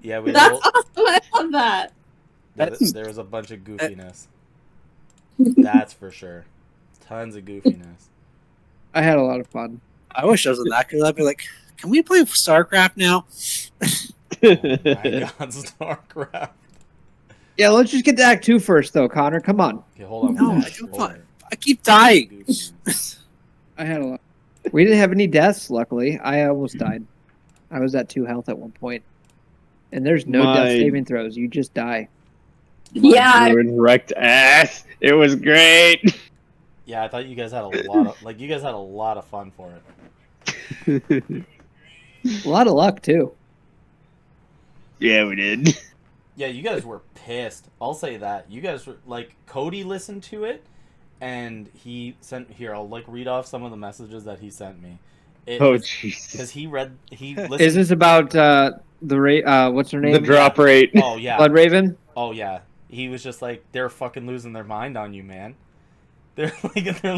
Yeah, we That's rolled. awesome. I love that. There was a bunch of goofiness. That's for sure. Tons of goofiness. I had a lot of fun. I wish I was in that because I'd be like, can we play StarCraft now? Oh my god, StarCraft. Yeah, let's just get to Act 2 first, though, Connor. Come on. Okay, hold on. No, Hold I don't on. want- I keep dying. Goofiness. I had a lot. We didn't have any deaths, luckily. I almost died. I was at 2 health at one point. And there's no death saving throws. You just die. Yeah. Druid wrecked ass. It was great. Yeah, I thought you guys had a lot of fun for it. A lot of luck, too. Yeah, we did. Yeah, you guys were pissed. I'll say that. You guys were like, Cody listened to it, and he sent I'll like read off some of the messages that he sent me. Jesus. Because he listened. Is this about what's her name? The drop rate. Oh yeah. Blood Raven? Oh yeah. He was just like, they're fucking losing their mind on you, man. They're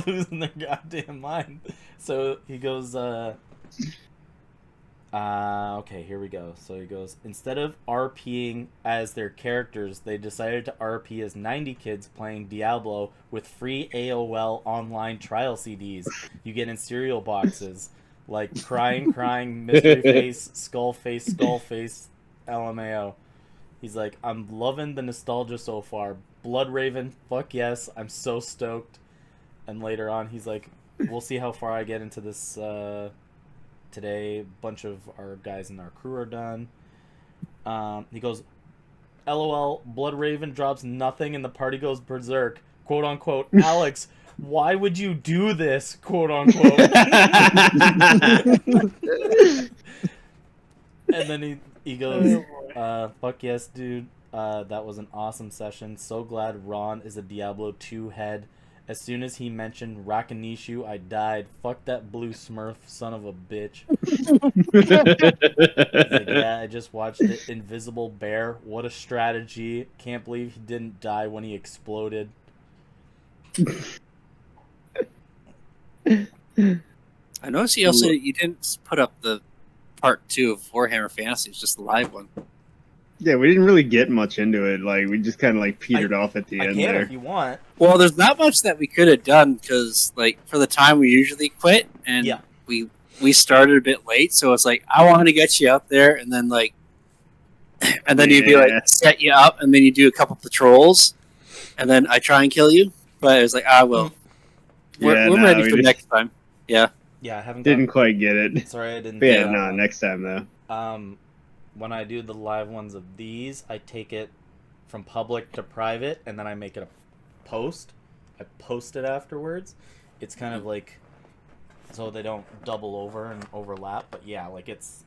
losing their goddamn mind. So he goes, okay, here we go. So he goes, instead of RPing as their characters, they decided to RP as 90 kids playing Diablo with free AOL online trial CDs you get in cereal boxes. Like crying, mystery face, skull face, LMAO. He's like, I'm loving the nostalgia so far. Blood Raven, fuck yes, I'm so stoked. And later on, he's like, we'll see how far I get into this today. A bunch of our guys in our crew are done. He goes, LOL, Blood Raven drops nothing and the party goes berserk. Quote unquote, Alex, why would you do this? Quote unquote. And then he goes, fuck yes, dude. That was an awesome session. So glad Ron is a Diablo 2 head. As soon as he mentioned Rakanishu, I died. Fuck that blue smurf son of a bitch. He's like, yeah, I just watched it. Invisible Bear. What a strategy. Can't believe he didn't die when he exploded. I noticed you also you didn't put up the part 2 of Warhammer Fantasy. It's just the live one. Yeah, we didn't really get much into it. Like, we just kind of like petered off at the I end can there. if you want. Well, there's not much that we could have done because, like, for the time we usually quit, and Yeah. we started a bit late, so it's like I wanted to get you up there, and then like, and then you'd be like set you up, and then you do a couple patrols, and then I try and kill you, but it was like well, we're ready for next time. Yeah. Yeah, I haven't Didn't quite get it. Sorry, I didn't. But yeah, no, next time though. When I do the live ones of these, I take it from public to private, and then I make it a post. I post it afterwards. It's kind of like so they don't double over and overlap. But yeah, like it's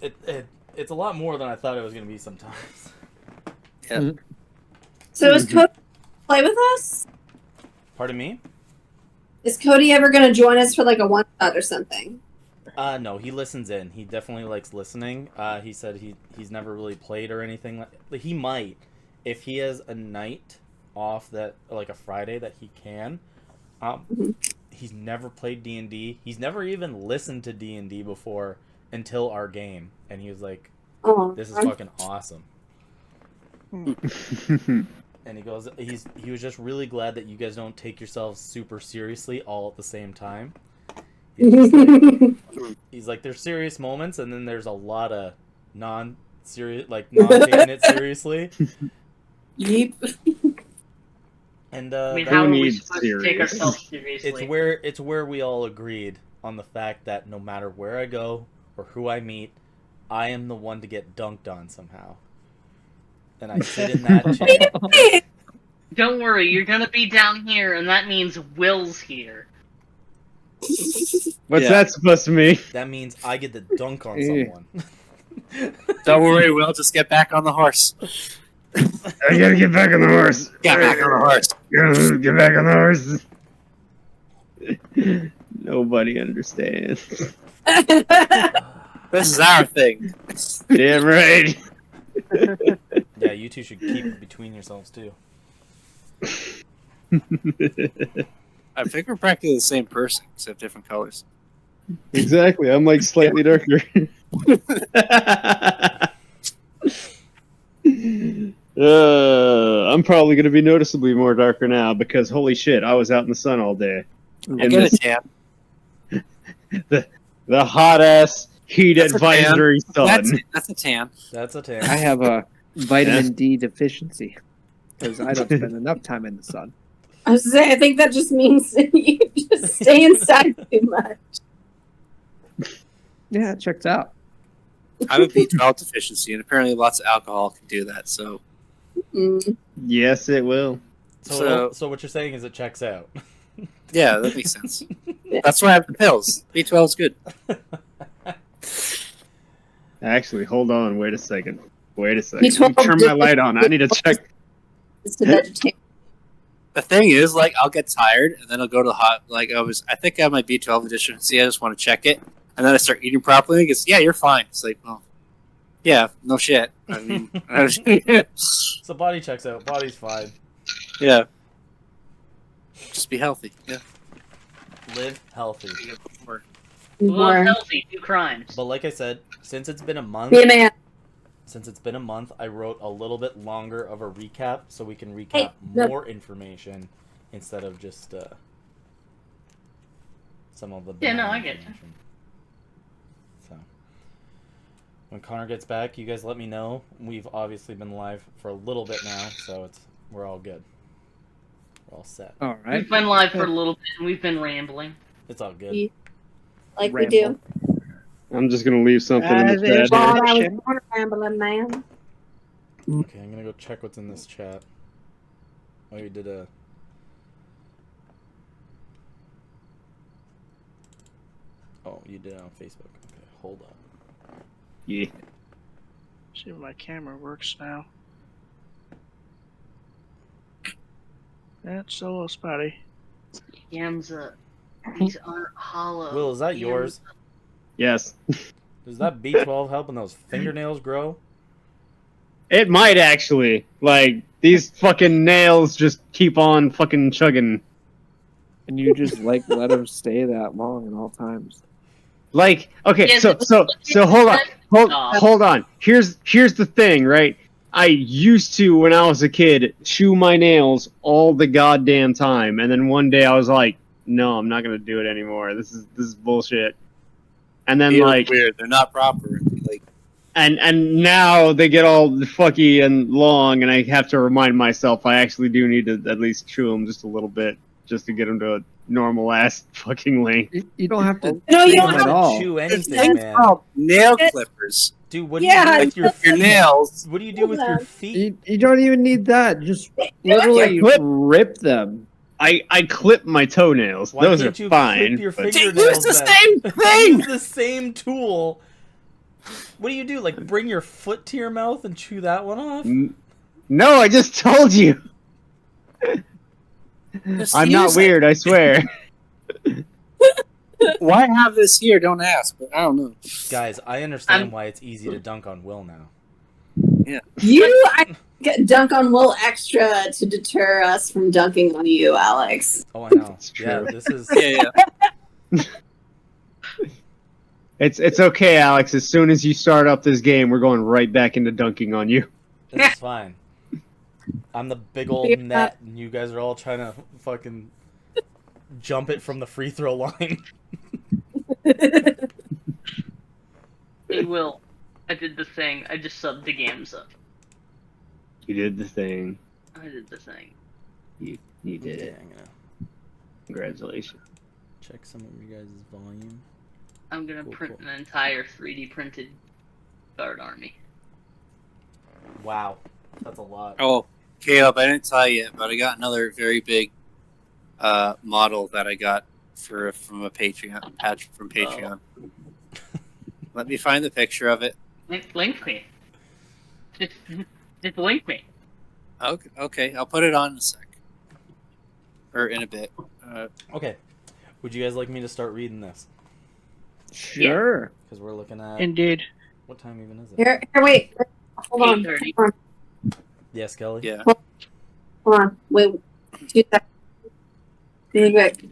it's a lot more than I thought it was going to be sometimes. Yeah. So is Cody play with us? Pardon me? Is Cody ever going to join us for like a one shot or something? No, he listens in. He definitely likes listening. He said he's never really played or anything. He might. If he has a night off that, like a Friday that he can. He's never played D&D. He's never even listened to D&D before until our game. And he was like, this is fucking awesome. And he goes, he was just really glad that you guys don't take yourselves super seriously all at the same time. He's like, there's serious moments, and then there's a lot of non-serious, like not taking it seriously. Yep. And I mean, how are we supposed to take serious? ourselves seriously? it's where we all agreed on the fact that no matter where I go or who I meet, I am the one to get dunked on somehow. And I sit in that chair. Don't worry, you're gonna be down here, and that means Will's here. What's that supposed to mean? That means I get to dunk on someone. Don't worry, we'll just get back on the horse. I gotta get back on the horse. Get back on the horse. Get back on the horse. Nobody understands. This is our thing. Damn right. Yeah, you two should keep it between yourselves too. I think we're practically the same person, except different colors. Exactly. I'm like slightly darker. I'm probably going to be noticeably more darker now because holy shit, I was out in the sun all day. I get a tan. The hot ass heat That's a tan. advisory sun. That's a tan. That's a tan. I have a vitamin D deficiency because I don't spend enough time in the sun. I was saying, I think that just means you just stay inside too much. Yeah, it checks out. I have a B12 deficiency, and apparently lots of alcohol can do that. So, Yes, it will. So what you're saying is it checks out. yeah, that makes sense. That's why I have the pills. B12 is good. Actually, hold on. Wait a second. B12 Let me turn my light on. I need to check. It's a vegetarian. The thing is, like, I'll get tired, and then I'll go to the hot. Like, I think I have my B12 deficiency. I just want to check it, and then I start eating properly. And it goes, yeah, you're fine. It's like, well, yeah, no shit. I mean, So body checks out. Body's fine. yeah, just be healthy. Yeah, Live healthy. Love healthy, do crimes. But like I said, since it's been a month, Be a man. I wrote a little bit longer of a recap so we can recap no. more information instead of just some of the Yeah, no, banal I get you. information. So when Connor gets back, you guys let me know. We've obviously been live for a little bit now, so we're all good. We're all set. All right. We've been live for a little bit, and we've been rambling. It's all good. Yeah. Like Ramble. we do. I'm just going to leave something in As the is. chat. Well, here. I was born a rambling man. Okay, I'm gonna go check what's in this chat. Oh, you did a. Oh, you did it on Facebook. Okay, hold on. Yeah. See if my camera works now. That's a little spotty. Yamza. These aren't hollow. Will, is that yours? Yes. Does that B12 helping those fingernails grow? It might actually. Like, these fucking nails just keep on fucking chugging. And you just like let them stay that long at all times. Like, okay, Yeah, so hold on. Here's the thing, right? I used to, when I was a kid, chew my nails all the goddamn time, and then one day I was like, no, I'm not gonna do it anymore. This is bullshit. And then like weird. They're not proper. Like, and now they get all fucky and long, and I have to remind myself I actually do need to at least chew them just a little bit, just to get them to a normal ass fucking length. You don't have to No, you chew don't them have at all. Chew there's anything, things man. called nail clippers. Dude, what do Yeah, you do with your Your nails. What do you do with your feet? You don't even need that. Just literally Clip. rip them. I clip my toenails. Why Those can't are you fine. clip your but- fingernails? Use the then? same thing! Use the same tool. What do you do? Like bring your foot to your mouth and chew that one off? No, I just told you. Just I'm not use it. weird, I swear. Why have this here? Don't ask, but I don't know. Guys, I understand why it's easy to dunk on Will now. I dunk on Will extra to deter us from dunking on you, Alex. Oh, I know. It's Yeah, true. this is. Yeah. It's okay, Alex. As soon as you start up this game, we're going right back into dunking on you. This is fine. I'm the big old Yeah. net, and you guys are all trying to fucking jump it from the free throw line. Hey, Will. I did the thing. I just subbed to Gamza. You did the thing. I did the thing. You did Okay, it. I'm gonna Congratulations. check some of your guys' volume. I'm gonna Cool, print cool. an entire 3D printed guard army. Wow, that's a lot. Oh, Caleb, I didn't tell you yet, but I got another very big model that I got from a Patreon patch from Patreon. Let me find the picture of it. Link me. Just link me. Okay, I'll put it on in a sec, or in a bit. Okay, would you guys like me to start reading this? Sure. Because we're looking at Indeed. what time even is it? Here, wait. Hold on. 8:30. Hold on. Yes, Kelly. Yeah. Hold on. Wait. 2 seconds. Really quick.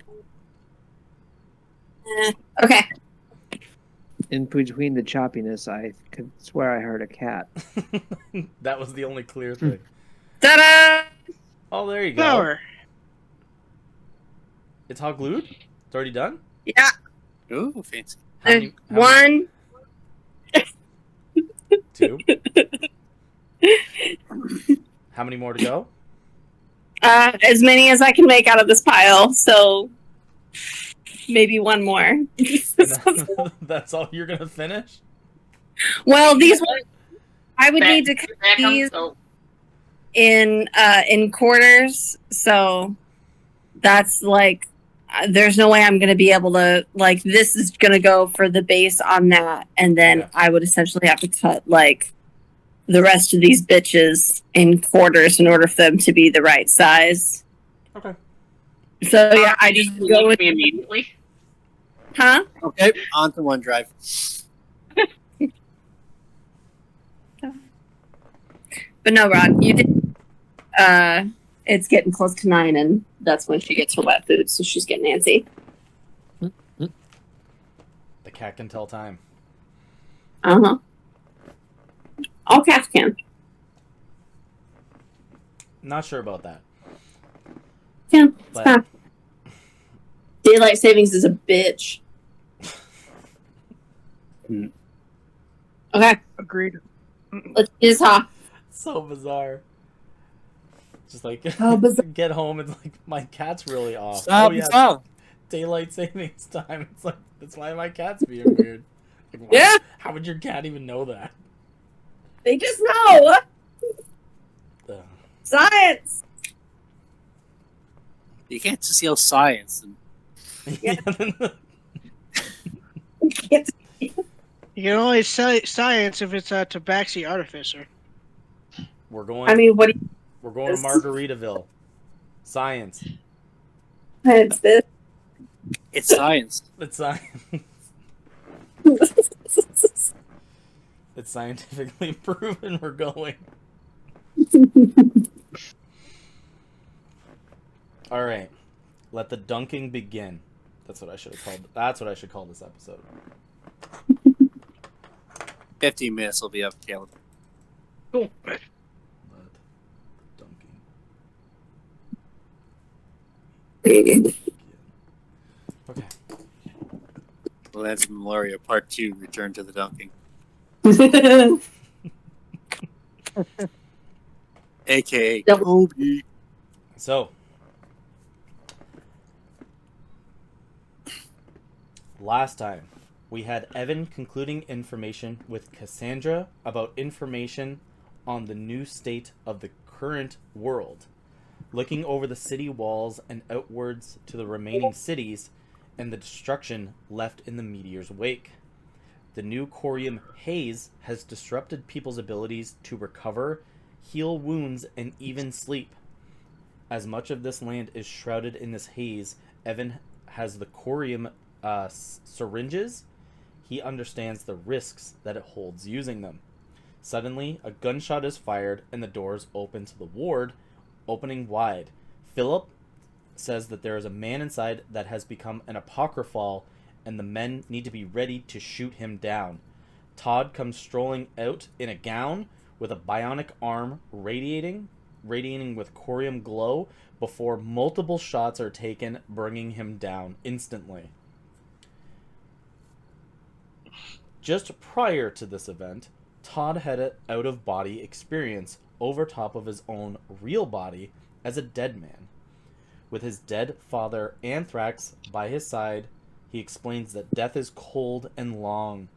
Okay. In between the choppiness, I could swear I heard a cat. That was the only clear thing. Ta-da! Oh, there you go. Power. It's hot glued? It's already done? Yeah, Ooh, fancy. How there's many, one. two? How many more to go? As many as I can make out of this pile. So maybe one more. That's all you're gonna finish? Well, these ones I would need to cut That these comes, in quarters. So that's like there's no way I'm going to be able to like this is going to go for the base on that, and then Yeah. I would essentially have to cut like the rest of these bitches in quarters in order for them to be the right size. Okay. So yeah, I just go with me immediately. huh? Okay, on to OneDrive. But no, Rod, you did. It's getting close to 9, and that's when she gets her wet food, so she's getting antsy. The cat can tell time. Uh-huh. All cats can. Not sure about that. Yeah, it's But- fine. Daylight savings is a bitch. Okay, Agreed. let's do this, huh? So bizarre. Just like Oh, bizarre. get home and like my cat's really off. Stop, oh yeah, stop. daylight savings time. It's like that's why my cat's being weird. Like, why- Yeah. How would your cat even know that? They just know. Ugh. Science. You can't just yell science. And Yeah. You can only say science if it's a Tabaxi artificer. We're going. I mean, what do you We're going to Margaritaville. Science. it's this? it's science. It's science. It's scientifically proven. We're going. All right. Let the dunking begin. That's what I should have called. That's what I should call this episode. 15 minutes will be up, Caleb. Cool. Let dunking begin. Okay. Lance and Lumoria Part 2, Return to the Dunking. A.K.A. Yep. Kobe. So, last time we had Evan concluding information with Cassandra about information on the new state of the current world, looking over the city walls and outwards to the remaining cities and the destruction left in the meteor's wake. The new corium haze has disrupted people's abilities to recover, heal wounds, and even sleep. As much of this land is shrouded in this haze, Evan has the corium syringes. He understands the risks that it holds using them. Suddenly, a gunshot is fired and the doors open to the ward, opening wide. Philip says that there is a man inside that has become an apocryphal and the men need to be ready to shoot him down. Todd comes strolling out in a gown with a bionic arm radiating with corium glow before multiple shots are taken, bringing him down instantly. Just prior to this event, Todd had an out-of-body experience over top of his own real body as a dead man. With his dead father, Anthrax, by his side, he explains that death is cold and long.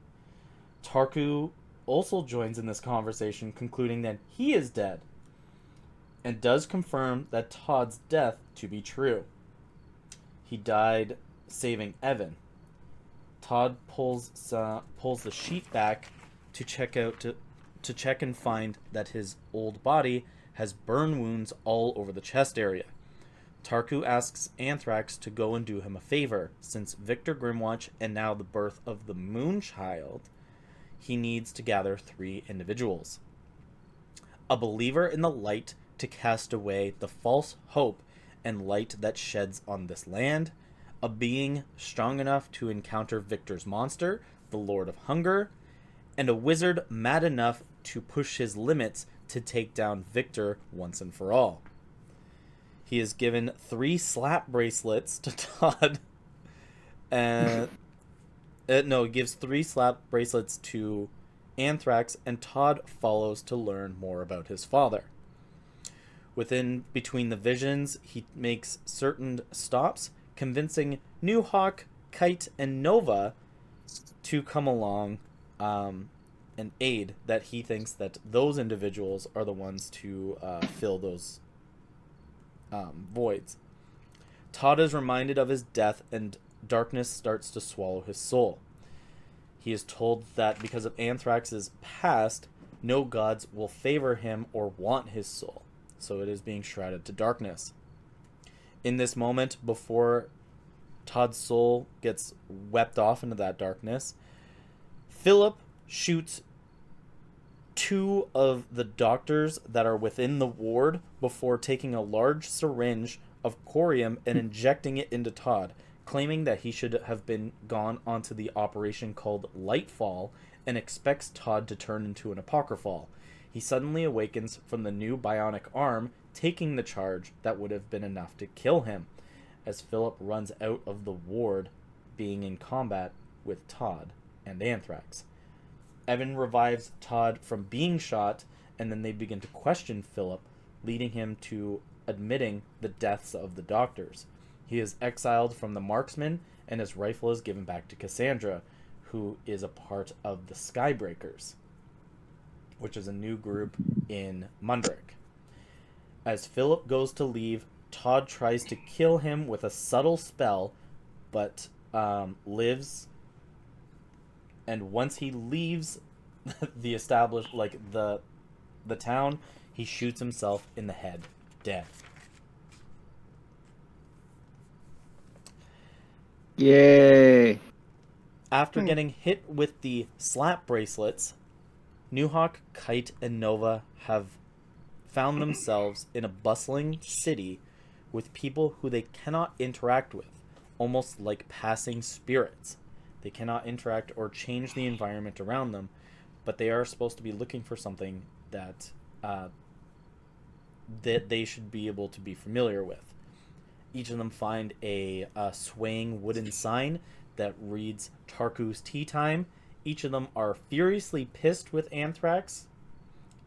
Tarku also joins in this conversation, concluding that he is dead, and does confirm that Todd's death to be true. He died saving Evan. Todd pulls the sheet back to check and find that his old body has burn wounds all over the chest area. Tarku asks Anthrax to go and do him a favor, since Victor Grimwatch and now the birth of the Moonchild, he needs to gather 3 individuals. A believer in the light to cast away the false hope and light that sheds on this land, a being strong enough to encounter Victor's monster, the Lord of Hunger, and a wizard mad enough to push his limits to take down Victor once and for all. He is given 3 slap bracelets to Todd, and he gives 3 slap bracelets to Anthrax, and Todd follows to learn more about his father. Between the visions, he makes certain stops, convincing New Hawk, Kite, and Nova to come along and aid, that he thinks that those individuals are the ones to fill those voids. Todd is reminded of his death, and darkness starts to swallow his soul. He is told that because of Anthrax's past, no gods will favor him or want his soul, so it is being shrouded to darkness. In this moment, before Todd's soul gets wept off into that darkness, Philip shoots 2 of the doctors that are within the ward before taking a large syringe of corium and injecting it into Todd, claiming that he should have been gone onto the operation called Lightfall, and expects Todd to turn into an Apocryphal. He suddenly awakens from the new bionic arm, taking the charge that would have been enough to kill him, as Philip runs out of the ward, being in combat with Todd and Anthrax. Evan revives Todd from being shot, and then they begin to question Philip, leading him to admitting the deaths of the doctors. He is exiled from the Marksman, and his rifle is given back to Cassandra, who is a part of the Skybreakers, which is a new group in Mundrick. As Philip goes to leave, Todd tries to kill him with a subtle spell, but lives. And once he leaves the town, he shoots himself in the head, dead. Yay. After getting hit with the slap bracelets, Newhawk, Kite, and Nova have found themselves in a bustling city with people who they cannot interact with, almost like passing spirits. They cannot interact or change the environment around them, but they are supposed to be looking for something that they should be able to be familiar with. Each of them find a swaying wooden sign that reads Tarku's Tea Time. Each of them are furiously pissed with Anthrax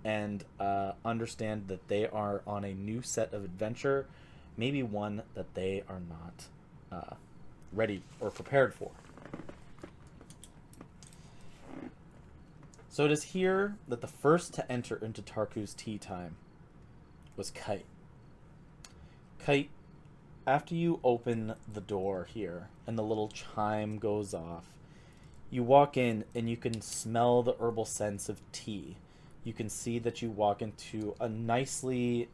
and understand that they are on a new set of adventure, maybe one that they are not ready or prepared for. So it is here that the first to enter into Tarku's Tea Time was Kite. Kite, after you open the door here and the little chime goes off, you walk in and you can smell the herbal scents of tea. You can see that you walk into a nicely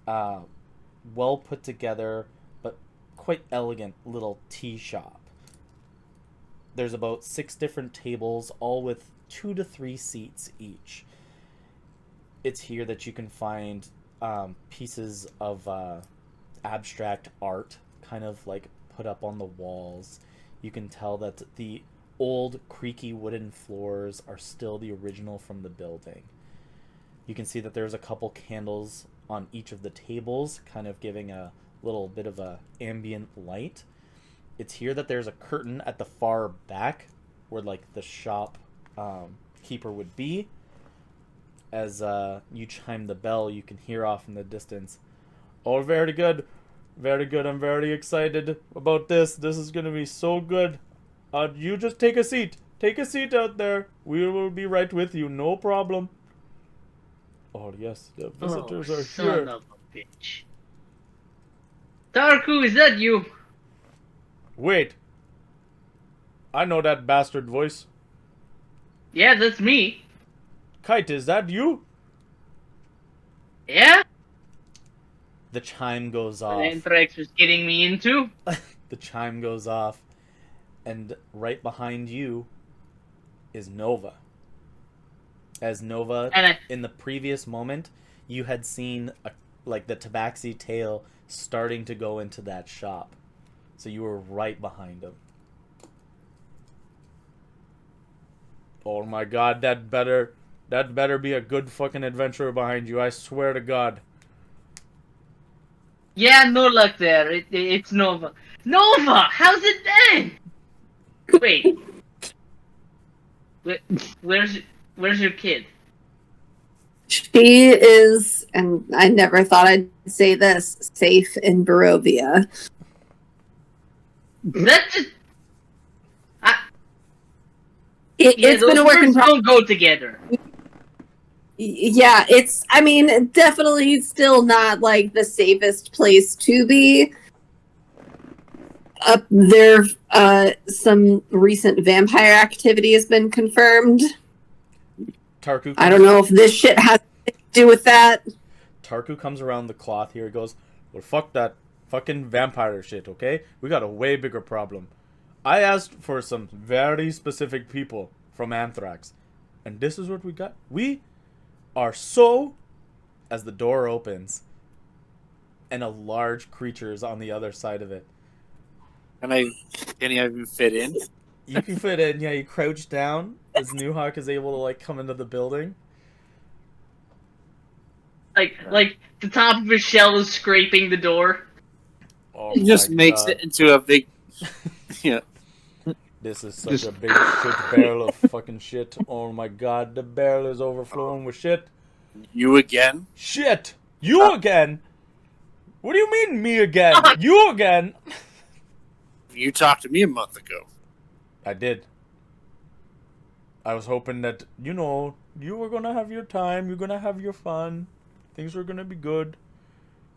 well put together but quite elegant little tea shop. There's about 6 different tables, all with 2 to 3 seats each. It's here that you can find pieces of abstract art kind of like put up on the walls. You can tell that the old creaky wooden floors are still the original from the building. You can see that there's a couple candles on each of the tables, kind of giving a little bit of a ambient light. It's here that there's a curtain at the far back where like the shop keeper would be. As you chime the bell, you can hear off in the distance, "Oh, very good. Very good. I'm very excited about this. This is going to be so good. You just take a seat. Take a seat out there. We will be right with you. No problem." Oh, yes. The visitors are son here. of a bitch. Tarku, is that you? Wait. I know that bastard voice. Yeah, that's me. Kite, is that you? Yeah? The chime goes What off. Anthrax was getting me into? The chime goes off. And right behind you is Nova. As Nova, in the previous moment, you had seen the tabaxi tail starting to go into that shop. So you were right behind him. Oh my god, that better be a good fucking adventurer behind you, I swear to god. Yeah, no luck there. It's Nova. Nova! How's it been? Wait. Where's your kid? She is, and I never thought I'd say this, safe in Barovia. That just... It's been a work in progress. Don't go together. Yeah, I mean, definitely still not, like, the safest place to be. Up there, some recent vampire activity has been confirmed. Tarku. I don't know if this shit has to do with that. Tarku comes around the cloth here. He goes, well, fuck that fucking vampire shit, okay? We got a way bigger problem. I asked for some very specific people from Anthrax, and this is what we got. We are so... As the door opens, and a large creature is on the other side of it. Can I even fit in? You can fit in, yeah, you crouch down as Newhawk is able to, like, come into the building. Like the top of his shell is scraping the door. Oh He just my makes God. it into a big... Yeah. This is such a big shit barrel of fucking shit. Oh my god, the barrel is overflowing with shit. You again? Shit! You again? What do you mean, me again? You again? You talked to me a month ago. I did. I was hoping that, you know, you were gonna have your time, you're gonna have your fun, things were gonna be good.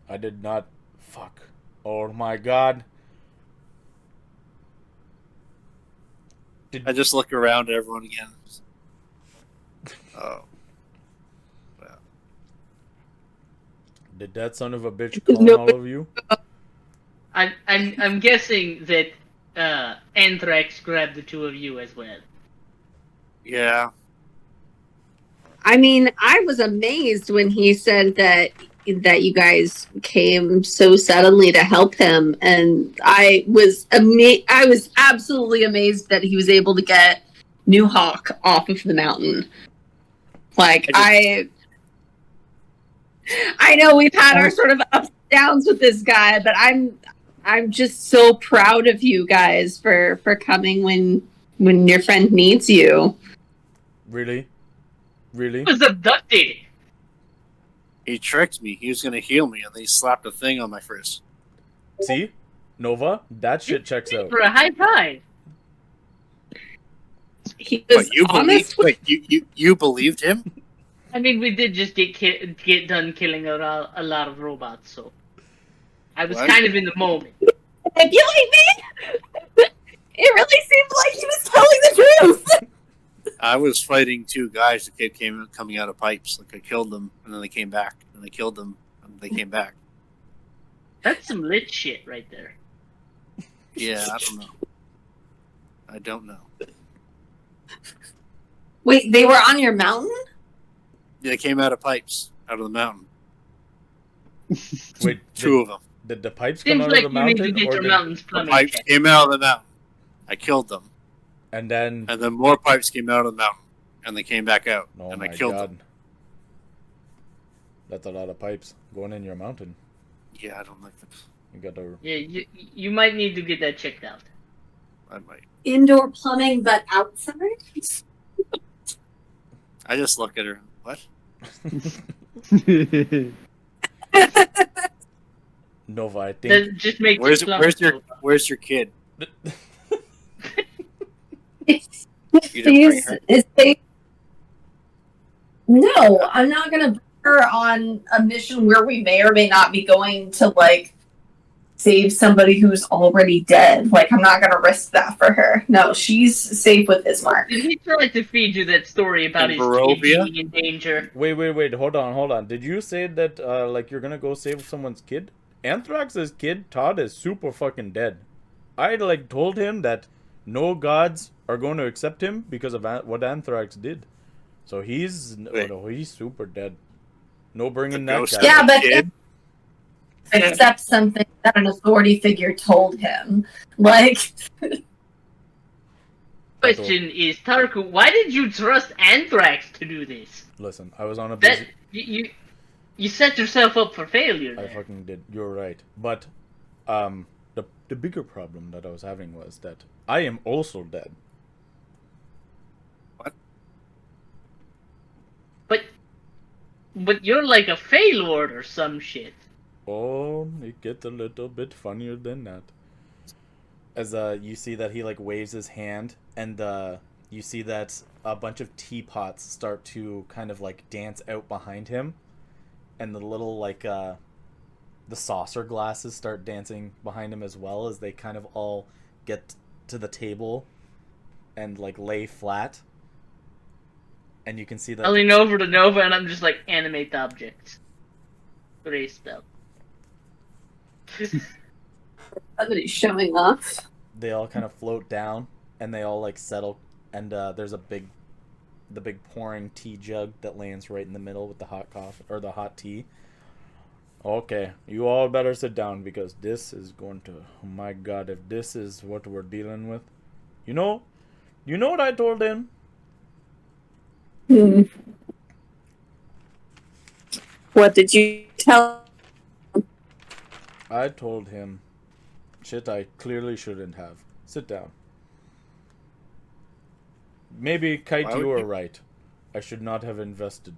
I did not. Fuck. Oh my god. I just look around at everyone again. Oh. Well. Did that son of a bitch call all of you? I'm guessing that Anthrax grabbed the two of you as well. Yeah. I mean, I was amazed when he said that you guys came so suddenly to help him, and I was absolutely amazed that he was able to get New Hawk off of the mountain. Like, I know we've had our sort of ups and downs with this guy, but I'm just so proud of you guys for coming when your friend needs you. Really? Really? He was abducted. He tricked me. He was going to heal me, and then he slapped a thing on my wrist. See? Nova? That shit checks out. For a high five. He was honest. Wait, you believed him? I mean, we did just get done killing a lot of robots, so I was What? kind of in the moment. Manipulate me? It really seemed like he was telling the truth. I was fighting two guys that kept coming out of pipes. Like, I killed them, and then they came back. And I killed them, and they came back. That's some lit shit right there. Yeah, I don't know. I don't know. Wait, they were on your mountain? They came out of pipes, out of the mountain. Wait, Two of them. did the pipes come Seems out like of the you need to mountain? get Or your did, mountains The plumbing pipes checked. came out of the mountain. I killed them. and then... And then more pipes came out of the mountain. And they came back out. Oh and my I killed god. them. That's a lot of pipes going in your mountain. Yeah, I don't like this. You gotta... Yeah, you might need to get that checked out. I might. Indoor plumbing, but outside? I just look at her. What? Nova, I think... Just make Where's the your kid? You didn't She's, bring her? is they, no, I'm not gonna put her on a mission where we may or may not be going to, like, save somebody who's already dead. Like, I'm not gonna risk that for her. No, she's safe with Ismark. Did he try to feed you that story about In his kid Barovia? being in danger? Wait, hold on. Did you say that, like, you're gonna go save someone's kid? Anthrax's kid, Todd, is super fucking dead. I, like, told him that no gods are going to accept him because of what Anthrax did. So he's... Wait. No, he's super dead. No bringing The that ghost guy. Yeah, but kid? accept something that an authority figure told him. Like, But question is, Tarku, why did you trust Anthrax to do this? Listen, I was on a That busy... you set yourself up for failure I there. fucking did. You're right. But, the bigger problem that I was having was that I am also dead. But you're like a Feylord or some shit. Oh, it gets a little bit funnier than that. As you see that he like waves his hand, and you see that a bunch of teapots start to kind of like dance out behind him, and the little like the saucer glasses start dancing behind him as well, as they kind of all get to the table and like lay flat. And you can see that I lean over to Nova and I'm just like, animate objects. Raise spell. Somebody's showing off. they all kind of float down, and they all like settle, and there's the big pouring tea jug that lands right in the middle with the hot coffee or the hot tea. Okay, you all better sit down, because this is going to, oh my god, if this is what we're dealing with. You know what I told him? What did you tell? I told him shit I clearly shouldn't have. Sit down. Maybe, Kite, you were right. I should not have invested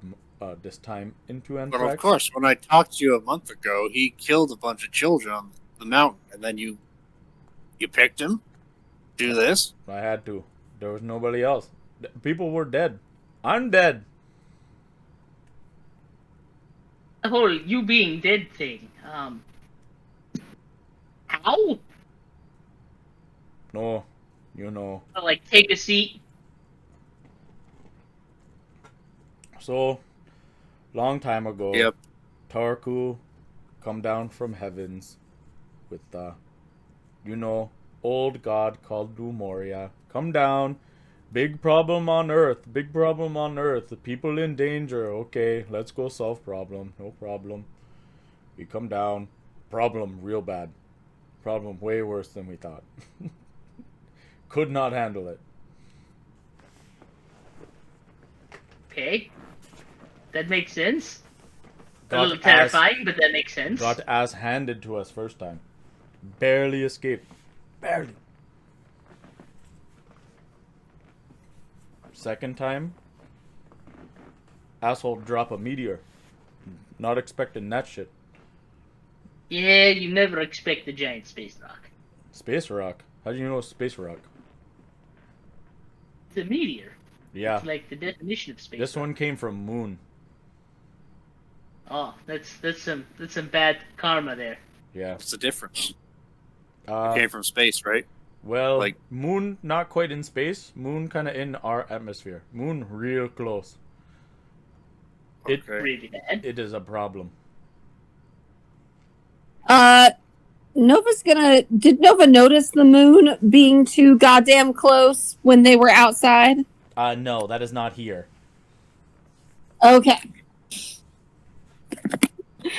this time into Anthrax. But of course, when I talked to you a month ago, he killed a bunch of children on the mountain, and then you picked him? Do this? I had to. There was nobody else. People were dead. I'm dead. The whole you being dead thing. How? No, you know. Like, take a seat. So, long time ago, Yep. Tarku come down from heavens with old god called Lumoria. Come down. Big problem on Earth. Big problem on Earth. The people in danger. Okay, let's go solve problem. No problem. We come down. Problem real bad. Problem way worse than we thought. Could not handle it. Okay. That makes sense. A Got little terrifying, but that makes sense. Got ass handed to us first time. Barely escaped. Barely. Second time, asshole drop a meteor. Not expecting that shit. Yeah, you never expect the giant space rock. Space rock? How do you know it's space rock? It's a meteor. Yeah. It's like the definition of space This rock. one came from moon. Oh, that's some bad karma there. Yeah. What's the difference? Uh, Came from space, right? well, like- moon not quite in space. Moon kind of in our atmosphere. Moon real close. It Okay. Really bad. it is a problem. Did Nova notice the moon being too goddamn close when they were outside? No, that is not here. Okay.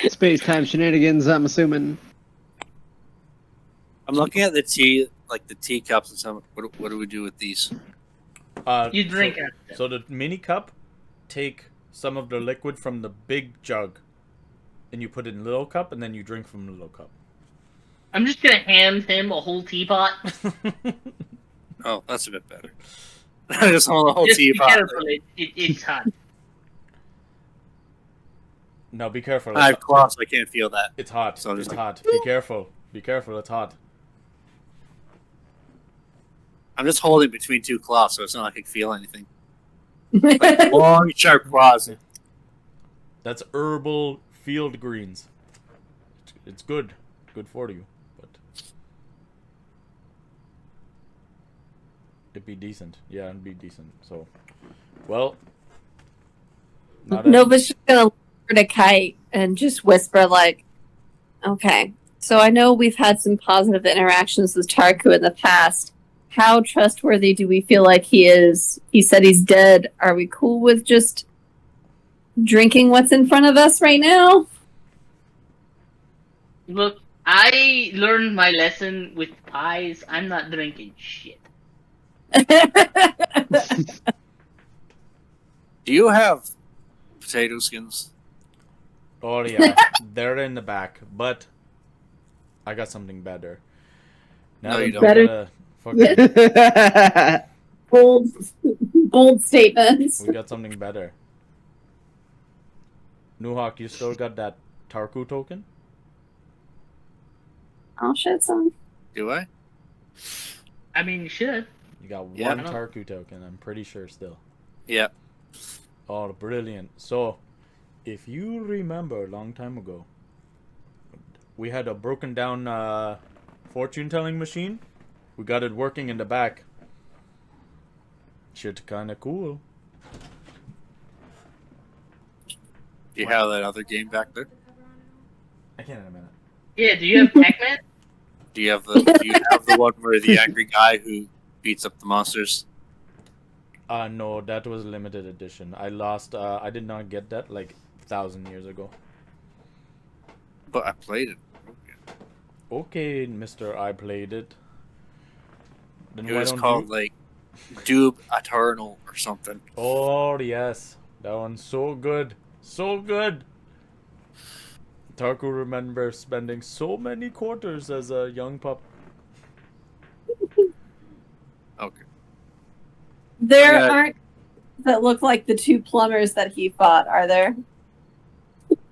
Space-time shenanigans, I'm assuming. I'm looking at the teacups and some. What do we do with these? You drink so, out of them. So the mini cup, take some of the liquid from the big jug, and you put it in the little cup, and then you drink from the little cup. I'm just gonna hand him a whole teapot. Oh, that's a bit better. I just want the whole Just be teapot. careful, it's hot. No, be careful. I have claws, so I can't feel that. It's hot. So I'm It's just hot. Be careful. Be careful. It's hot. I'm just holding between two claws, so it's not like I can feel anything. Like long, sharp claws. That's herbal field greens. It's good. Good for you. But it'd be decent. Yeah, it'd be decent. So, well. Nova's just gonna look at a Kite and just whisper like, okay, so I know we've had some positive interactions with Tarku in the past. How trustworthy do we feel like he is? He said he's dead. Are we cool with just drinking what's in front of us right now? Look, I learned my lesson with pies. I'm not drinking shit. Do you have potato skins? Oh yeah, they're in the back, but I got something better. Now No, that you we don't. Better- got a fucking, Bold statements. we got something better. Nuhawk, you still got that Tarku token? Oh shit, son. Do I? I mean, you should. You got Yeah. one I don't- Tarku token, I'm pretty sure still. Yeah. Oh, brilliant. So, if you remember a long time ago, we had a broken down fortune telling machine. We got it working in the back. Shit's kinda cool. Do you have that other game back there? I can't in a minute. Yeah, do you have Pac-Man? Do you have the one where the angry guy who beats up the monsters? No, that was limited edition. I lost, I did not get that like 1,000 years ago. But I played it. Okay, Mr. I played it. Then It why was don't called you... like Doob Eternal or something. Oh, yes. That one's so good. So good. Tarku remembers spending so many quarters as a young pup. Okay. There I got- aren't that look like the two plumbers that he fought, are there?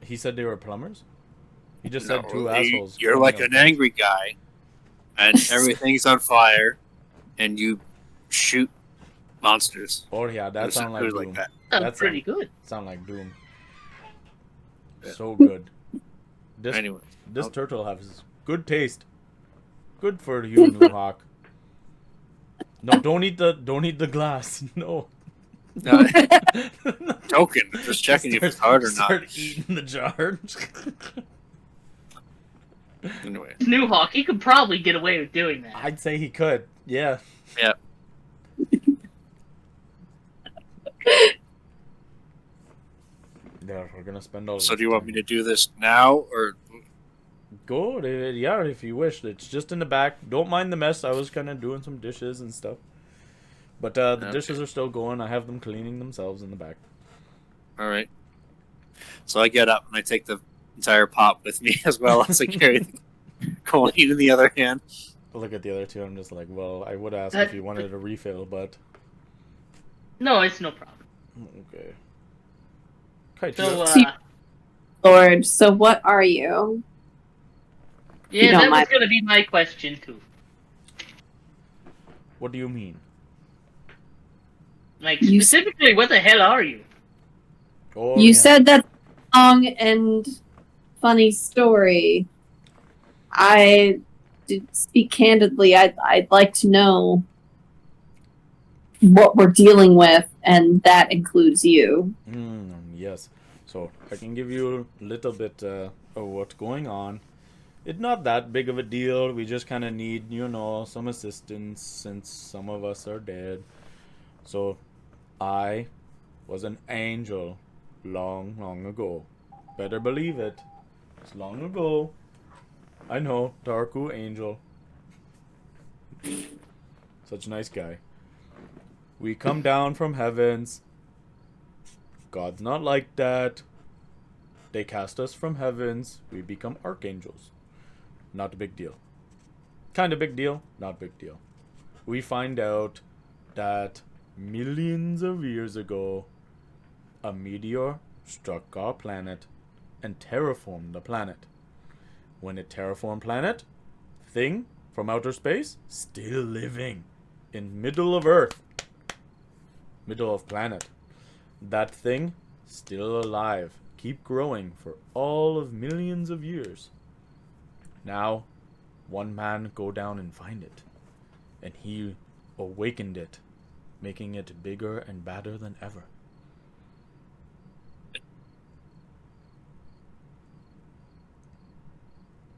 He said they were plumbers? He just No, said two you- assholes. You're cleaning like up an things. angry guy, and everything's on fire, and you shoot monsters. Oh yeah, that sounds like it was Doom. like that. Sounds That pretty good. Sound like Doom. Yeah. So good. This Anyway, this okay. turtle has good taste. Good for you, Nuhawk. No, don't eat the glass. No. Token, just checking if it's hard or not. Start eating the jar. Anyway, New Hawk, he could probably get away with doing that. I'd say he could. Yeah. yeah. Yeah, we're gonna spend all. So this do you want time. me to do this now, or Go, yeah, if you wish. It's just in the back. Don't mind the mess. I was kind of doing some dishes and stuff. But the Okay. dishes are still going. I have them cleaning themselves in the back. all right? So I get up and I take the entire pot with me as well as I carry the coin in the other hand. Look at the other two. I'm just like, well, I would ask That- if you wanted a refill, but No, it's no problem. okay. Quite So, So you- Lord, so what are you? yeah, you don't that was mind. going to be my question, too. What do you mean? Like, You- specifically, what the hell are you? Oh, You yeah. said that long and funny story. I did speak candidly. I'd like to know what we're dealing with, and that includes you. Yes. So I can give you a little bit of what's going on. It's not that big of a deal. We just kind of need, some assistance since some of us are dead. So I was an angel long, long ago. Better believe it. It's long ago. I know, Tarku angel. Such a nice guy. We come down from heavens. God's not like that. They cast us from heavens. We become archangels. Not a big deal. Kind of big deal. Not big deal. We find out that millions of years ago, a meteor struck our planet and terraformed the planet. When it terraformed planet, thing from outer space, still living in middle of Earth. Middle of planet. That thing, still alive, keep growing for all of millions of years. Now, one man go down and find it, and he awakened it, making it bigger and badder than ever.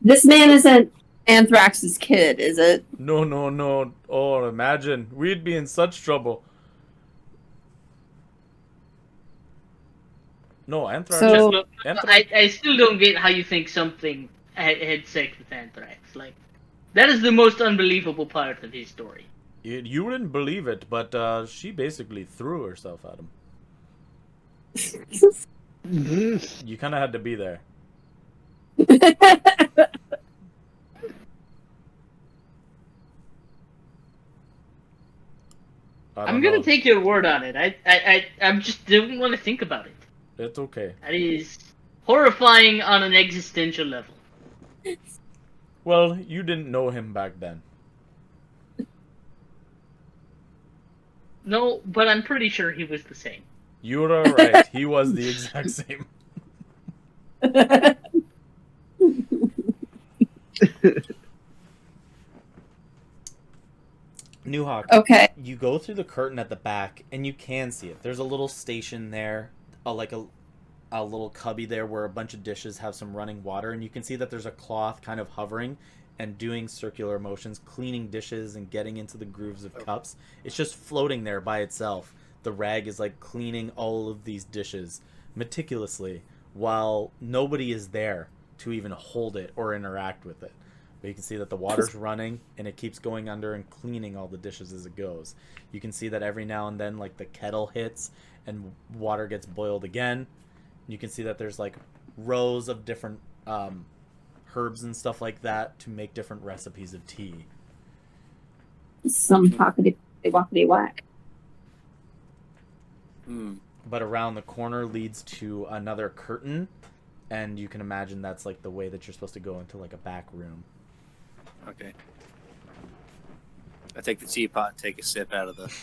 This man isn't Anthrax's kid, is it? No, no, no. Oh, imagine. We'd be in such trouble. No, Anthrax. So- Look, Anthrax. I still don't get how you think something had sex with Anthrax. Like, that is the most unbelievable part of his story. You wouldn't believe it, but she basically threw herself at him. You kind of had to be there. I don't I'm know. gonna take your word on it. I'm just don't want to think about it. It's okay. That is horrifying on an existential level. Well, you didn't know him back then. No, but I'm pretty sure he was the same. You're alright. He was the exact same. New Hawk. Okay. You go through the curtain at the back, and you can see it. There's a little station there, like a little cubby there where a bunch of dishes have some running water, and you can see that there's a cloth kind of hovering and doing circular motions, cleaning dishes and getting into the grooves of cups. It's just floating there by itself. The rag is like cleaning all of these dishes meticulously while nobody is there to even hold it or interact with it. But you can see that the water's running and it keeps going under and cleaning all the dishes as it goes. You can see that every now and then like the kettle hits and water gets boiled again. You can see that there's like rows of different herbs and stuff like that to make different recipes of tea. Some talkity walkity whack. But around the corner leads to another curtain, and you can imagine that's like the way that you're supposed to go into like a back room. Okay. I take the teapot and take a sip out of the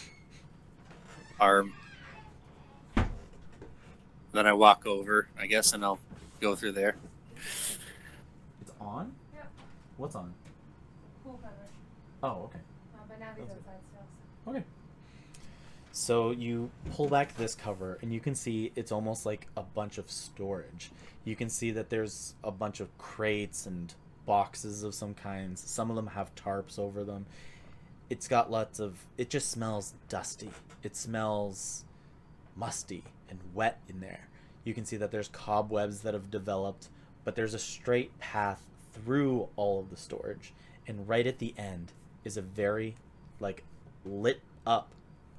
arm. Then I walk over, I guess, and I'll go through there. It's on? Yeah. What's on? Pool cover. Oh, okay. But now he's outside still. Okay. So you pull back this cover, and you can see it's almost like a bunch of storage. You can see that there's a bunch of crates and boxes of some kinds. Some of them have tarps over them. It's got lots of... It just smells dusty. It smells musty and wet in there. You can see that there's cobwebs that have developed, but there's a straight path through all of the storage. And right at the end is a very, like, lit up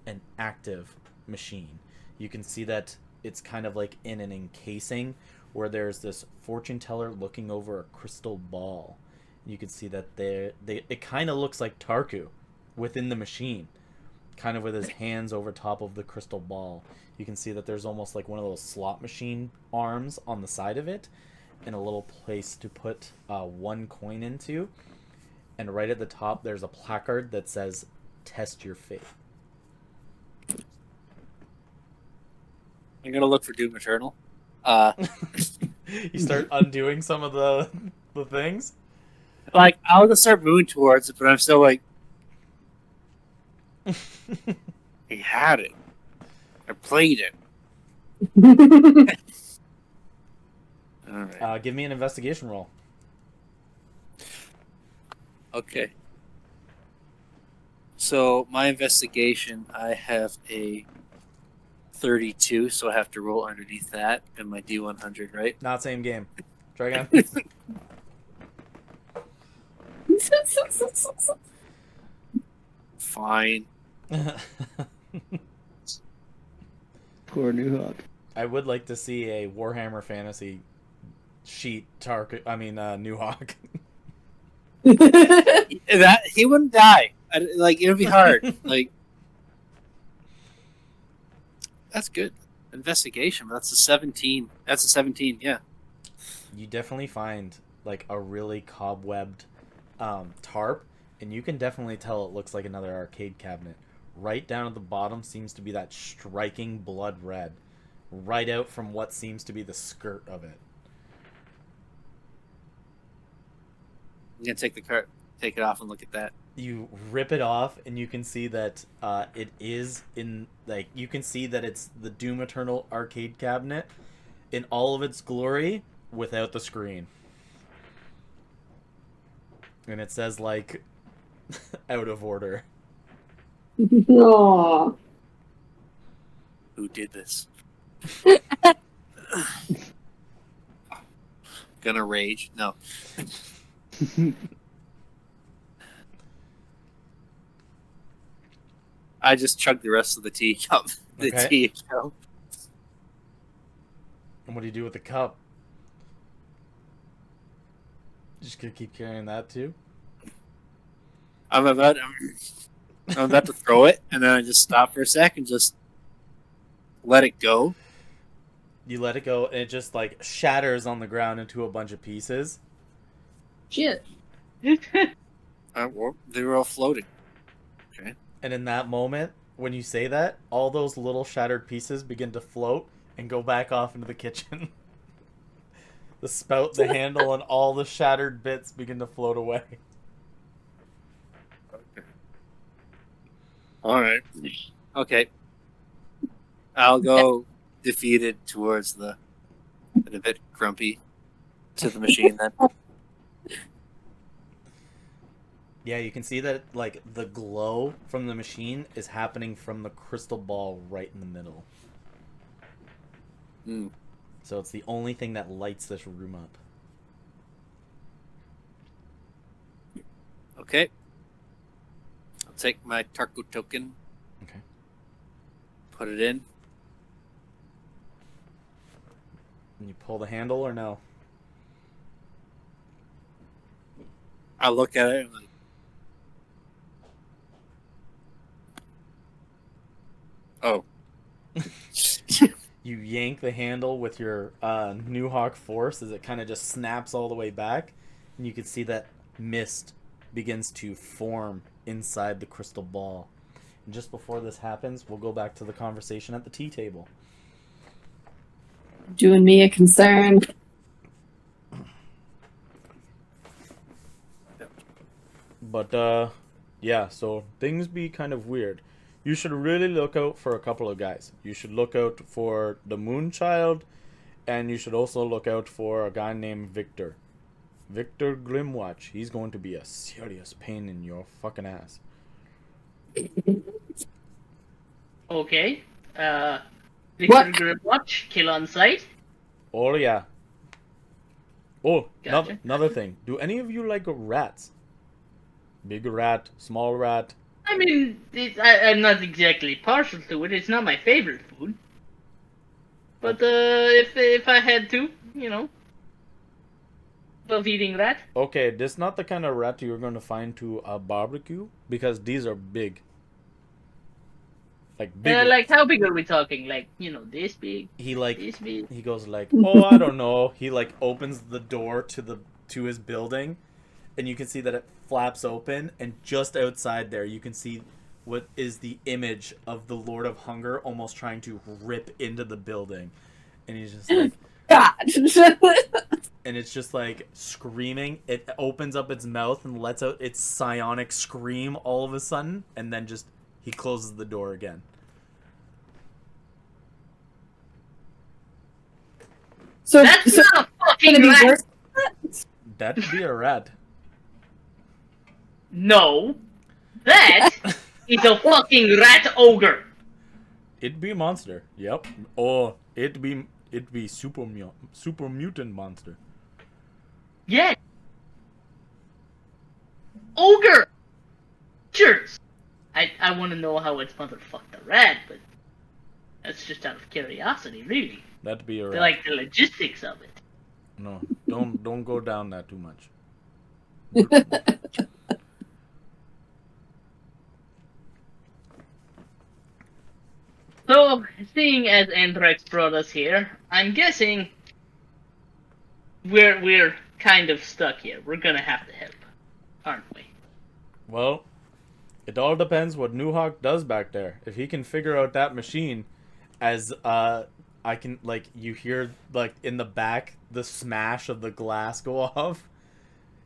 and active machine. You can see that it's kind of like in an encasing where there's this fortune teller looking over a crystal ball. You can see that it kind of looks like Tarku within the machine, kind of with his hands over top of the crystal ball. You can see that there's almost like one of those slot machine arms on the side of it and a little place to put one coin into. And right at the top there's a placard that says, "Test your faith." I'm gonna look for Doom Eternal. You start undoing some of the things. Like, I'll just start moving towards it, but I'm still like, he had it. I played it. All right. Give me an investigation roll. Okay. So my investigation, I have a 32, so I have to roll underneath that and my D100, right? Not same game. Try again. Fine. Poor New Hawk. I would like to see a Warhammer Fantasy sheet New Hawk. That he wouldn't die. Like, it would be hard. Like, that's good. Investigation, but that's a 17. That's a 17, yeah. You definitely find like a really cobwebbed tarp, and you can definitely tell it looks like another arcade cabinet. Right down at the bottom seems to be that striking blood red, right out from what seems to be the skirt of it. I'm gonna take the cart, take it off, and look at that. You rip it off, and you can see that it is in, like, you can see that it's the Doom Eternal arcade cabinet in all of its glory without the screen. And it says, like, out of order. Aww. Who did this? Gonna rage? No. I just chugged the rest of the tea cup. The Okay. tea cup. And what do you do with the cup? Just gonna keep carrying that too? I'm about to throw it, and then I just stop for a sec and just let it go. You let it go, and it just like shatters on the ground into a bunch of pieces. Shit. Well, they were all floating. Okay. And in that moment, when you say that, all those little shattered pieces begin to float and go back off into the kitchen. The spout, the handle, and all the shattered bits begin to float away. All right. Okay. I'll go defeated towards the and a bit grumpy to the machine then. Yeah, you can see that like the glow from the machine is happening from the crystal ball right in the middle. Mm. So it's the only thing that lights this room up. Okay. I'll take my Tarku token. Okay. Put it in. And you pull the handle or no? I look at it and like, oh. You yank the handle with your New Hawk force as it kind of just snaps all the way back, and you can see that mist begins to form inside the crystal ball. And just before this happens, we'll go back to the conversation at the tea table. Doing me a concern. But yeah, so things be kind of weird. You should really look out for a couple of guys. You should look out for the Moonchild, and you should also look out for a guy named Victor. Victor Grimwatch. He's going to be a serious pain in your fucking ass. Okay. Victor What? Grimwatch, kill on sight. Oh yeah. Oh, Gotcha. another thing. Do any of you like rats? Big rat, small rat. I mean, I'm not exactly partial to it. It's not my favorite food. But if I had to, you know, love eating rat. Okay, this not the kind of rat you're going to find to a barbecue because these are big. Like big. Like how big are we talking? Like, you know, this big. He like This big. he goes like, oh, I don't know. He like opens the door to his building, and you can see that it flaps open, and just outside there you can see what is the image of the Lord of Hunger almost trying to rip into the building, and he's just like, God. and it's just like screaming. It opens up its mouth and lets out its psionic scream all of a sudden, and then just he closes the door again. So That's so not a it's gonna fucking be rat. worse. That'd be a rat. No. That is a fucking rat ogre. It'd be a monster. Yep. Or it'd be super mutant monster. Yeah. Ogre. Cheers. I want to know how it's motherfucked the rat, but that's just out of curiosity, really. That'd be a rat. I like the logistics of it. No, don't go down that too much. So, seeing as Andrex brought us here, I'm guessing we're kind of stuck here. We're gonna have to help, aren't we? Well, it all depends what New Hawk does back there. If he can figure out that machine, as I can like you hear like in the back the smash of the glass go off,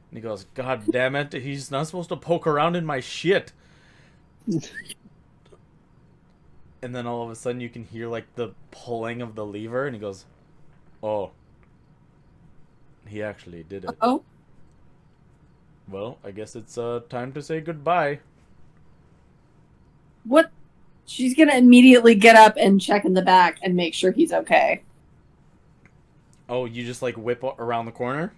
and he goes, "God damn it! He's not supposed to poke around in my shit." And then all of a sudden you can hear like the pulling of the lever, and he goes, "Oh, he actually did it." Oh, Well, I guess it's time to say goodbye. what? She's gonna immediately get up and check in the back and make sure he's okay. Oh, you just like whip around the corner?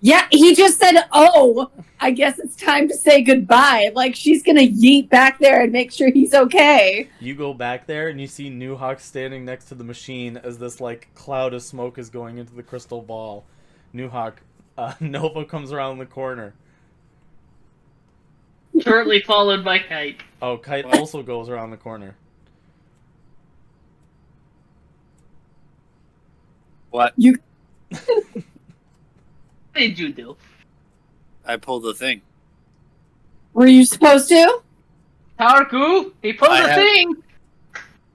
Yeah, he just said, "Oh, I guess it's time to say goodbye." Like she's gonna yeet back there and make sure he's okay. You go back there and you see Newhawk standing next to the machine as this like cloud of smoke is going into the crystal ball. Newhawk, Nova comes around the corner. Shortly followed by Kite. Oh, Kite also goes around the corner. What? What did you do? I pulled the thing. Were you supposed to? Tarku, he pulled the thing.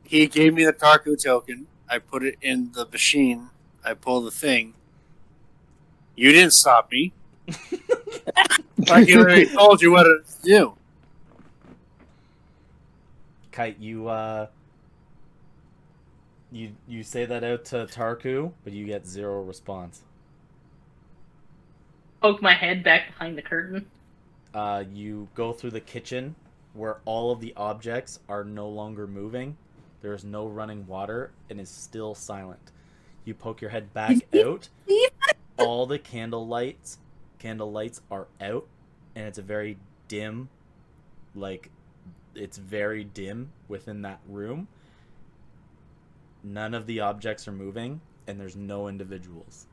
He gave me the Tarku token. I put it in the machine. I pulled the thing. You didn't stop me. Like I already told you what to do. Kite, you say that out to Tarku, but you get 0 response. Poke my head back behind the curtain. You go through the kitchen where all of the objects are no longer moving. There is no running water and is still silent. You poke your head back out. All the candle lights are out, and it's a very dim, like it's very dim within that room. None of the objects are moving, and there's no individuals.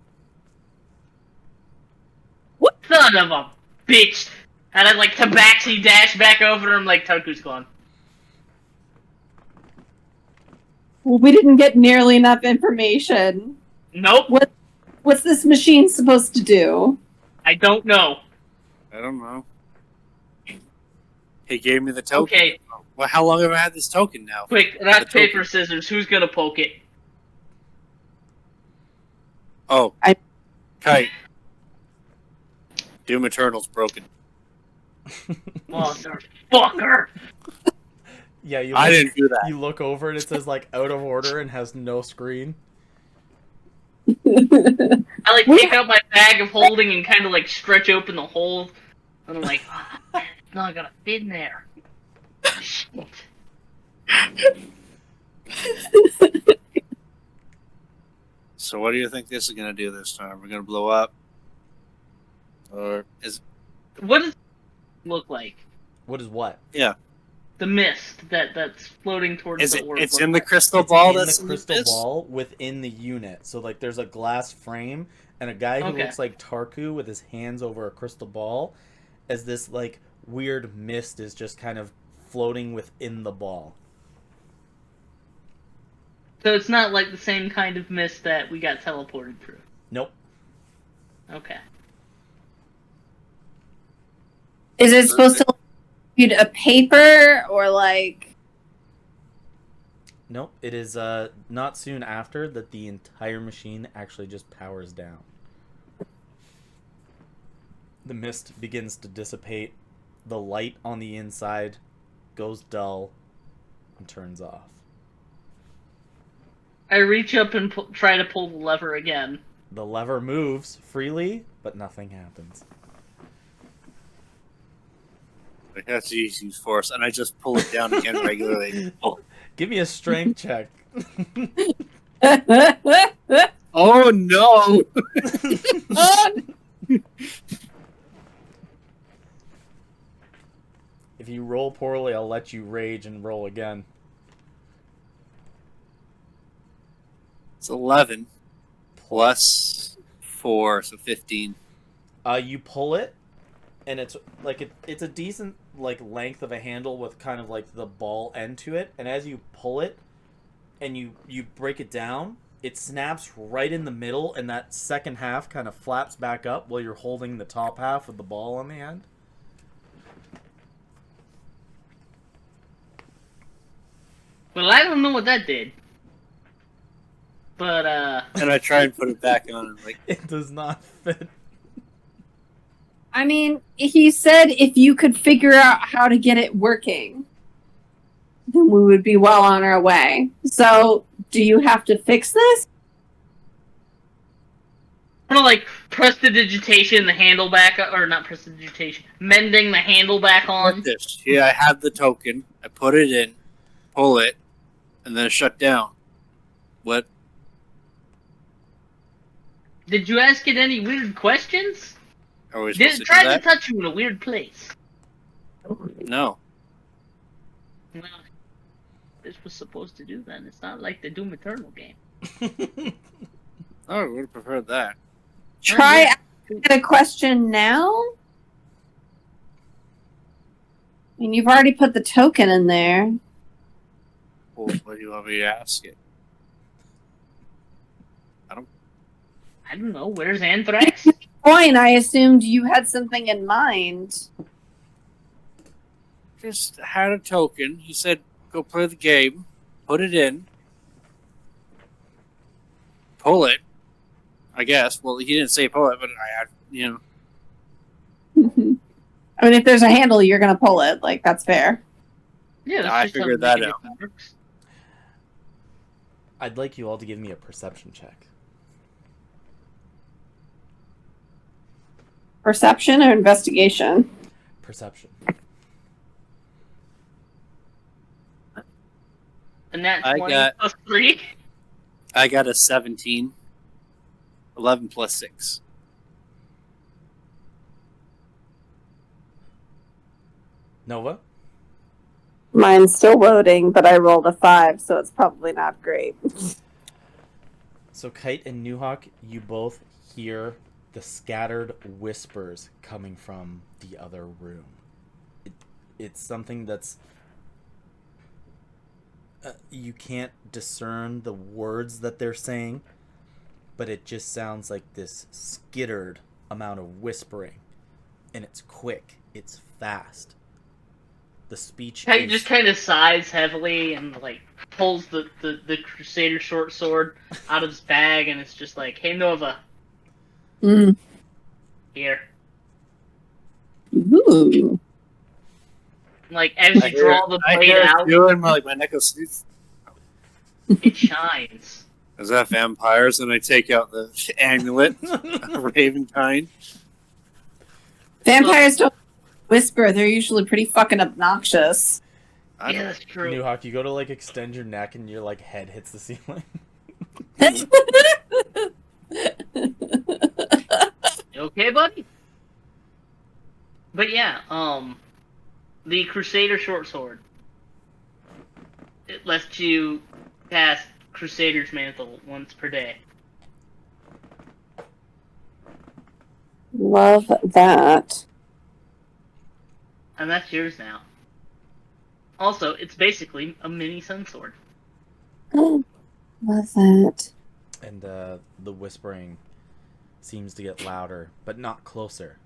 What son of a bitch! And I like tabaxi dash back over him like Tarku's gone. Well, we didn't get nearly enough information. Nope. What's this machine supposed to do? I don't know. I don't know. He gave me the token. Okay. Well, how long have I had this token now? Quick, rock, paper, scissors. Who's gonna poke it? Oh. Kite. Doom Eternal's broken. Motherfucker! Yeah, I didn't do that. You look over and it says like out of order and has no screen. I like take out my bag of holding and kind of like stretch open the hole, and I'm like, oh, it's not gonna fit in there. Shit. So what do you think this is gonna do this time? We're gonna blow up, or is? What does it look like? What is what? Yeah. The mist that's floating towards the orb. It's in the crystal ball. It's in the crystal ball within the unit. So like, there's a glass frame and a guy who looks like Tarku with his hands over a crystal ball, as this like weird mist is just kind of floating within the ball. So it's not like the same kind of mist that we got teleported through. Nope. Okay. Is it supposed to read a paper or like? Nope. It is not soon after that the entire machine actually just powers down. The mist begins to dissipate. The light on the inside goes dull and turns off. I reach up and try to pull the lever again. The lever moves freely, but nothing happens. I have to use force, and I just pull it down again regularly. Give me a strength check. Oh no! If you roll poorly, I'll let you rage and roll again. It's 11 plus 4, so 15. You pull it, and it's like it's a decent like length of a handle with kind of like the ball end to it. And as you pull it, and you break it down, it snaps right in the middle, and that second half kind of flaps back up while you're holding the top half of the ball on the end. Well, I don't know what that did. But, And I try and put it back on, and like... It does not fit. I mean, he said if you could figure out how to get it working, then we would be well on our way. So, do you have to fix this? I'm gonna, like, prestidigitation the handle back, or not prestidigitation, mending the handle back on. This. Yeah, I have the token. I put it in, pull it, and then it shut down. What? Did you ask it any weird questions? Are we supposed to do Try to that? touch you in a weird place. No. Well, this was supposed to do then. It's not like the Doom Eternal game. Oh, I would have preferred that. Try yeah. asking a question now. I mean, you've already put the token in there. Well, what do you want me to ask it? I don't know. Where's Anthrax? Point, I assumed you had something in mind. Just had a token. He said, go play the game. Put it in. Pull it. I guess. Well, he didn't say pull it, but I had, I mean, if there's a handle, you're gonna pull it. Like, that's fair. Yeah, that's I just how figured the that mechanism out. works. I'd like you all to give me a perception check. Perception or investigation? Perception. And that's I 20 got- plus 3. I got a 17. 11 plus 6. Nova? Mine's still loading, but I rolled a 5, so it's probably not great. So Kite and Newhawk, you both hear the scattered whispers coming from the other room. It's something that's... you can't discern the words that they're saying, but it just sounds like this skittered amount of whispering. And it's quick. It's fast. The speech He is... just kind of sighs heavily and like pulls the Crusader short sword out of his bag, and it's just like, "Hey Nova, here." Ooh. Like as you draw the blade out, Doing my necklace. it shines. Is that vampires? And I take out the amulet, Ravenkind. Vampires don't whisper. They're usually pretty fucking obnoxious. Yeah, that's true. Newhawk, you go to like extend your neck and your like head hits the ceiling. You okay, buddy? But yeah, the Crusader short sword. It lets you cast Crusader's Mantle once per day. Love that. And that's yours now. Also, it's basically a mini sun sword. Love that. And the whispering seems to get louder, but not closer.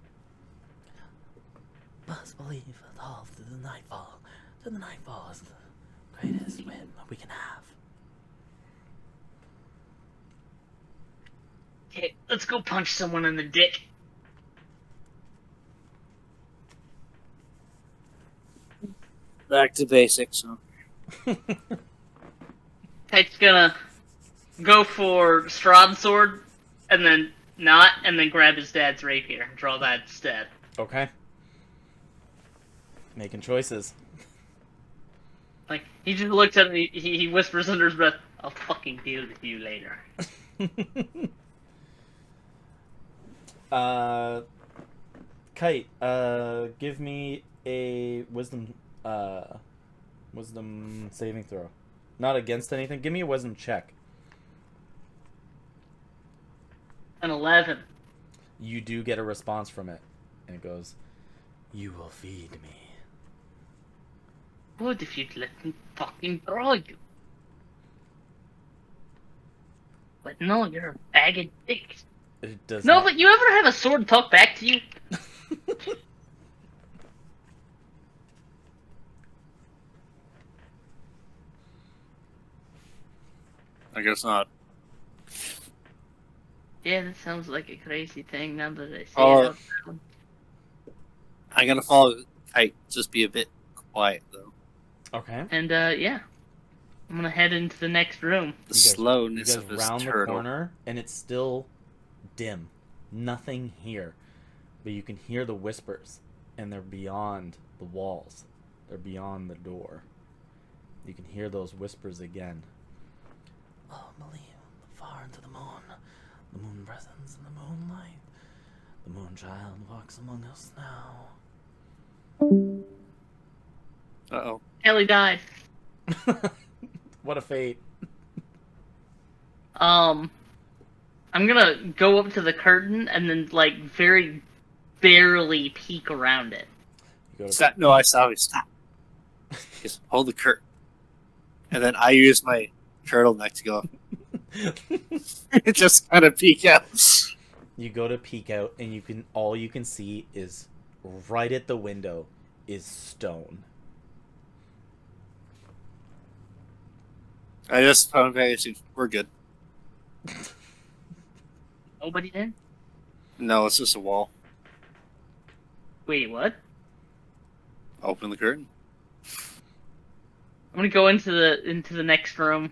Must believe it all to the nightfall. To the nightfall is the greatest win we can have. Okay, let's go punch someone in the dick. Back to basics. So. Kite's gonna go for Strahd's sword, and then not, and then grab his dad's rapier and draw that instead. Okay. Making choices. Like, he just looks at me, he whispers under his breath, "I'll fucking deal with you later." Kite, give me a wisdom saving throw. Not against anything. Give me a wisdom check. An 11. You do get a response from it. And it goes, "You will feed me." Good if you'd let me fucking draw you. But no, you're a bag of dicks. It does No, not... but you ever have a sword talk back to you? I guess not. Yeah, that sounds like a crazy thing now that I say Oh. it out loud. I'm gonna follow Kite. Just be a bit quiet though. Okay. And yeah, I'm gonna head into the next room. The You guys slowness of this round the turtle. corner, and it's still dim. Nothing here. But you can hear the whispers, and they're beyond the walls. They're beyond the door. You can hear those whispers again. Oh, believe far into the moon presence in the moonlight. The Moonchild walks among us now. Uh-oh. Ellie died. What a fate. I'm gonna go up to the curtain and then, like, very barely peek around it. You go to Stop. No, I saw it. Stop. Just hold the curtain. And then I use my turtleneck to go. Just kind of peek out. You go to peek out, and all you can see is right at the window is stone. I just found back. We're good. Nobody did? No, it's just a wall. Wait, what? Open the curtain. I'm gonna go into the next room.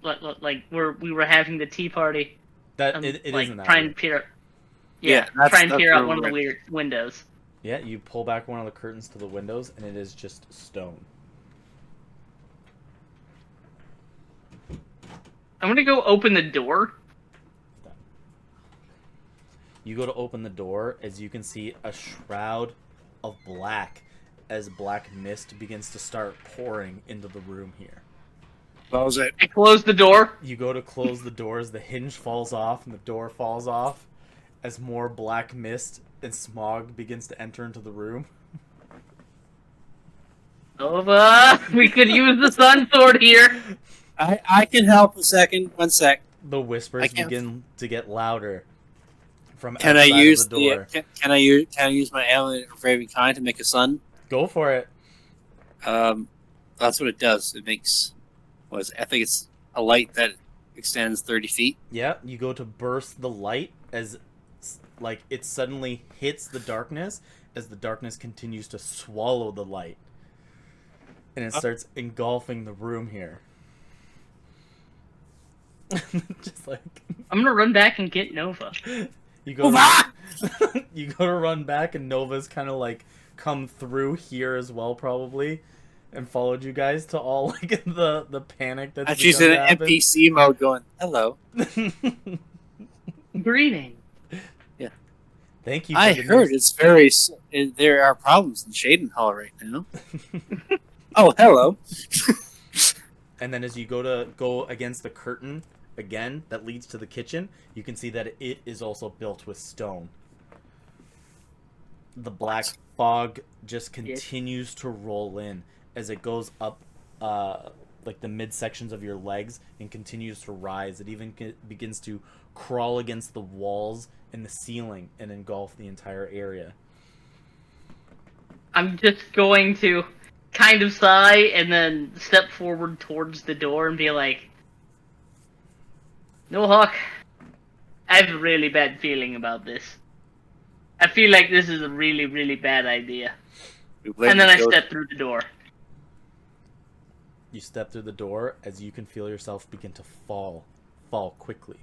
Like where we were having the tea party. That it like isn't that try weird. and peer. Yeah, try and that's peer out where one of the we're weird windows. Yeah, you pull back one of the curtains to the windows, and it is just stone. I'm gonna go open the door. You go to open the door, as you can see a shroud of black, as black mist begins to start pouring into the room here. That was it. I close the door. You go to close the doors, the hinge falls off, and the door falls off, as more black mist and smog begins to enter into the room. Nova, we could use the sun sword here. I can help a second. 1 sec. The whispers I can't- begin to get louder from Can I outside use of the door. can I use my amulet of Raven Kind to make a sun? Go for it. That's what it does. It makes I think it's a light that extends 30 feet. Yeah, you go to burst the light as like it suddenly hits the darkness as the darkness continues to swallow the light. And it starts engulfing the room here. Just like I'm gonna run back and get Nova. you go to, you go to run back, and Nova's kind of like come through here as well probably and followed you guys to all like the panic that's And she's begun in to an happen. NPC mode going, hello. Greeting. Thank you for I the heard news. it's there are problems in Shadenhall right now. Oh, hello. And then as you go against the curtain again that leads to the kitchen, you can see that it is also built with stone. The black fog just continues to roll in as it goes up like the midsections of your legs and continues to rise. It even begins to crawl against the walls and the ceiling and engulf the entire area. I'm just going to kind of sigh and then step forward towards the door and be like, "No, Hawk, I have a really bad feeling about this. I feel like this is a really, really bad idea." And then I step through the door. You step through the door as you can feel yourself begin to fall quickly.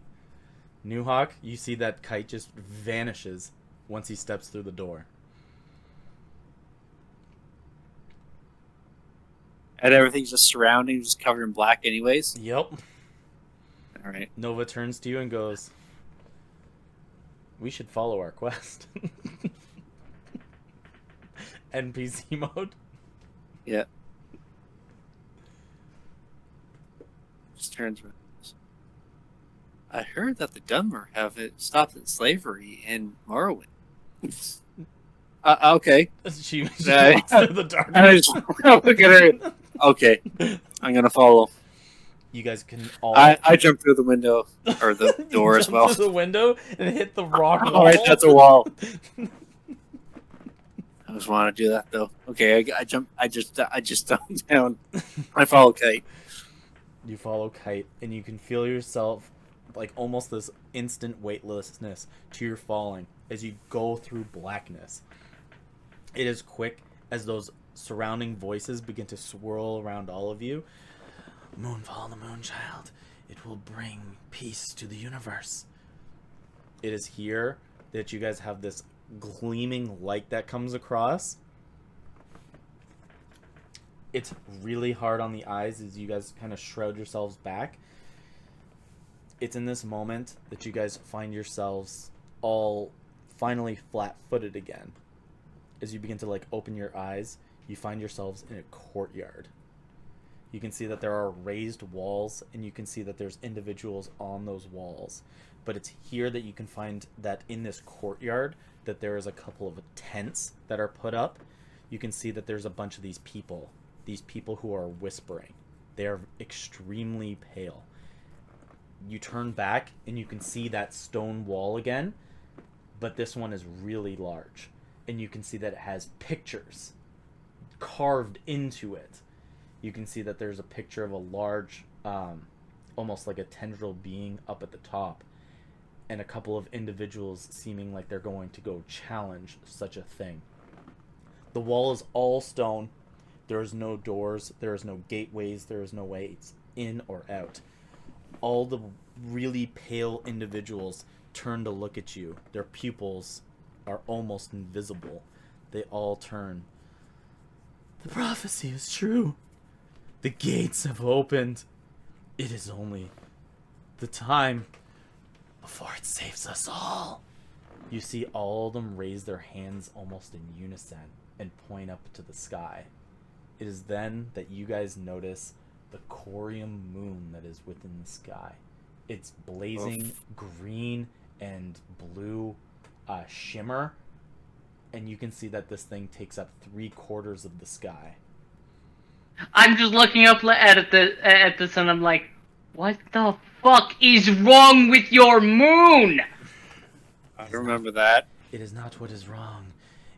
Newhawk, you see that Kite just vanishes once he steps through the door. And everything's just surrounding, just covered in black anyways. Yep. All right. Nova turns to you and goes, "We should follow our quest." NPC mode. Yeah. Just turns around. I heard that the Dunmer have stopped slavery in Morrowind. Okay. She walks through the darkness. And I just look at her. Okay. I'm gonna follow. You guys can all. I jump through the window or the door as jump well. through the window and hit the rock wall. All right, that's a wall. I just want to do that though. Okay, I jump. I just jump down. I follow Kite. You follow Kite, and you can feel yourself like almost this instant weightlessness to your falling as you go through blackness. It is quick as those surrounding voices begin to swirl around all of you. Moonfall, the Moonchild, it will bring peace to the universe. It is here that you guys have this gleaming light that comes across. It's really hard on the eyes as you guys kind of shroud yourselves back. It's in this moment that you guys find yourselves all finally flat-footed again. As you begin to like open your eyes, you find yourselves in a courtyard. You can see that there are raised walls, and you can see that there's individuals on those walls. But it's here that you can find that in this courtyard that there is a couple of tents that are put up. You can see that there's a bunch of these people who are whispering. They are extremely pale. You turn back and you can see that stone wall again, but this one is really large. And you can see that it has pictures carved into it. You can see that there's a picture of a large, almost like a tendril being up at the top, and a couple of individuals seeming like they're going to go challenge such a thing. The wall is all stone. There is no doors. There is no gateways. There is no ways in or out. All the really pale individuals turn to look at you. Their pupils are almost invisible. They all turn. The prophecy is true. The gates have opened. It is only the time before it saves us all. You see all of them raise their hands almost in unison and point up to the sky. It is then that you guys notice the corium moon that is within the sky. It's blazing green and blue shimmer, and you can see that this thing takes up 3/4 of the sky. I'm just looking up at this and I'm like, what the fuck is wrong with your moon? I remember that. It is not what is wrong.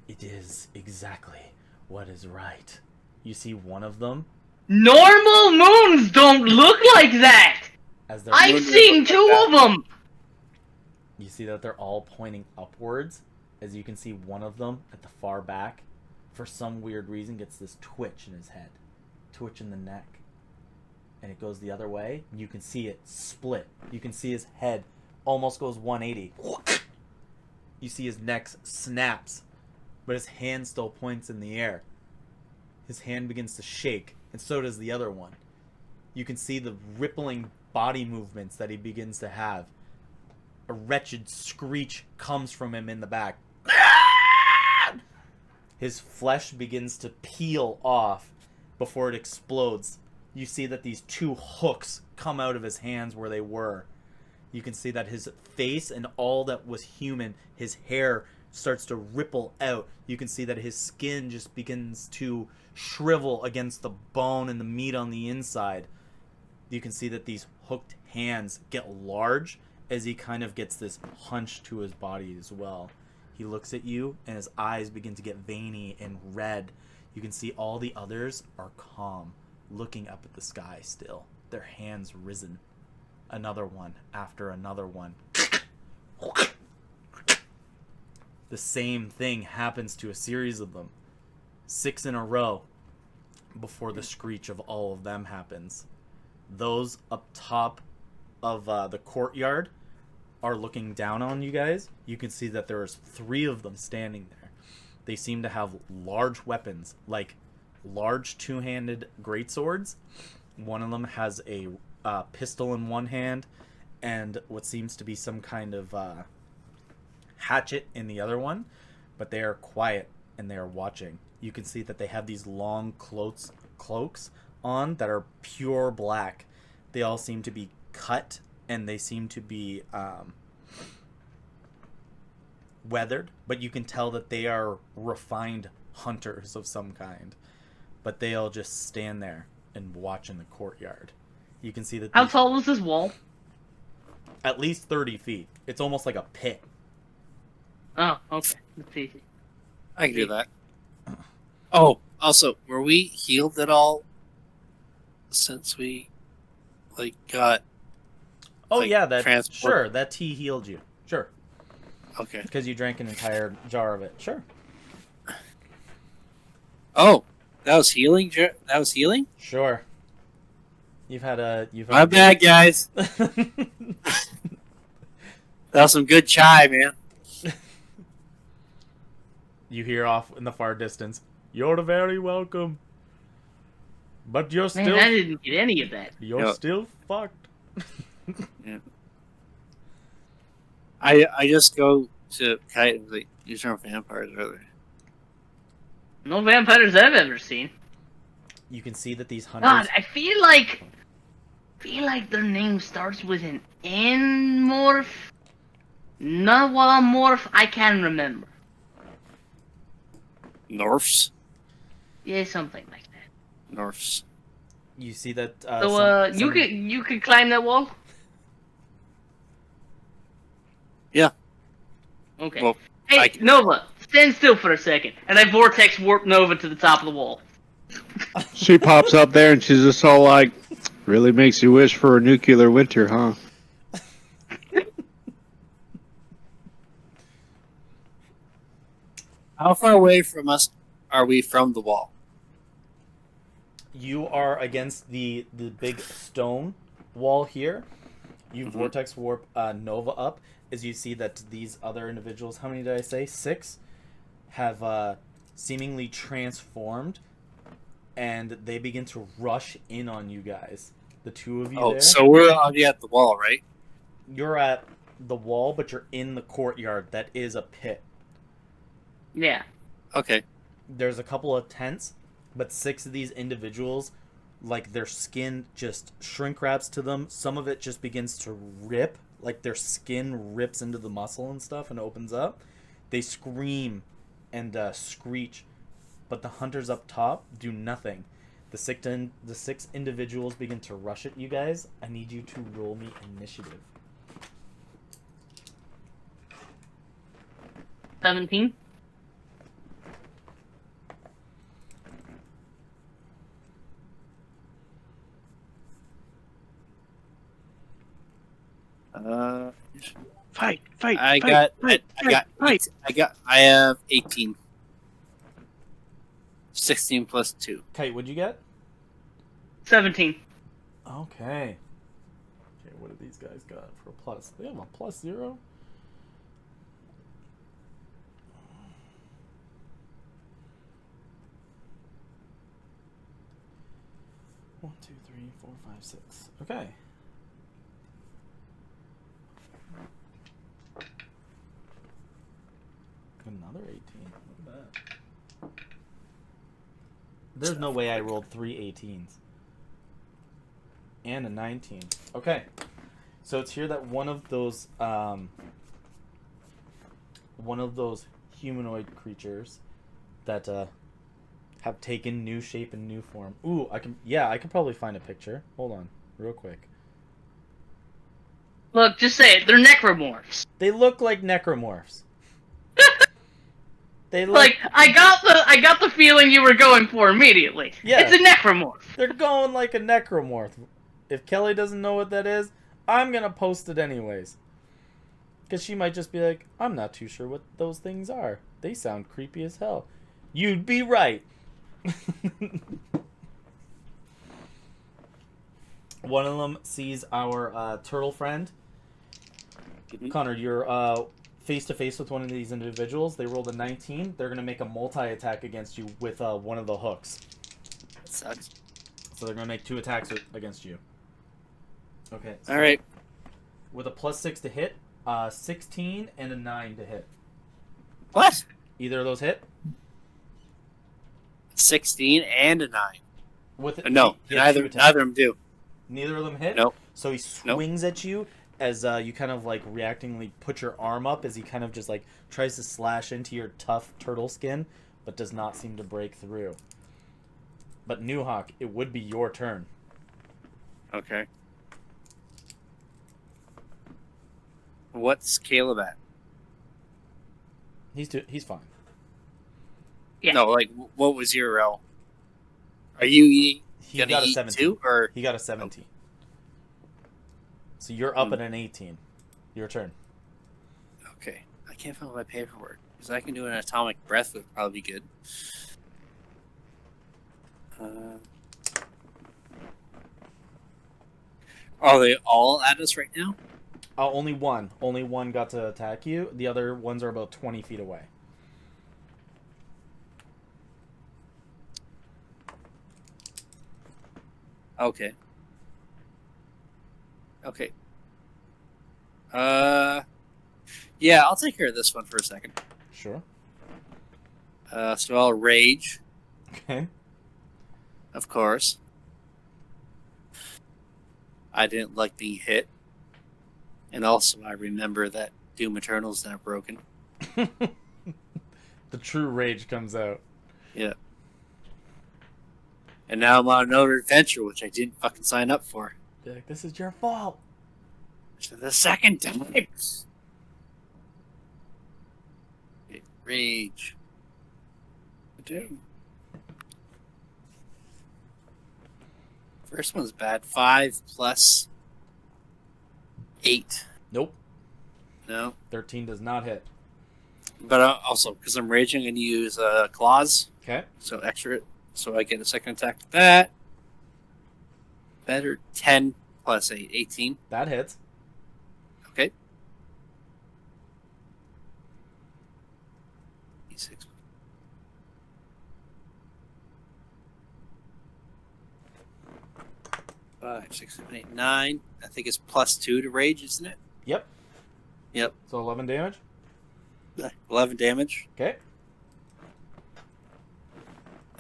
It is exactly what is right. You see one of them. Normal moons don't look like that! I've seen two of them! You see that they're all pointing upwards. As you can see one of them at the far back, for some weird reason, gets this twitch in his head. Twitch in the neck. And it goes the other way. And you can see it split. You can see his head almost goes 180. You see his neck snaps, but his hand still points in the air. His hand begins to shake, and so does the other one. You can see the rippling body movements that he begins to have. A wretched screech comes from him in the back. His flesh begins to peel off before it explodes. You see that these two hooks come out of his hands where they were. You can see that his face and all that was human, his hair starts to ripple out. You can see that his skin just begins to shrivel against the bone and the meat on the inside. You can see that these hooked hands get large as he kind of gets this hunch to his body as well. He looks at you and his eyes begin to get veiny and red. You can see all the others are calm, looking up at the sky still, their hands risen. Another one after another one. The same thing happens to a series of them. 6 in a row before the screech of all of them happens. Those up top of the courtyard are looking down on you guys. You can see that there's 3 of them standing there. They seem to have large weapons, like large two-handed greatswords. One of them has a pistol in one hand and what seems to be some kind of hatchet in the other one, but they are quiet and they are watching. You can see that they have these long cloaks on that are pure black. They all seem to be cut and they seem to be weathered, but you can tell that they are refined hunters of some kind. But they all just stand there and watch in the courtyard. You can see that. How tall was this wall? At least 30 feet. It's almost like a pit. Oh, okay. That's easy. I can do that. Oh, also, were we healed at all since we got? Oh yeah, that transport? Sure. That tea healed you. Sure. Okay. Because you drank an entire jar of it. Sure. Oh, that was healing. That was healing. Sure. My bad, guys. That was some good chai, man. You hear off in the far distance, "You're very welcome." But you're still. Man, I didn't get any of that. You're still fucked. Yeah. I just go So, Kite, like, these aren't vampires, are they? No vampires I've ever seen. You can see that these God, hunters. I feel like their name starts with an N morph. Nawa morph. I can't remember. Norfs? Yeah, something like that. Norfs. You see that. So you could climb that wall. Yeah. Okay. Well, Hey, Nova, stand still for a second, and I vortex warp Nova to the top of the wall. She pops up there and she's just all like, really makes you wish for a nuclear winter, huh? How far away from us are we from the wall? You are against the big stone wall here. You vortex warp Nova up as you see that these other individuals, how many did I say? 6, have seemingly transformed, and they begin to rush in on you guys. The two of you there. So we're already at the wall, right? You're at the wall, but you're in the courtyard that is a pit. Yeah. Okay. There's a couple of tents, but 6 of these individuals, like their skin just shrink wraps to them. Some of it just begins to rip, like their skin rips into the muscle and stuff and opens up. They scream and screech, but the hunters up top do nothing. The 6 individuals begin to rush at you guys. I need you to roll me initiative. 17. Fight! I have 18. 16 plus 2. Kite, what'd you get? 17. Okay. Okay, what do these guys got for a plus? They have a plus 0? One, two, three, 4, 5, 6. Okay. Another 18. Look at that. There's no way I rolled 3 18s. And a 19. Okay. So it's here that one of those humanoid creatures that have taken new shape and new form. Ooh, I can probably find a picture. Hold on, real quick. Look, just say it. They're necromorphs. They look like necromorphs. They look like I got the feeling you were going for immediately. Yeah. It's a necromorph. They're going like a necromorph. If Kelly doesn't know what that is, I'm gonna post it anyways. Because she might just be like, I'm not too sure what those things are. They sound creepy as hell. You'd be right. One of them sees our turtle friend. Connor, you're face to face with one of these individuals. They rolled a 19. They're gonna make a multi-attack against you with one of the hooks. That sucks. So they're gonna make 2 attacks against you. Okay. So All right. with a plus 6 to hit, 16 and a 9 to hit. What? Either of those hit? 16 and a 9. With No, neither of them do. Neither of them hit? Nope. So he swings at you as you kind of like reactingly put your arm up as he kind of just like tries to slash into your tough turtle skin, but does not seem to break through. But Newhawk, it would be your turn. Okay. What's Caleb at? He's fine. Yeah. No, like, what was your roll? Are you He gonna got a eat 17. too, or He got a 17. So you're up at an 18. Your turn. okay? I can't find my paperwork because I can do an atomic breath would probably be good. Are they all at us right now? Only one. Only one got to attack you. The other ones are about 20 feet away. Okay. Yeah, I'll take care of this one for a second. Sure. So I'll rage, Okay. of course. I didn't like being hit. And also, I remember that Doom Eternal's not broken. The true rage comes out. Yeah. And now I'm on another adventure, which I didn't fucking sign up for. Be like, this is your fault. For the second time. Okay, rage. Doom. First one's bad. 5 plus 8. Nope. No. 13 does not hit. But also, because I'm raging, I'm going to use claws. Okay. So extra, so I get a second attack with that. Better. 10 plus 8. 18. That hits. Okay. D6. 5, 6, 7, 8, 9. I think it's plus 2 to rage, isn't it? Yep. Yep. So 11 damage. 11 damage. Okay.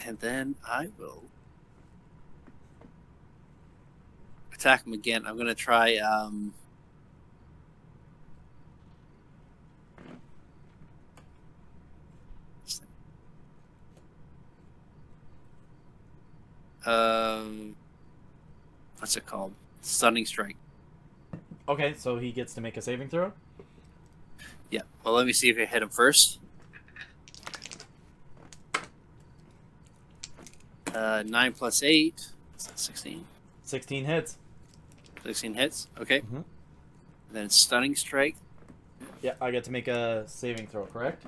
And then I will attack him again. I'm going to try... what's it called? Stunning strike. Okay, so he gets to make a saving throw. Yeah. Well, let me see if I hit him first. 9 plus 8. 16. 16 hits. 16 hits. Okay. Mhm. Then stunning strike. Yeah, I get to make a saving throw, correct?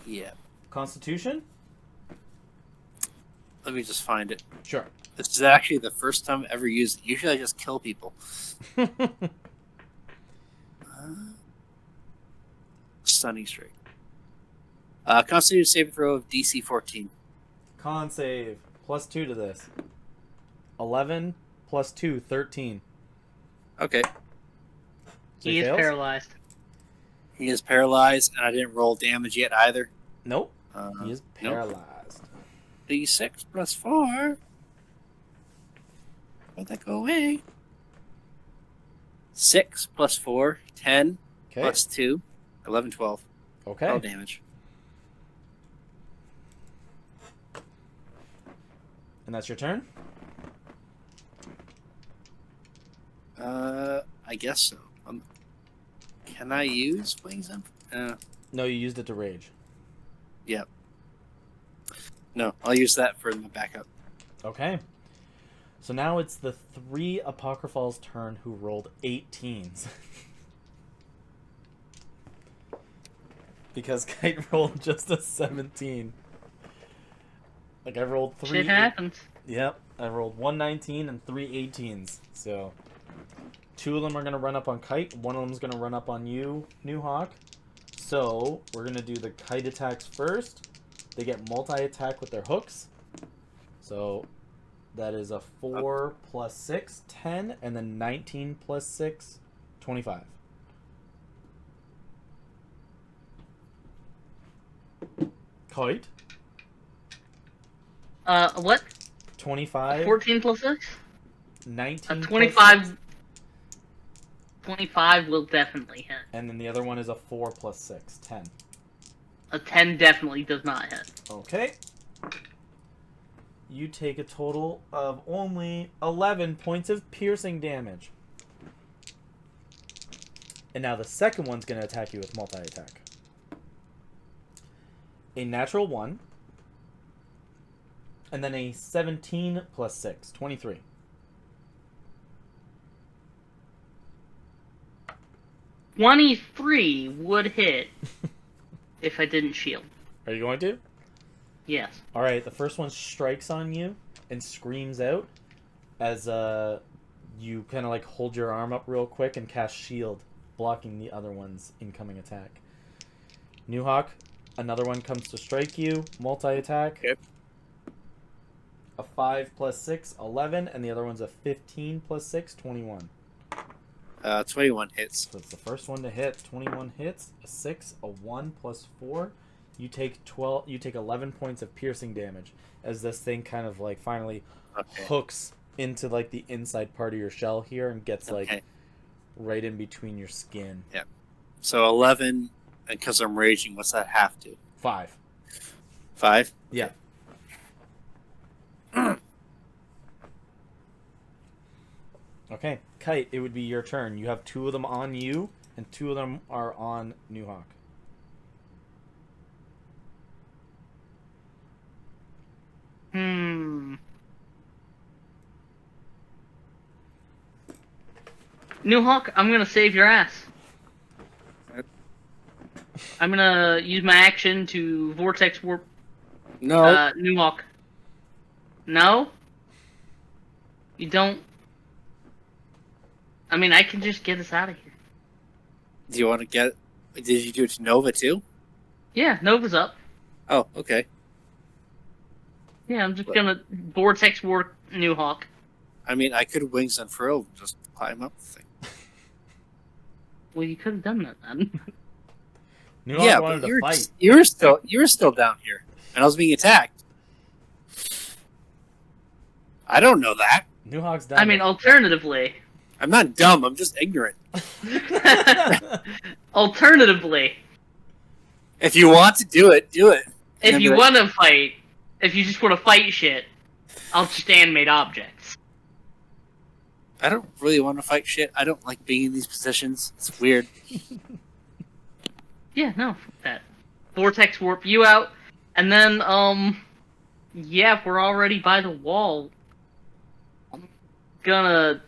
Yeah. Constitution? Let me just find it. Sure. This is actually the first time I ever used it. Usually I just kill people. Stunning strike. Constitution saving throw of DC 14. Con save. Plus 2 to this. 11 plus 2, 13. Okay. So He is fails? paralyzed. He is paralyzed, and I didn't roll damage yet either. Nope. He He is paralyzed. D6 plus 4. Where'd that go away? 6 plus 4, 10 Okay. plus 2, 11, 12. Okay. No damage. And that's your turn? I guess so. Can I use Wings? No, you used it to rage. Yep. No, I'll use that for my backup. Okay. So now it's the 3 Apocryphals' turn who rolled 18s. Because Kite rolled just a 17. Like I rolled 3. Shit happens. Yep, I rolled 1 19 and 3 18s. So 2 of them are going to run up on Kite. 1 of them is going to run up on you, New Hawk. So we're going to do the Kite attacks first. They get multi-attack with their hooks. So that is a 4 plus 6, 10, and then 19 plus 6, 25. Kite? What? 25. 14 plus 6? 19 plus 25. 6, 25 will definitely hit. and then the other one is a 4 plus 6, 10. A 10 definitely does not hit. Okay. You take a total of only 11 points of piercing damage. And now the second one's going to attack you with multi-attack. A natural 1. And then a 17 plus 6, 23. "23 would hit if I didn't shield." Are you going to? Yes. Alright, the first one strikes on you and screams out as you kind of like hold your arm up real quick and cast shield, blocking the other one's incoming attack. New Hawk, another one comes to strike you, multi-attack. Okay. A 5 plus 6, 11, and the other one's a 15 plus 6, 21. 21 hits. So it's the first one to hit. 21 hits. A 6, a 1 plus 4. You take 12. You take 11 points of piercing damage as this thing kind of like finally hooks into like the inside part of your shell here and gets like right in between your skin. Yeah. So 11, and because I'm raging, what's that half to? 5. 5? Yeah. Okay, Kite, it would be your turn. You have 2 of them on you, and 2 of them are on New Hawk. New Hawk, I'm gonna save your ass. I'm gonna use my action to Vortex Warp No. New Hawk. No? You don't? I mean, I can just get us out of here. Do you want to get... Did you do it to Nova, too? Yeah, Nova's up. Oh, okay. Yeah, I'm just gonna Vortex Warp New Hawk. I mean, I could wings unfurl, just climb up the thing. Well, you could have done that then. New Hawk wanted to fight. You were still down here, and I was being attacked. I don't know that. New Hawk's down. I mean, alternatively. I'm not dumb. I'm just ignorant. Alternatively. If you want to do it, do it. If you want to fight, if you just want to fight shit, I'll just animate objects. I don't really want to fight shit. I don't like being in these positions. It's weird. Yeah, no, fuck that. Vortex warp you out, and then, yeah, if we're already by the wall, I'm gonna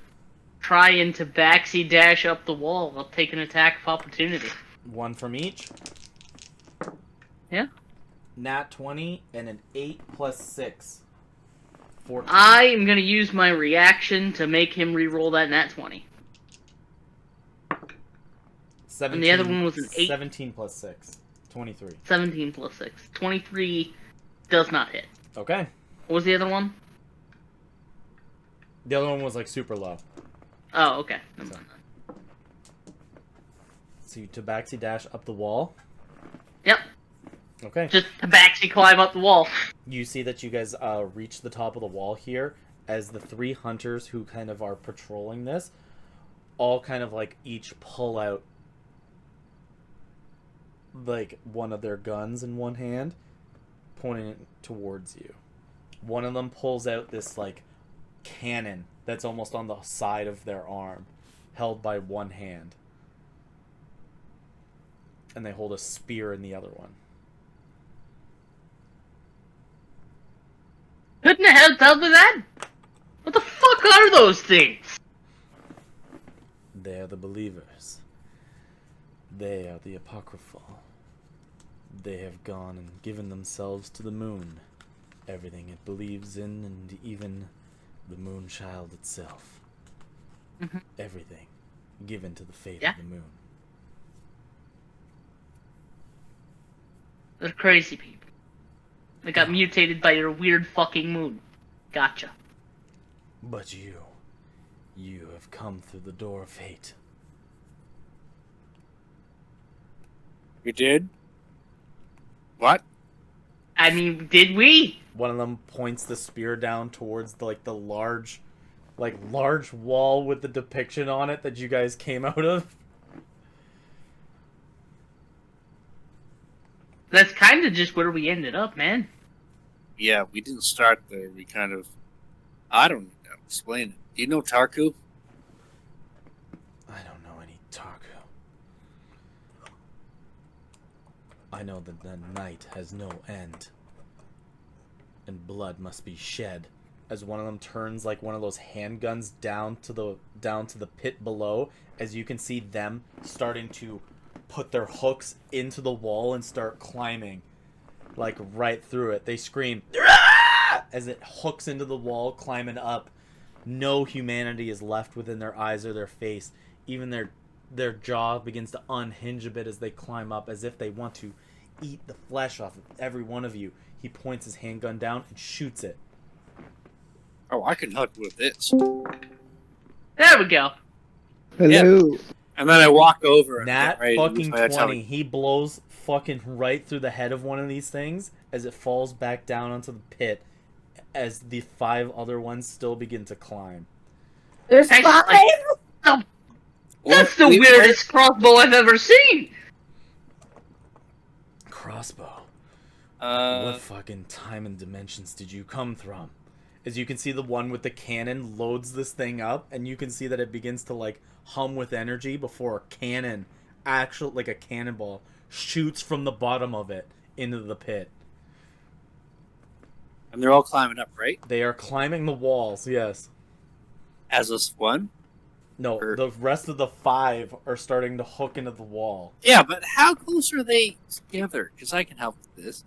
try and tabaxi dash up the wall. I'll take an attack of opportunity. 1 from each. Yeah. Nat 20 and an 8 plus 6. 14. I am gonna use my reaction to make him re-roll that nat 20. 17, And the other one was an 8. 17 plus 6. 23. 17 plus 6. 23 does not hit. Okay. What was the other one? The other one was like super low. Oh, okay. Never mind. So you tabaxi dash up the wall. Yep. Okay. Just tabaxi climb up the wall. You see that you guys reach the top of the wall here as the 3 hunters who kind of are patrolling this all kind of like each pull out like one of their guns in one hand, pointing it towards you. One of them pulls out this like cannon that's almost on the side of their arm, held by one hand. And they hold a spear in the other one. Couldn't the hell tell me that? What the fuck are those things? They are the believers. They are the apocryphal. They have gone and given themselves to the moon. Everything it believes in, and even the moon child itself. Mm-hmm. Everything given to the fate Yeah. of the moon. They're crazy people. They got mutated by your weird fucking moon. Gotcha. But you have come through the door of fate. You did? What? I mean, did we? One of them points the spear down towards the large wall with the depiction on it that you guys came out of. That's kind of just where we ended up, man. Yeah, we didn't start there. We kind of... I don't know. Explain it. Do you know Tarku? I don't know any Tarku. I know that the night has no end. And blood must be shed. As one of them turns like one of those handguns down to the pit below, as you can see them starting to put their hooks into the wall and start climbing, like right through it. They scream as it hooks into the wall, climbing up. No humanity is left within their eyes or their face. Even their jaw begins to unhinge a bit as they climb up, as if they want to eat the flesh off of every one of you. He points his handgun down and shoots it. Oh, I can hook with this. There we go. Hello. And then I walk over and Nat get ready to use fucking my 20. atomic. He blows fucking right through the head of one of these things as it falls back down onto the pit as the 5 other ones still begin to climb. There's Actually, 5. That's the We- weirdest crossbow I've ever seen. Crossbow. Uh, What fucking time and dimensions did you come from? As you can see, the one with the cannon loads this thing up, and you can see that it begins to like hum with energy before a cannon, actual like a cannonball, shoots from the bottom of it into the pit. and they're all climbing up, right? They are climbing the walls. Yes. As this one. No, the rest of the 5 are starting to hook into the wall. Yeah, but how close are they together? Because I can help with this.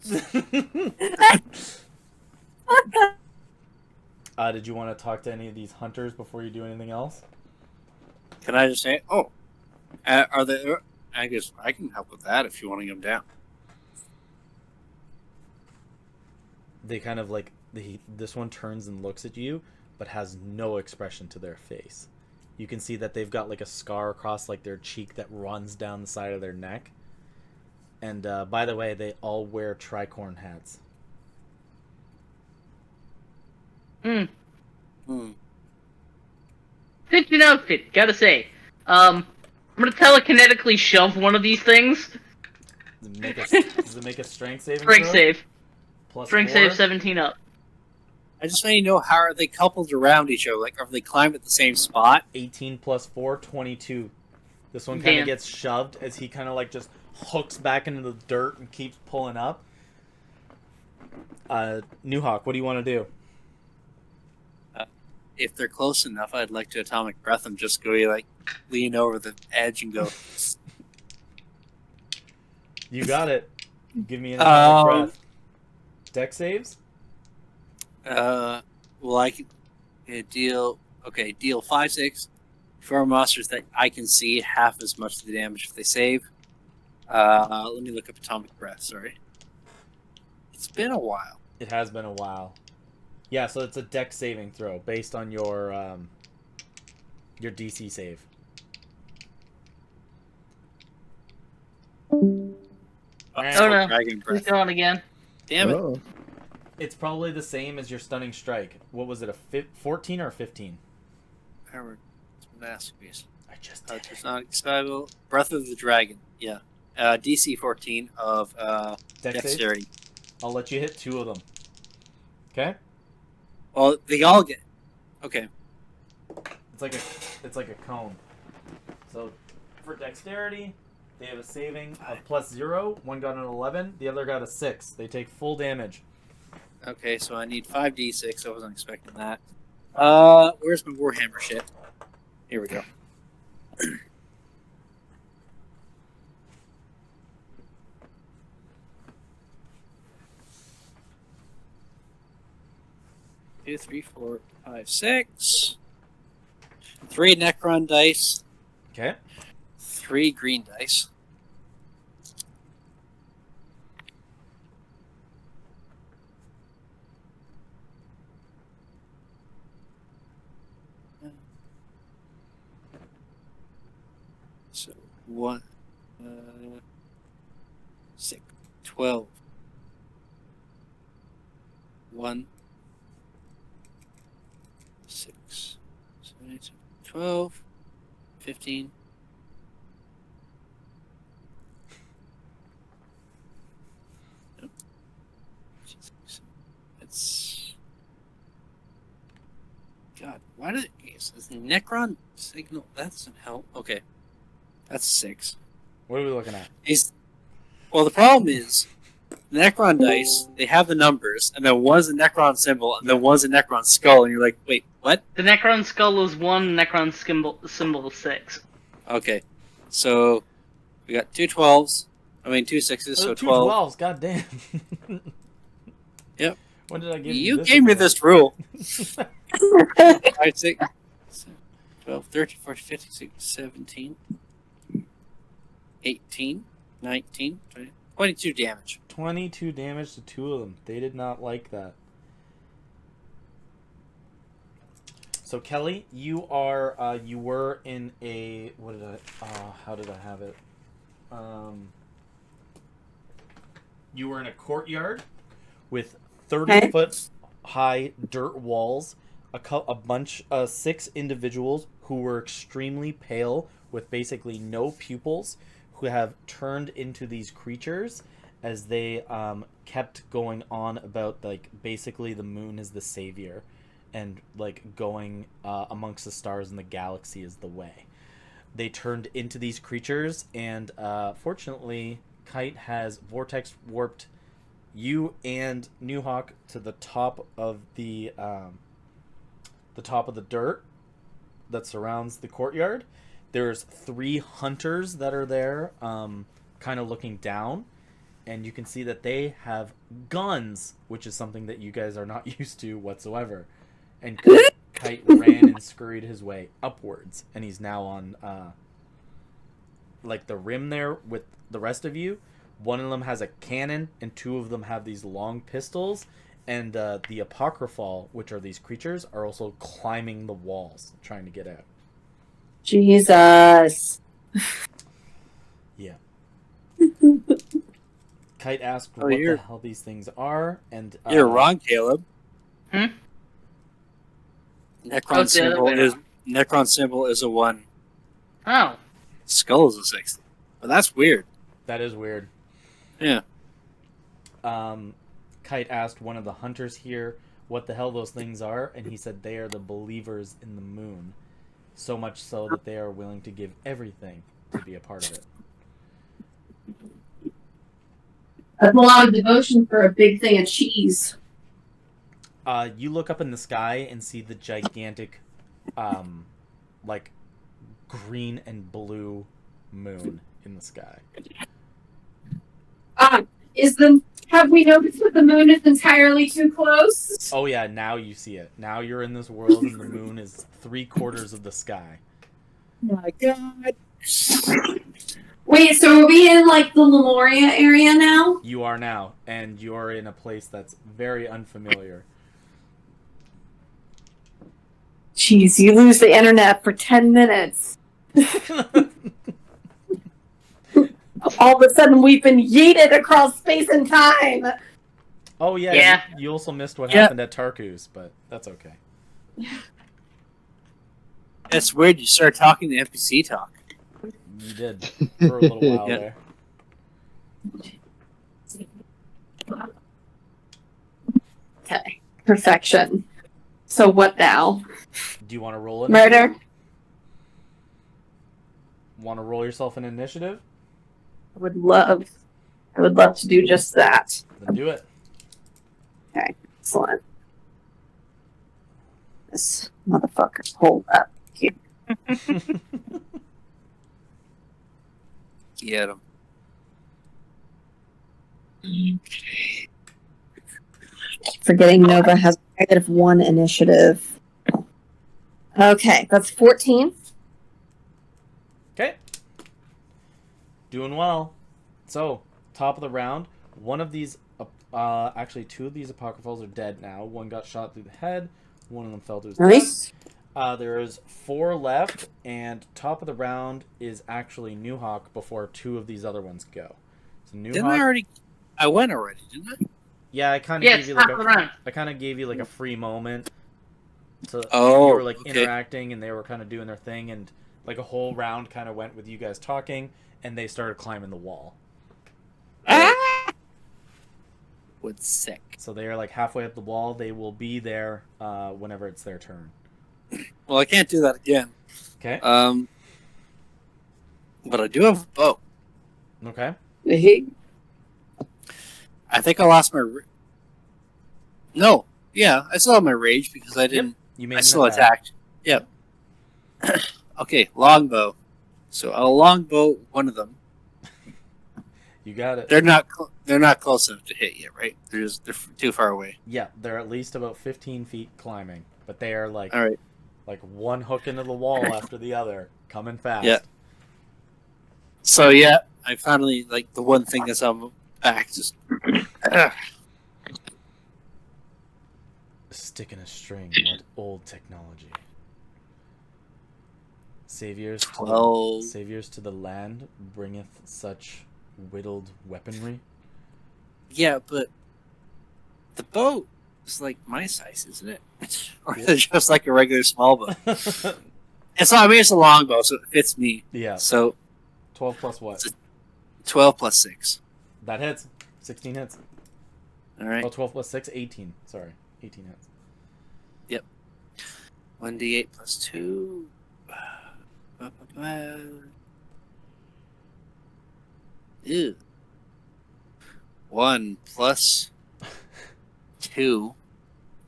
Did you want to talk to any of these hunters before you do anything else? Can I just say, oh, are they? I guess I can help with that if you want to get them down. They kind of like this one turns and looks at you, but has no expression to their face. You can see that they've got like a scar across like their cheek that runs down the side of their neck. And by the way, they all wear tricorn hats. Fitting outfit, gotta say. I'm gonna telekinetically shove one of these things. Does it make a strength saving Strength throw? save. Plus Strength 4? save 17 up. I just want to know, how are they coupled around each other? Like, are they climbed at the same spot? 18 plus 4, 22. This one kind of Damn. gets shoved as he kind of like just hooks back into the dirt and keeps pulling up. Newhawk, what do you want to do? If they're close enough, I'd like to atomic breath them. Just go, like, lean over the edge and go. You got it. Give me an atomic breath. Deck saves? Well, I can deal 5-6 for monsters that I can see half as much of the damage if they save. Let me look up atomic breath. Sorry, it's been a while. It has been a while. Yeah, so it's a deck saving throw based on your DC save. Oh no, Dragon he's breath. going again. Damn it! Oh. It's probably the same as your stunning strike. What was it, a 14 or a 15? Power masterpiece. I just did It's it. not accessible. Breath of the Dragon. Yeah. DC 14 of Deck save? dexterity. I'll let you hit 2 of them. Okay? Well, they all get. Okay. It's like a cone. So for dexterity, they have a saving of +0. One got an 11, the other got a 6. They take full damage. Okay, so I need 5d6. I wasn't expecting that. Where's my Warhammer shit? Here we go. Two, 3, 4, 5, 6. 3 Necron dice. Okay? 3 green dice. So 1, 6, 12. 1, 6, 7, 8, 12, 15. Nope. It's God. Why did it? Is Necron signal? That doesn't help. Okay, that's 6. What are we looking at? Well, the problem is Necron dice. They have the numbers, and then one's a Necron symbol, and then one's a Necron skull, and you're like, wait, what? The Necron skull is 1, Necron symbol is 6. Okay, so we got 2 12s. I mean 2 6s, so 2 12. 12s, goddamn. Yep. When did I give You this gave me again? this rule. 5, 6, 12, 13, 14, 15, 16, 17, 18, 19, 20, 22 damage. 22 damage to 2 of them. They did not like that. So Kelly, you are you were in a how did I have it? You were in a courtyard with 30-foot high dirt walls, a bunch 6 individuals who were extremely pale with basically no pupils, who have turned into these creatures as they kept going on about like basically the moon is the savior and like going amongst the stars in the galaxy is the way. They turned into these creatures, and fortunately Kite has vortex warped you and New Hawk to the top of the dirt that surrounds the courtyard. There's 3 hunters that are there, kind of looking down, and you can see that they have guns, which is something that you guys are not used to whatsoever. And Kite ran and scurried his way upwards, and he's now on like the rim there with the rest of you. One of them has a cannon, and 2 of them have these long pistols. And the Apocryphal, which are these creatures, are also climbing the walls, trying to get out. Jesus. Yeah. Kite asked Oh, what the you're- hell these things are, and You're wrong, Caleb. Hmm? Oh, Necron it's the other symbol way is around. Necron symbol is a 1. Oh. Skull is a 6. But that's weird. That is weird. Yeah. Kite asked one of the hunters here what the hell those things are, and he said they are the believers in the moon. So much so that they are willing to give everything to be a part of it. That's a lot of devotion for a big thing of cheese. You look up in the sky and see the gigantic, like, green and blue moon in the sky. Have we noticed that the moon is entirely too close? Oh yeah, now you see it. Now you're in this world and the moon is 3/4 of the sky. My God. Wait, so are we in like the Lumoria area now? You are now, and you're in a place that's very unfamiliar. Jeez, you lose the internet for 10 minutes. All of a sudden, we've been yeeted across space and time. Oh yeah, Yeah. You also missed what Yeah. happened at Tarku's, but that's okay. It's weird you start talking the NPC talk. You did for a little while Yeah. there. Okay, perfection. So what now? Do you want to roll it? Murder? Want to roll yourself an initiative? I would love to do just that. Then do it. Excellent. This motherfucker, hold up. Here. Get him. Forgetting Nova has a -1 initiative. Okay, that's 14. Okay. Doing well. So, top of the round. One of these, actually 2 of these Apocryphals are dead now. One got shot through the head. One of them fell to his Nice. death. There's 4 left, and top of the round is actually New Hawk before 2 of these other ones go. So New Didn't Hawk. I already? I went already, didn't I? Yeah, I kind of Yeah, gave it's you top like of the round. I kind of gave you like a free moment. So Oh, you were like okay. interacting, and they were kind of doing their thing, and like a whole round kind of went with you guys talking, and they started climbing the wall. Would sick. So they are like halfway up the wall. They will be there whenever it's their turn. Well, I can't do that again. Okay. But I do have a bow. Okay. I think I lost my. No, yeah, I still have my rage because I didn't. You made I an still attack. attacked. Yep. Okay, longbow. So I'll longbow one of them. You got it. They're not. They're not close enough to hit yet, right? They're too far away. Yeah, they're at least about 15 feet climbing, but they are like All right. like one hook into the wall after the other, coming fast. Yeah. So yeah, I finally like the one thing that's on my back. Just Sticking a string. What old technology? Saviors, 12. saviors to the land bringeth such whittled weaponry. Yeah, but the boat is like my size, isn't it? Or is it just like a regular small boat? It's not. I mean, it's a long bow, so it fits me. Yeah. So 12 plus what? 12 plus 6. That hits. 16 hits. All right. Oh, 12 plus 6, 18. Sorry. 18 hits. 1d8 plus 2. Ew. 1 plus 2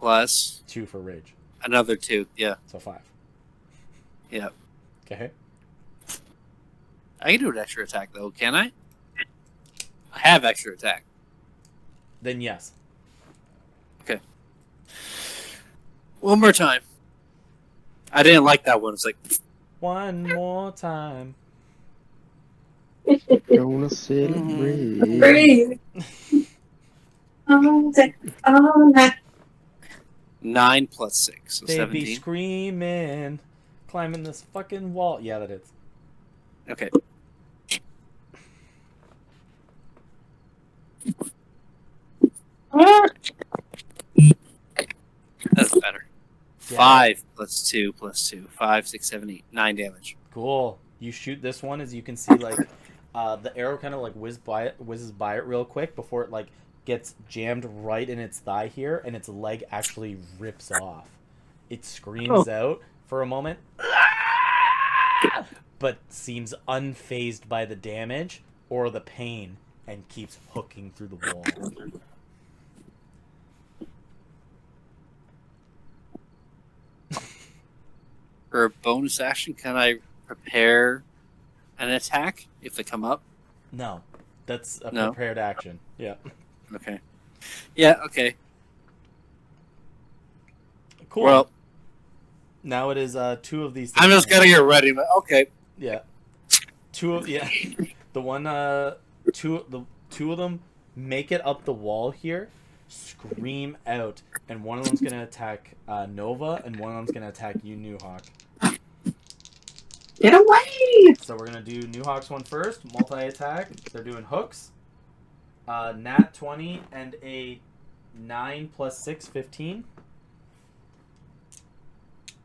plus 2 for rage. another 2. Yeah. So 5. Yeah. Okay. I can do an extra attack, though, can I? I have extra attack. Then yes. One more time. I didn't like that one. It's like, One more time. Gonna sit and breathe. Breathe. All day, all night. 9 plus 6, so They be 17. screaming, climbing this fucking wall. Yeah, that is. Okay. That's better. Yeah. 5 plus 2 plus 2. 5, 6, 7, 8. 9 damage. Cool. You shoot this one, as you can see, like the arrow kind of like whizzes by it real quick before it like gets jammed right in its thigh here, and its leg actually rips off. It screams out for a moment, but seems unfazed by the damage or the pain, and keeps hooking through the wall. For a bonus action, can I prepare an attack if they come up? No, that's a No? prepared action. Yeah. Okay. Yeah, okay. Cool. Well, Now it is 2 of these. I'm just gonna get ready. But okay. Yeah. The one two of them make it up the wall here, scream out, and one of them's gonna attack Nova, and one of them's gonna attack you, New Hawk. Get away! So we're gonna do New Hawk's one first, multi-attack. They're doing hooks. Nat 20 and a 9 plus 6, 15.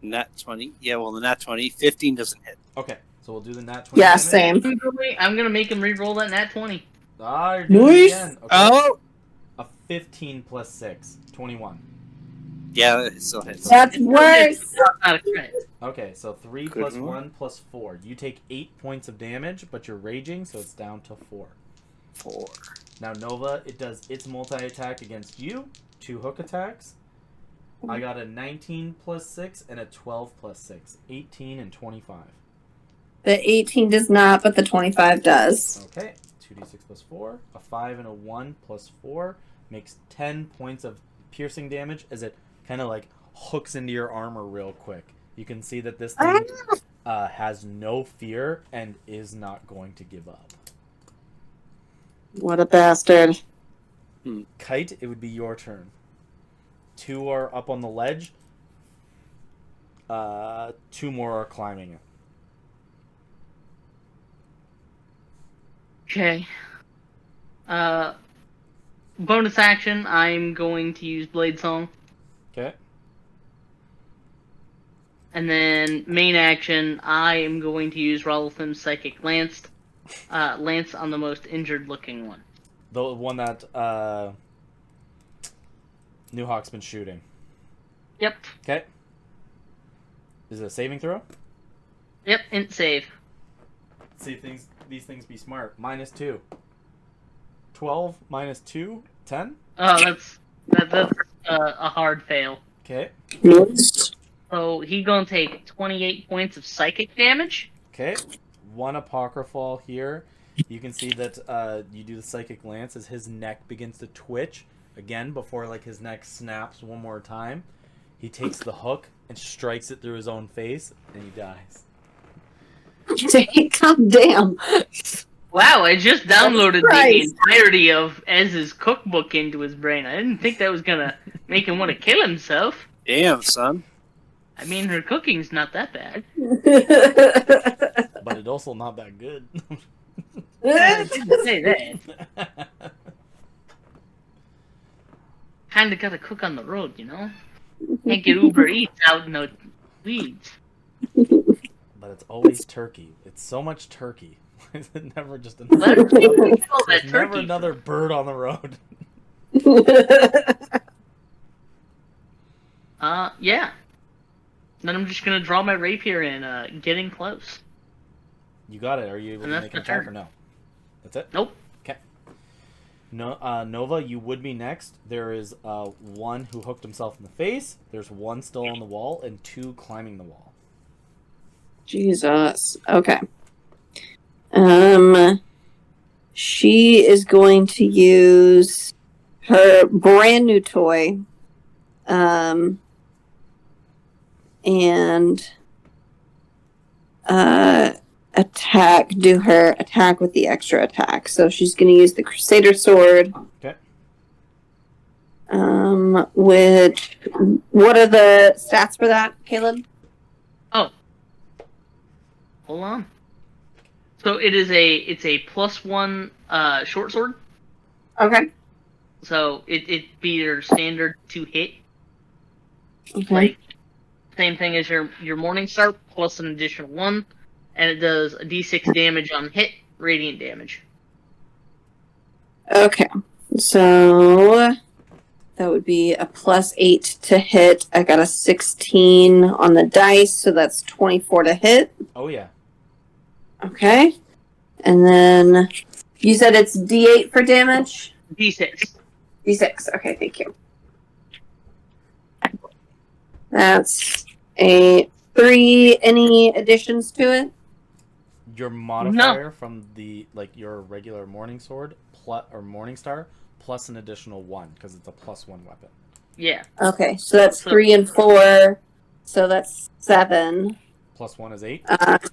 Nat 20. Yeah, well, the Nat 20. 15 doesn't hit. Okay, so we'll do the Nat 20. Yeah, damage. same. I'm gonna make him re-roll that nat 20. Ah, you're doing it again. Okay. Oh! A 15 plus 6, 21. Yeah, it still hits. That's worse. Not a crit. Okay, so 3 Good plus one. 1 plus 4. You take 8 points of damage, but you're raging, so it's down to 4. 4. Now, Nova, it does its multi-attack against you. 2 hook attacks. I got a 19 plus 6 and a 12 plus 6. 18 and 25. The 18 does not, but the 25 does. Okay, 2d6 plus 4. A 5 and a 1 plus 4 makes 10 points of piercing damage as it kind of like hooks into your armor real quick. You can see that this thing has no fear and is not going to give up. What a bastard. Kite, it would be your turn. 2 are up on the ledge. 2 more are climbing it. Okay. Bonus action, I'm going to use Blade Song. Okay. And then main action, I am going to use Rolithim's Psychic Lance. Lance on the most injured looking one. The one that New Hawk's been shooting. Yep. Okay. Is it a saving throw? Yep, int save. Let's see if these things be smart. -2. 12 minus 2, 10. Oh, that's a hard fail. Okay. So he gonna take 28 points of psychic damage. Okay. 1 apocryphal here. You can see that you do the psychic lance as his neck begins to twitch again before like his neck snaps one more time. He takes the hook and strikes it through his own face, and he dies. God damn. Wow, I just downloaded the Christ. entirety of Ez's cookbook into his brain. I didn't think that was gonna make him want to kill himself. Damn, son. I mean, her cooking's not that bad. But it's also not that good. I didn't say that. Kinda gotta cook on the road, you know? Can't get Uber Eats out in the weeds. But it's always turkey. It's so much turkey. It's never just Let another, me call that there's never turkey. another bird on the road. Yeah. Then I'm just gonna draw my rapier and getting close. You got it. Are you able And to that's make an the attack turn. or no? That's it? Nope. Okay. No, Nova, you would be next. There is one who hooked himself in the face. There's one still on the wall, and two climbing the wall. Jesus. Okay. She is going to use her brand new toy. And do her attack with the extra attack. So she's going to use the Crusader Sword. Okay. Which, what are the stats for that, Caleb? Oh. Hold on. So it's a +1 short sword. Okay. So it'd be your standard to hit. Okay. Like same thing as your Morningstar plus an additional 1, and it does a d6 damage on hit, radiant damage. Okay. So that would be a +8 to hit. I got a 16 on the dice, so that's 24 to hit. Oh, yeah. Okay. And then you said it's D8 for damage? D6. D6. Okay, thank you. That's a 3. Any additions to it? Your modifier from the your regular Morning Sword or Morning Star plus an additional 1 because it's a +1 weapon. Yeah. Okay, so that's 3 and 4. So that's 7. +1 is 8.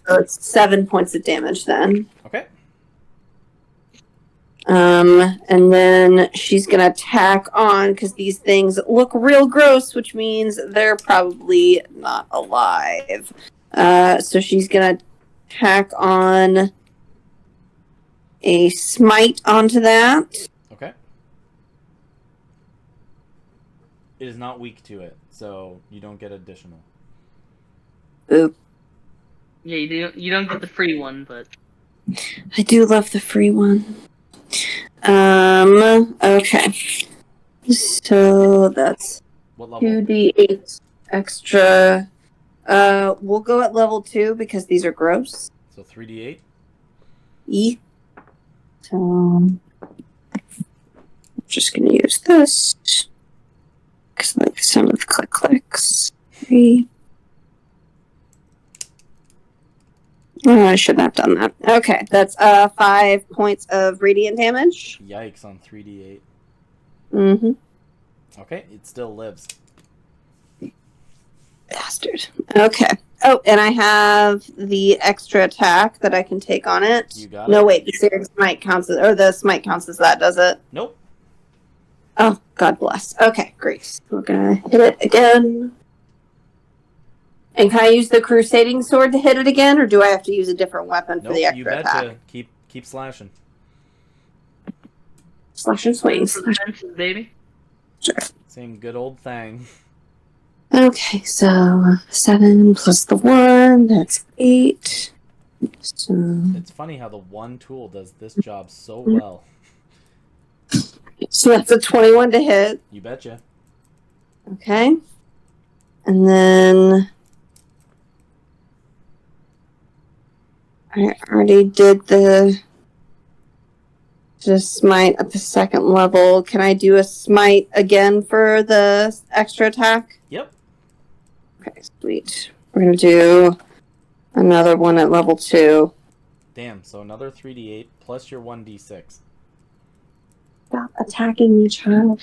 So it's 7 points of damage then. Okay. And then she's gonna tack on because these things look real gross, which means they're probably not alive. So she's gonna tack on a smite onto that. Okay. It is not weak to it, so you don't get additional. Oop. Yeah, you don't get the free one, but I do love the free one. Okay. So that's What level? 2d8 extra. We'll go at level 2 because these are gross. So 3d8? E. So I'm just gonna use this. Because like some of the clicks. 3. Oh, I shouldn't have done that. Okay, that's 5 points of radiant damage. Yikes on 3d8. Mm-hmm. Okay, it still lives. Bastard. Okay. Oh, and I have the extra attack that I can take on it. You got No, it. wait, the Searing Smite counts as, or the Smite counts as that, does it? Nope. Oh, God bless. Okay, great. We're gonna hit it again. And can I use the Crusading Sword to hit it again, or do I have to use a different weapon for Nope, the extra you betcha. attack? Keep slashing. Slash and swing. Slash. baby. Sure. Same good old thing. Okay, so 7 plus the 1, that's 8. So It's funny how the one tool does this job so well. that's a 21 to hit. You betcha. Okay. And then I already did the smite at the second level. Can I do a smite again for the extra attack? Yep. Okay, sweet. We're going to do another one at level 2. Damn, so another 3d8 plus your 1d6. Stop attacking me, child.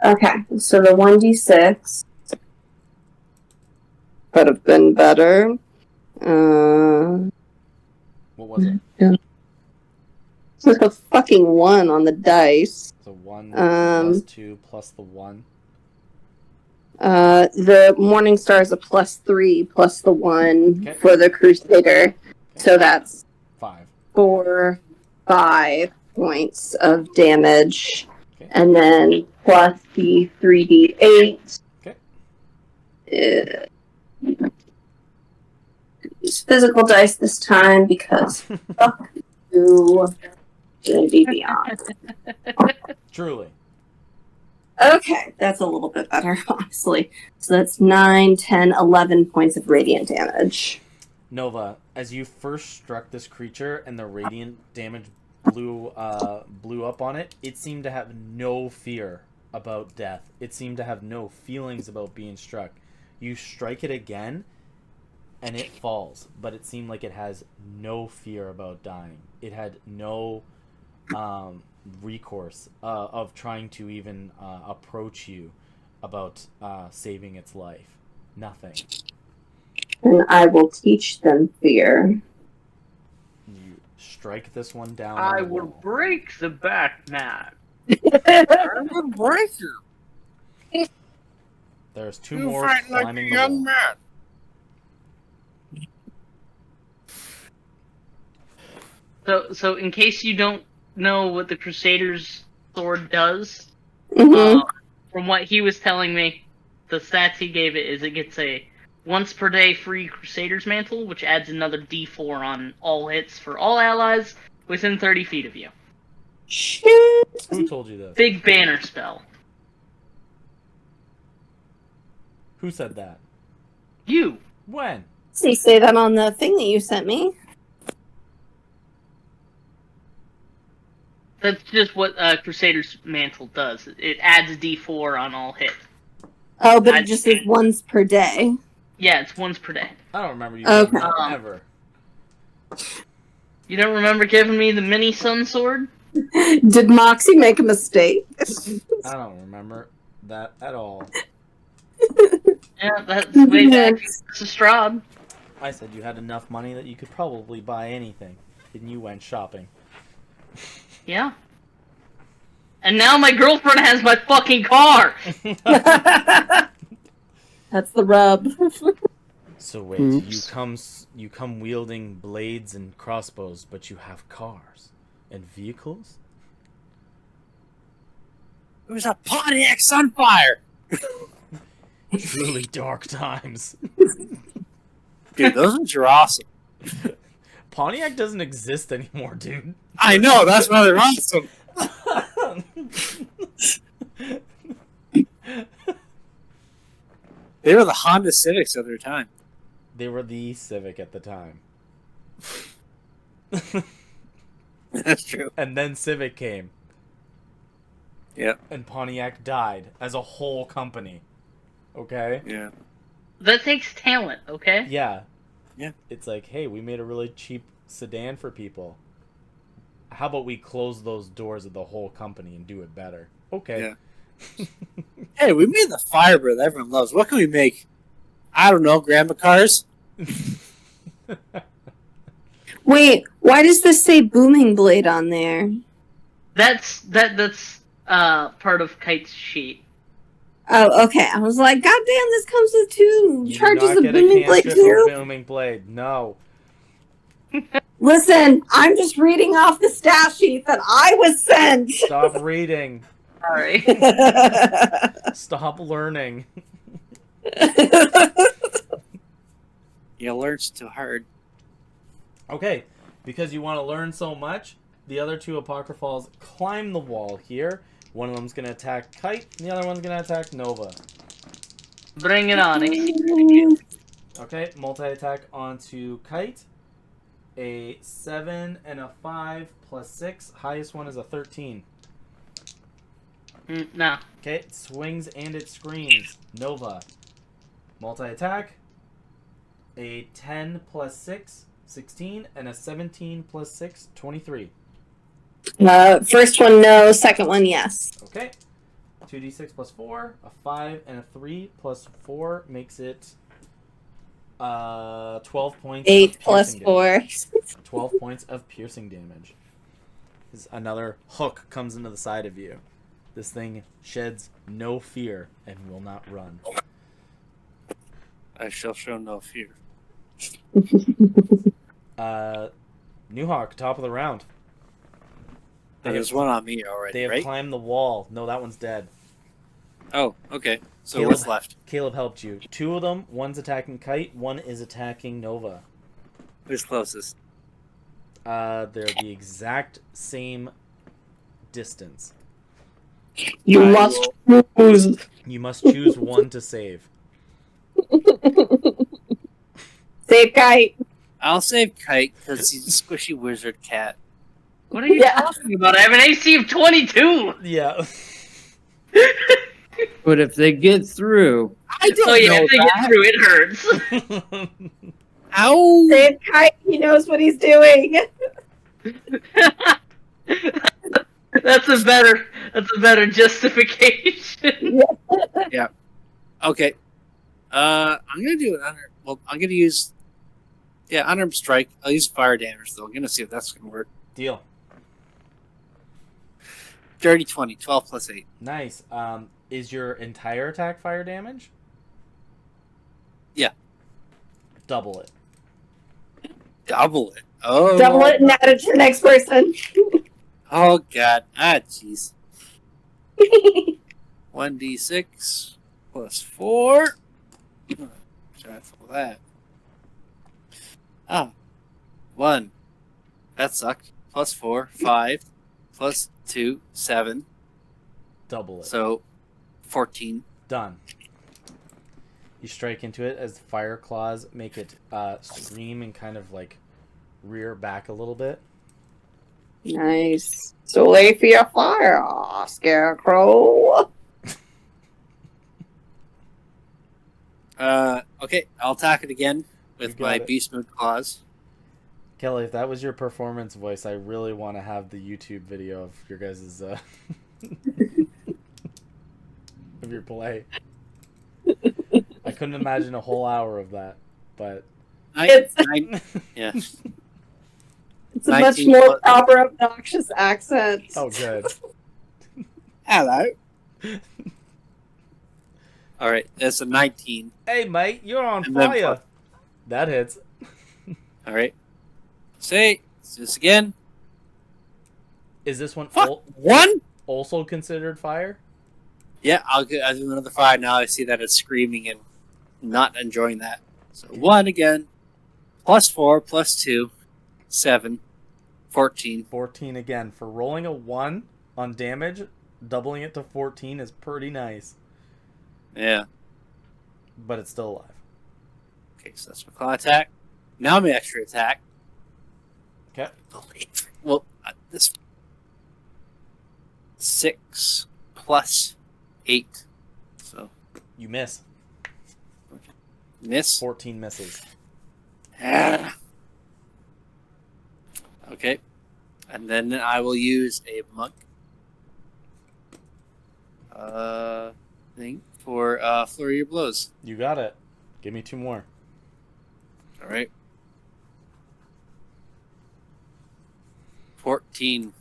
Okay, so the 1d6 could have been better. What was it? It's a fucking 1 on the dice. So 1 plus 2 plus the 1. The Morning Star is a +3 plus the 1 Okay. for the Crusader. So that's 5. 4, 5 points of damage. Okay. And then plus the 3d8. Okay. Use physical dice this time because fuck you. D&D Beyond. Truly. Okay, that's a little bit better, honestly. So that's 9, 10, 11 points of radiant damage. Nova, as you first struck this creature and the radiant damage blew up on it, it seemed to have no fear about death. It seemed to have no feelings about being struck. You strike it again, and it falls, but it seemed like it has no fear about dying. It had no recourse of trying to even approach you about saving its life. Nothing. And I will teach them fear. You strike this one down. I on the will wall. break the back mat. I'm a breaker. There's 2 You more fight like a climbing the young wall. man. So in case you don't know what the Crusader's sword does, from what he was telling me, the stats he gave it is it gets a once per day free Crusader's Mantle, which adds another D4 on all hits for all allies within 30 feet of you. Shit. Who told you this? Big banner spell. Who said that? You. When? So you say that on the thing that you sent me? That's just what Crusader's Mantle does. It adds a D4 on all hits. Oh, but it just is once per day. Yeah, it's once per day. I don't remember you saying that Okay. ever. You don't remember giving me the mini sun sword? Did Moxie make a mistake? I don't remember that at all. Yeah, that's way back. It's a Strahd. I said you had enough money that you could probably buy anything, and you went shopping. Yeah. And now my girlfriend has my fucking car! That's the rub. So wait, you come wielding blades and crossbows, but you have cars and vehicles? It was a Pontiac Sunfire. Truly dark times. Dude, those ones are awesome. Pontiac doesn't exist anymore, dude. I know, that's why they're awesome. They were the Honda Civics of their time. They were the Civic at the time. That's true. And then Civic came. Yep. And Pontiac died as a whole company. Okay? Yeah. That takes talent, okay? Yeah. Yeah. It's like, hey, we made a really cheap sedan for people. How about we close those doors of the whole company and do it better? Okay. Yeah. Hey, we made the Firebird that everyone loves. What can we make? I don't know, grandma cars? Wait, why does this say booming blade on there? That's part of Kite's sheet. Oh, okay. I was like, God damn, this comes with 2 You do charges not of get a booming blade cantrip or too. booming blade. No. Listen, I'm just reading off the stat sheet that I was sent. Stop reading. Sorry. Stop learning. You learn's too hard. Okay, because you want to learn so much, the other 2 Apocryphals climb the wall here. One of them's going to attack Kite, and the other one's going to attack Nova. Bring it on. Okay, multi-attack onto Kite. A 7 and a 5 plus 6. Highest one is a 13. No. Okay, it swings and it screams. Nova. Multi-attack. A 10 plus 6, 16, and a 17 plus 6, 23. First one, no. Second one, yes. Okay. 2d6 plus 4, a 5 and a 3 plus 4 makes it 12 points. 8 of plus piercing 4. damage. 12 points of piercing damage. Another hook comes into the side of you. This thing sheds no fear and will not run. I shall show no fear. Newhawk, top of the round. There's one on me already, They have right? climbed the wall. No, that one's dead. Oh, okay. So Caleb- what's left? Caleb helped you. Two of them, one's attacking Kite, one is attacking Nova. Who's closest? They're the exact same distance. You I must will- choose. You must choose one to save. Save Kite. I'll save Kite because he's a squishy wizard cat. What are you talking about? I have an AC of 22! Yeah. But if they get through, I don't Oh yeah, know if they that. get through, it hurts. How? Save Kite. He knows what he's doing. That's a better justification. Okay. I'm gonna do an I'm gonna use unarmed strike. I'll use fire damage though. I'm gonna see if that's gonna work. Deal. Dirty 20, 12 plus 8. Nice. Is your entire attack fire damage? Yeah. Double it. Double it. Oh. Double it and add it to the next person. Oh god. Jeez. 1d6 plus 4. Try for that. 1. That sucked. Plus 4, 5. Plus 2, 7. Double it. So 14. Done. You strike into it as the fire claws make it scream and kind of like rear back a little bit. Nice. So lay for your fire, Scarecrow. Okay, I'll attack it again with You got my it. beast mode claws. Kelly, if that was your performance voice, I really want to have the YouTube video of your guys' of your play. I couldn't imagine a whole hour of that, but It's Yeah. it's a much 19 more plus- proper, obnoxious accent. oh, good. Hello. All right, that's a 19. Hey, mate, you're on And then fire. plus- That hits. All right. Say this again. Is this one Fuck. 1? also considered fire? Yeah, I'll do another 5 now. I see that it's screaming and not enjoying that. So 1 again. Plus 4, plus 2, 7, 14. 14 again. For rolling a 1 on damage, doubling it to 14 is pretty nice, Yeah. but it's still alive. Okay, so that's my claw attack. Now my extra attack. Okay. Well, this 6 plus 8. So You miss. miss. 14 misses. Okay. And then I will use a monk. Thing for flurry of blows. You got it. Give me 2 more. All right. 14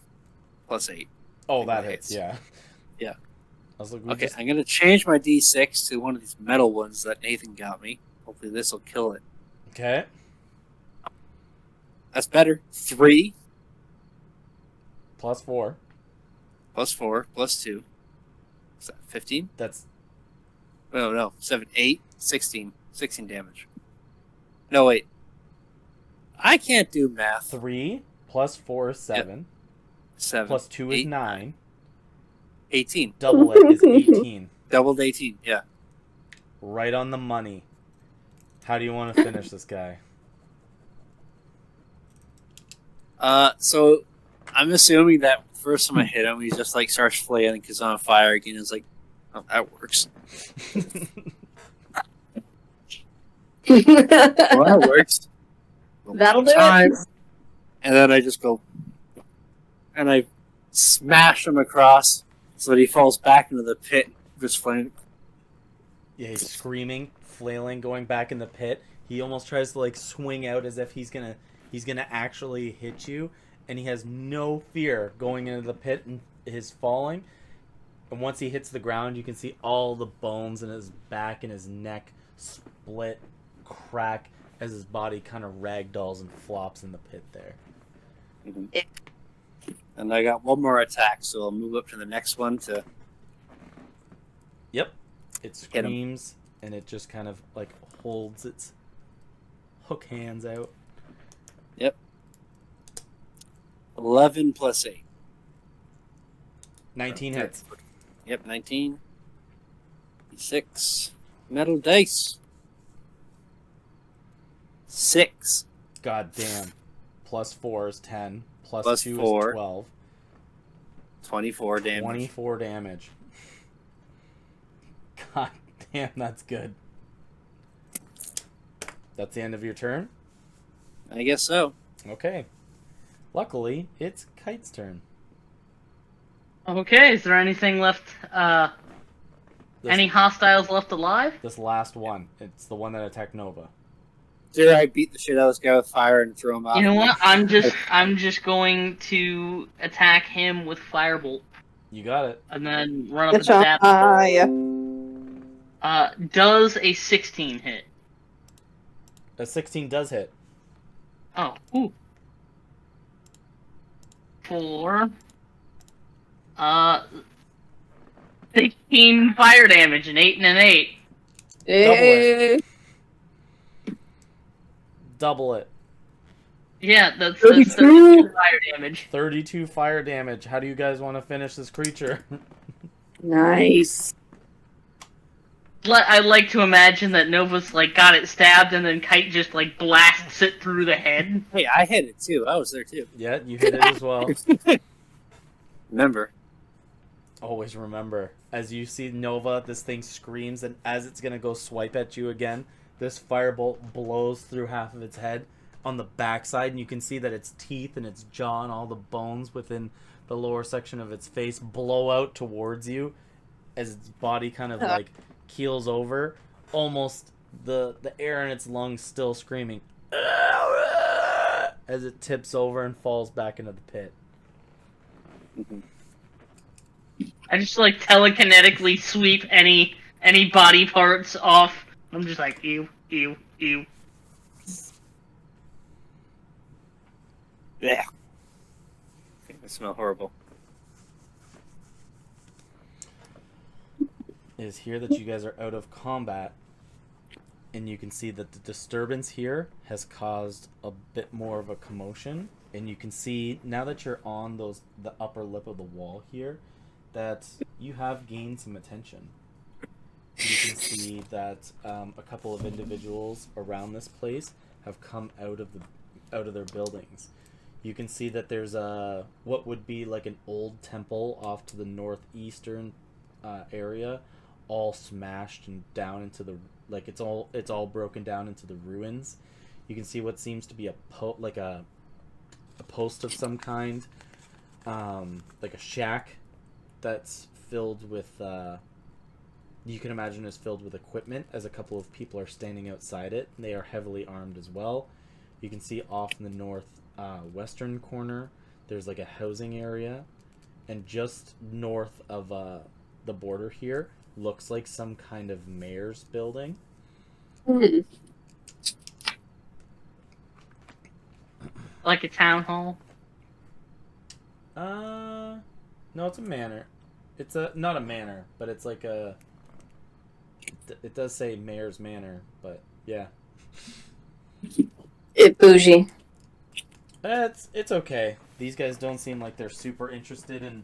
plus 8. Oh, that That hits. hits. Yeah. Yeah. I was like, Okay, I'm gonna change my D6 to one of these metal ones that Nathan got me. Hopefully, this will kill it. Okay. That's better. 3 Plus 4. plus 4 plus 2. Is that 15? That's No, 7, 8, 16. 16 damage. No, wait. I can't do math. 3 plus 4 is 7. 7. Plus 2 is 8, 9. 18. Double it is 18. Doubled 18, yeah. Right on the money. How do you want to finish this guy? So I'm assuming that first time I hit him, he just like starts flailing because on fire again. It's like, oh, that works. Well, that works. That'll do Time. it. And then I just go, and I smash him across so that he falls back into the pit, just flailing. Yeah, he's screaming, flailing, going back in the pit. He almost tries to like swing out as if he's gonna actually hit you, and he has no fear going into the pit and his falling. And once he hits the ground, you can see all the bones in his back and his neck split, crack as his body kind of ragdolls and flops in the pit there. And I got one more attack, so I'll move up to the next one to. Yep. It Hit him. screams and it just kind of like holds its hook hands out. Yep. 11 plus 8. 19 hits. Yep, 19. 6. Metal dice. 6. God damn. Plus 4 is 10. Plus 2 4. is 12. 24 damage. 24 damage. God damn, that's good. That's the end of your turn? I guess so. Okay. Luckily, it's Kite's turn. Okay, is there anything left? This, Any hostiles left alive? this last one. It's the one that attacked Nova. Did I beat the shit out of this guy with fire and throw him off? You know what? I'm just going to attack him with firebolt You got it. and then run up and Good stab. job. Yeah. Does a 16 hit? A 16 does hit. Oh, ooh. 4. 16 fire damage, an 8 and an 8. Eh, Double it. Yeah, that's 32? 32 fire damage. 32 fire damage. How do you guys want to finish this creature? Nice. I like to imagine that Nova's like got it stabbed and then Kite just like blasts it through the head. Hey, I hit it too. I was there too. Yeah, you hit it as well. Remember. Always remember, as you see Nova, this thing screams, and as it's going to go swipe at you again, this firebolt blows through half of its head on the backside, and you can see that its teeth and its jaw and all the bones within the lower section of its face blow out towards you as its body kind of like keels over, almost the air in its lungs still screaming as it tips over and falls back into the pit. I just like telekinetically sweep any body parts off. I'm just like ew, ew, ew. Yeah. They smell horrible. It is here that you guys are out of combat, and you can see that the disturbance here has caused a bit more of a commotion, and you can see now that you're on the upper lip of the wall here that you have gained some attention. You can see that a couple of individuals around this place have come out of their buildings. You can see that there's what would be like an old temple off to the northeastern area, all smashed and down into the it's all broken down into the ruins. You can see what seems to be a post of some kind, like a shack that's filled with you can imagine is filled with equipment, as a couple of people are standing outside it. They are heavily armed as well. You can see off in the north western corner there's like a housing area, and just north of the border here looks like some kind of mayor's building. Like a town hall. No, it's a manor. It's not a manor, but it's like a. It does say mayor's manor, but yeah. It bougie. It's okay. These guys don't seem like they're super interested in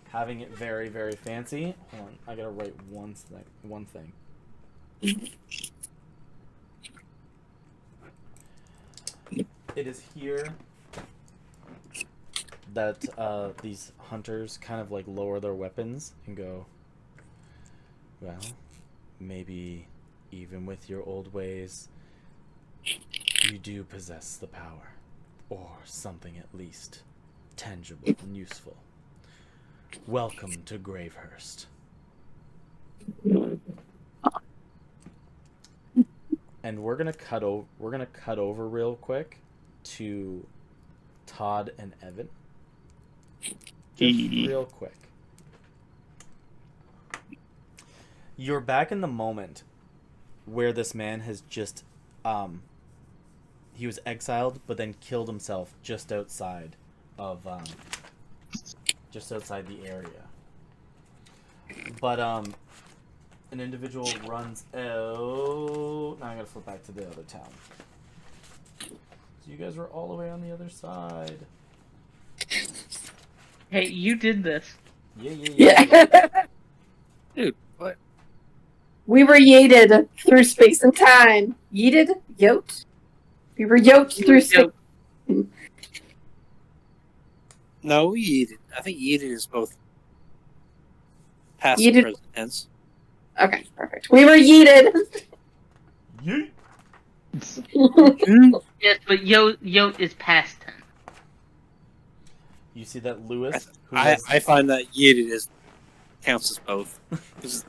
having it very, very fancy. Hold on, I gotta write one thing. It is here that these hunters kind of like lower their weapons and go, well, maybe even with your old ways, you do possess the power, or something at least tangible and useful. Welcome to Gravehurst. And we're gonna cut over real quick to Todd and Evan. Just real quick. You're back in the moment where this man has just he was exiled but then killed himself just outside of the area. But an individual runs out. Now I gotta flip back to the other town. So you guys were all the way on the other side. Hey, you did this. Yeah. Dude, what? We were yeeted through space and time. Yeeted? Yoked? We were yoked through space. No, yeeted. I think yeeted is both past Yeeted. and present tense. Okay, perfect. We were yeeted. Yeet. Yes, but yo is past tense. You see that Lewis, who I was, find that yeeted is counts as both. 'Cause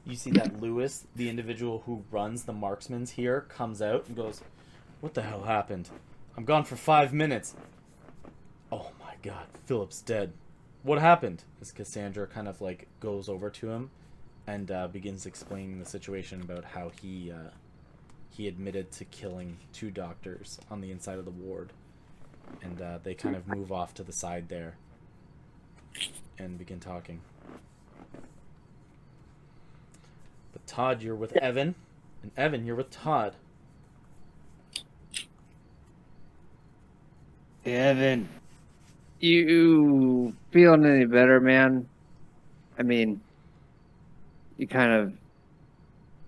you see that Lewis, the individual who runs the marksman's here, comes out and goes, "What the hell happened? I'm gone for 5 minutes. Oh my god, Philip's dead. What happened?" As Cassandra kind of like goes over to him and begins explaining the situation about how he admitted to killing 2 doctors on the inside of the ward. And they kind of move off to the side there and begin talking. But Todd, you're with Evan, and Evan, you're with Todd. Evan. You feeling any better, man? I mean, you kind of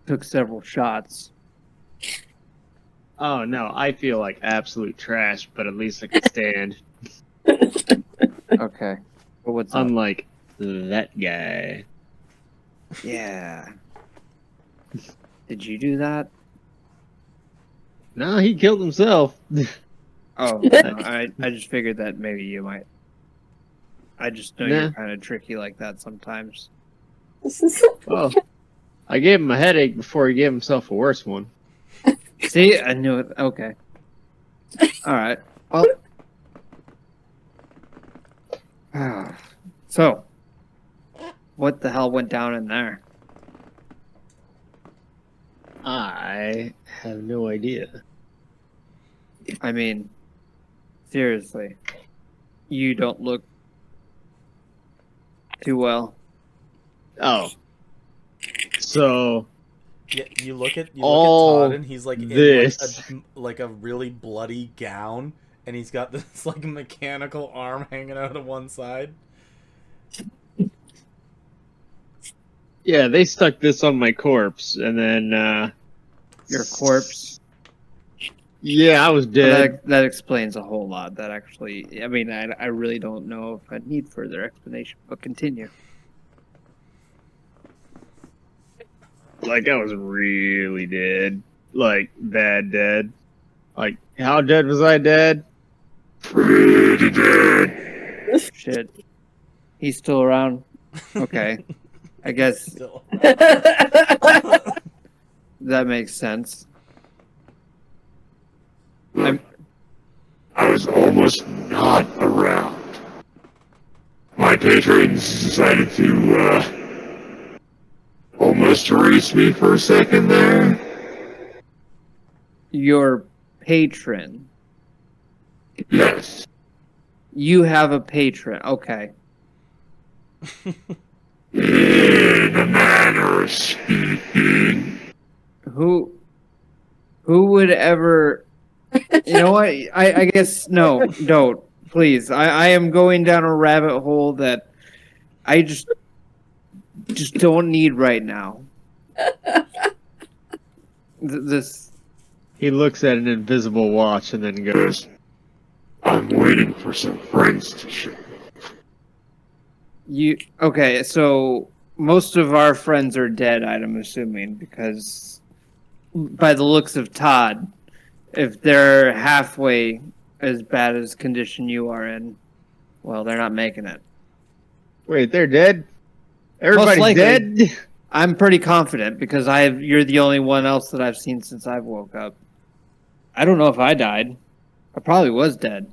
took several shots. Oh no, I feel like absolute trash, but at least I can stand. Okay. Well, what's up? Unlike that guy. Yeah. Did you do that? No, he killed himself. Oh, no, I just figured that maybe you might. I just know Nah. you're kind of tricky like that sometimes. Well, I gave him a headache before he gave himself a worse one. See, I knew it. Okay. All right. Well. So, what the hell went down in there? I have no idea. I mean, seriously, you don't look too well. Oh. So, Yeah, you look at All Todd, and he's like this. in like a really bloody gown, and he's got this like mechanical arm hanging out of one side. Yeah, they stuck this on my corpse, and then, Your corpse. Yeah, I was dead. That explains a whole lot. That actually, I mean, I really don't know if I need further explanation, but continue. Like, I was really dead. Like, bad dead. Like, how dead was I dead? Pretty dead. Shit. He's still around. Okay. I guess Still. that makes sense. I was almost not around. My patrons decided to, almost erase me for a second there. Your patron. Yes. You have a patron. Okay. In a manner of speaking. Who would ever... You know what? I guess no, don't. Please. I am going down a rabbit hole that I just don't need right now. This... He looks at an invisible watch and then goes, I'm waiting for some friends to show. Okay, so most of our friends are dead, I'm assuming, because by the looks of Todd, if they're halfway as bad as condition you are in, well, they're not making it. Wait, they're dead? Everybody's likely. dead? I'm pretty confident because you're the only one else that I've seen since I've woke up. I don't know if I died. I probably was dead.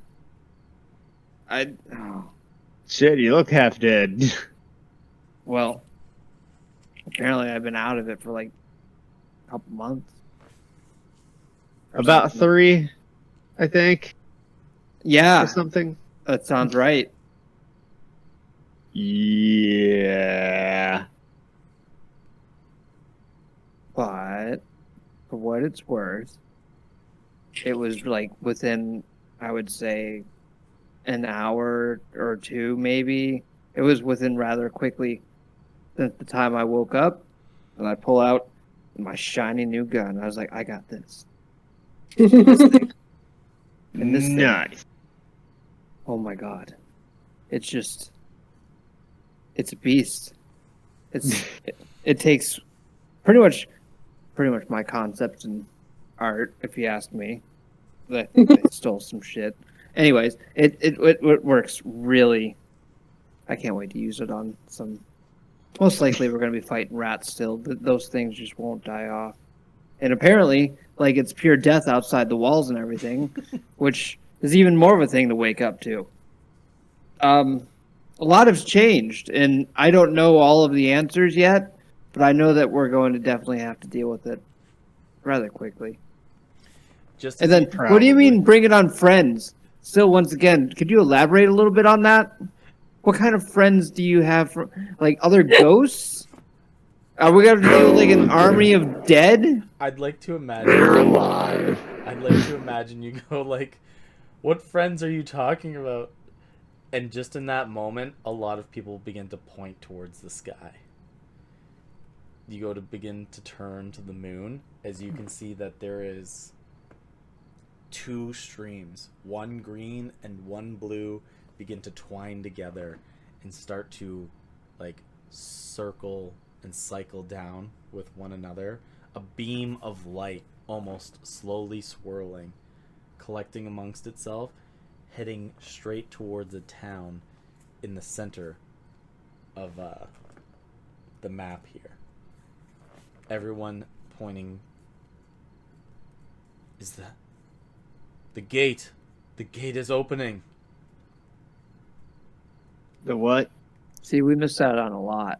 Shit, you look half dead. Well, apparently I've been out of it for like couple months. Or About something. 3, I think, Yeah, or something. that sounds right. Yeah. But for what it's worth, it was like within, I would say, an hour or two, maybe. It was within rather quickly since the time I woke up, and I pull out my shiny new gun. I was like, I got this. This thing. And this thing. Nice. Oh my god. It's just, it's a beast. It takes pretty much my concept in art, if you ask me. I think they stole some shit. Anyways, it works really. I can't wait to use it on some. Most likely, we're going to be fighting rats still. Those things just won't die off. And apparently, like, it's pure death outside the walls and everything, which is even more of a thing to wake up to. A lot has changed, and I don't know all of the answers yet, but I know that we're going to definitely have to deal with it rather quickly. Just And then, what do you mean bring it on friends? Still, once again, could you elaborate a little bit on that? What kind of friends do you have? Like other ghosts? Are we going to deal with like an army of dead? I'd like to imagine. They're alive. I'd like to imagine you go like, "What friends are you talking about?" And just in that moment, a lot of people begin to point towards the sky. You go to begin to turn to the moon, as you can see that there is 2 streams, one green and one blue, begin to twine together and start to like circle and cycle down with one another. A beam of light almost slowly swirling, collecting amongst itself, heading straight towards a town in the center of the map here. Everyone pointing. Is that the gate? The gate is opening. The what? See, we missed out on a lot.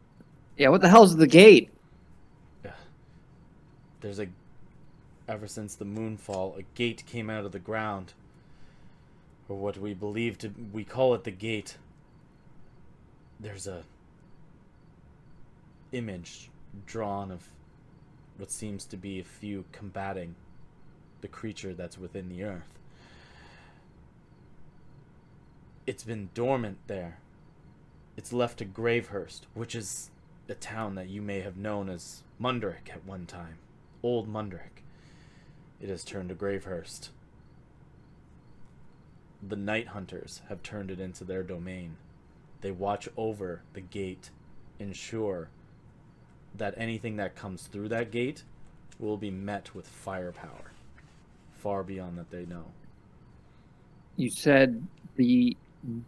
Yeah, what the hell's the gate? There's a. Ever since the moonfall, a gate came out of the ground. Or what we believe to. We call it the gate. There's a. Image drawn of what seems to be a few combating the creature that's within the earth. It's been dormant there. It's left to Gravehurst, which is a town that you may have known as Mundrick at one time. Old Mundrick. It has turned to Gravehurst. The Night Hunters have turned it into their domain. They watch over the gate, ensure that anything that comes through that gate will be met with firepower, far beyond that they know. You said the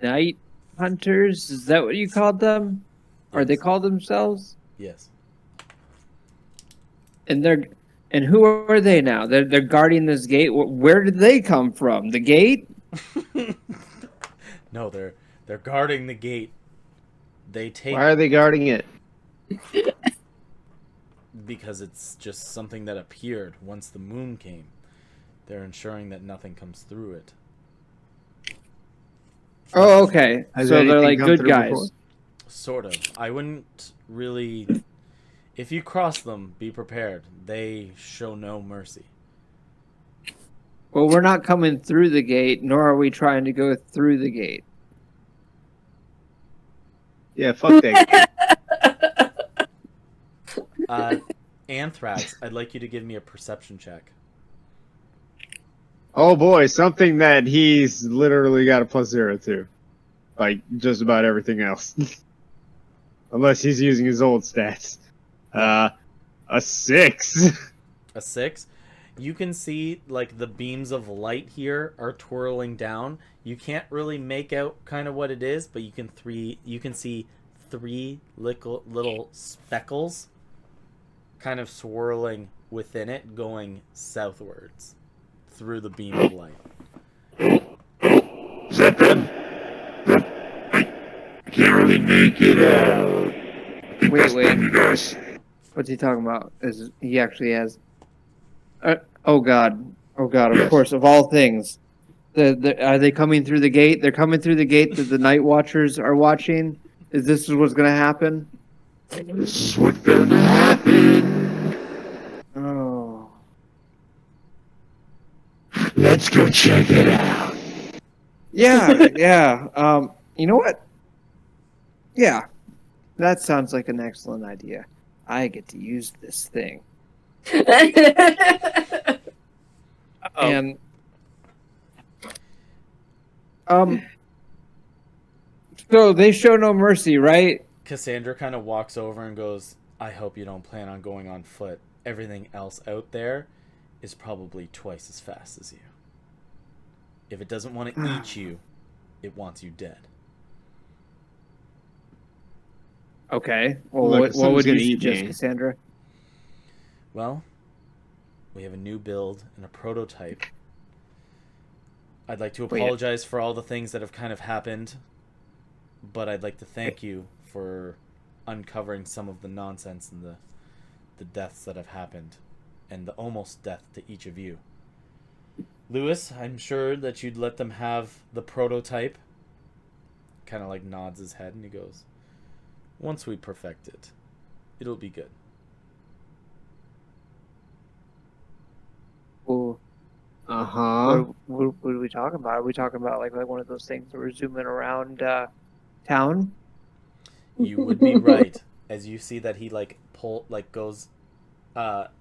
Night Hunters? Is that what you called them? Or they call themselves? Yes. And who are they now? They're guarding this gate. Where did they come from? The gate? No, they're guarding the gate. They take. Why are they guarding it? Because it's just something that appeared once the moon came. They're ensuring that nothing comes through it. Oh, okay. Has So they're anything like come good through guys. before? Sort of. I wouldn't really. If you cross them, be prepared. They show no mercy. Well, we're not coming through the gate, nor are we trying to go through the gate. Yeah, fuck that. Anthrax, I'd like you to give me a perception check. Oh boy, something that he's literally got a +0 to. Like, just about everything else. Unless he's using his old stats. A 6. A 6? You can see, like, the beams of light here are twirling down. You can't really make out kind of what it is, but you can see 3 little speckles kind of swirling within it, going southwards through the beam of light. Is that them? I can't really make it out. I think Wait, that's them, you guys. What's he talking about? He actually has Oh God! Of course, of all things, are they coming through the gate? They're coming through the gate that the Night Watchers are watching. Is this what's going to happen? This is what's gonna happen. Oh. Let's go check it out. Yeah. You know what? Yeah, that sounds like an excellent idea. I get to use this thing. And so they show no mercy, right? Cassandra kind of walks over and goes, I hope you don't plan on going on foot. Everything else out there is probably twice as fast as you. If it doesn't want to eat you, it wants you dead. Okay. Well, Look, what someone's would you gonna eat suggest, me. Cassandra? Well, we have a new build and a prototype. I'd like to apologize for all the things that have kind of happened, but I'd like to thank you for uncovering some of the nonsense and the deaths that have happened, and the almost death to each of you. Lewis, I'm sure that you'd let them have the prototype. Kind of like nods his head and he goes, once we perfect it, it'll be good. Well, Uh-huh. what are we talking about? Are we talking about like one of those things where we're zooming around town? You would be right, as you see that he goes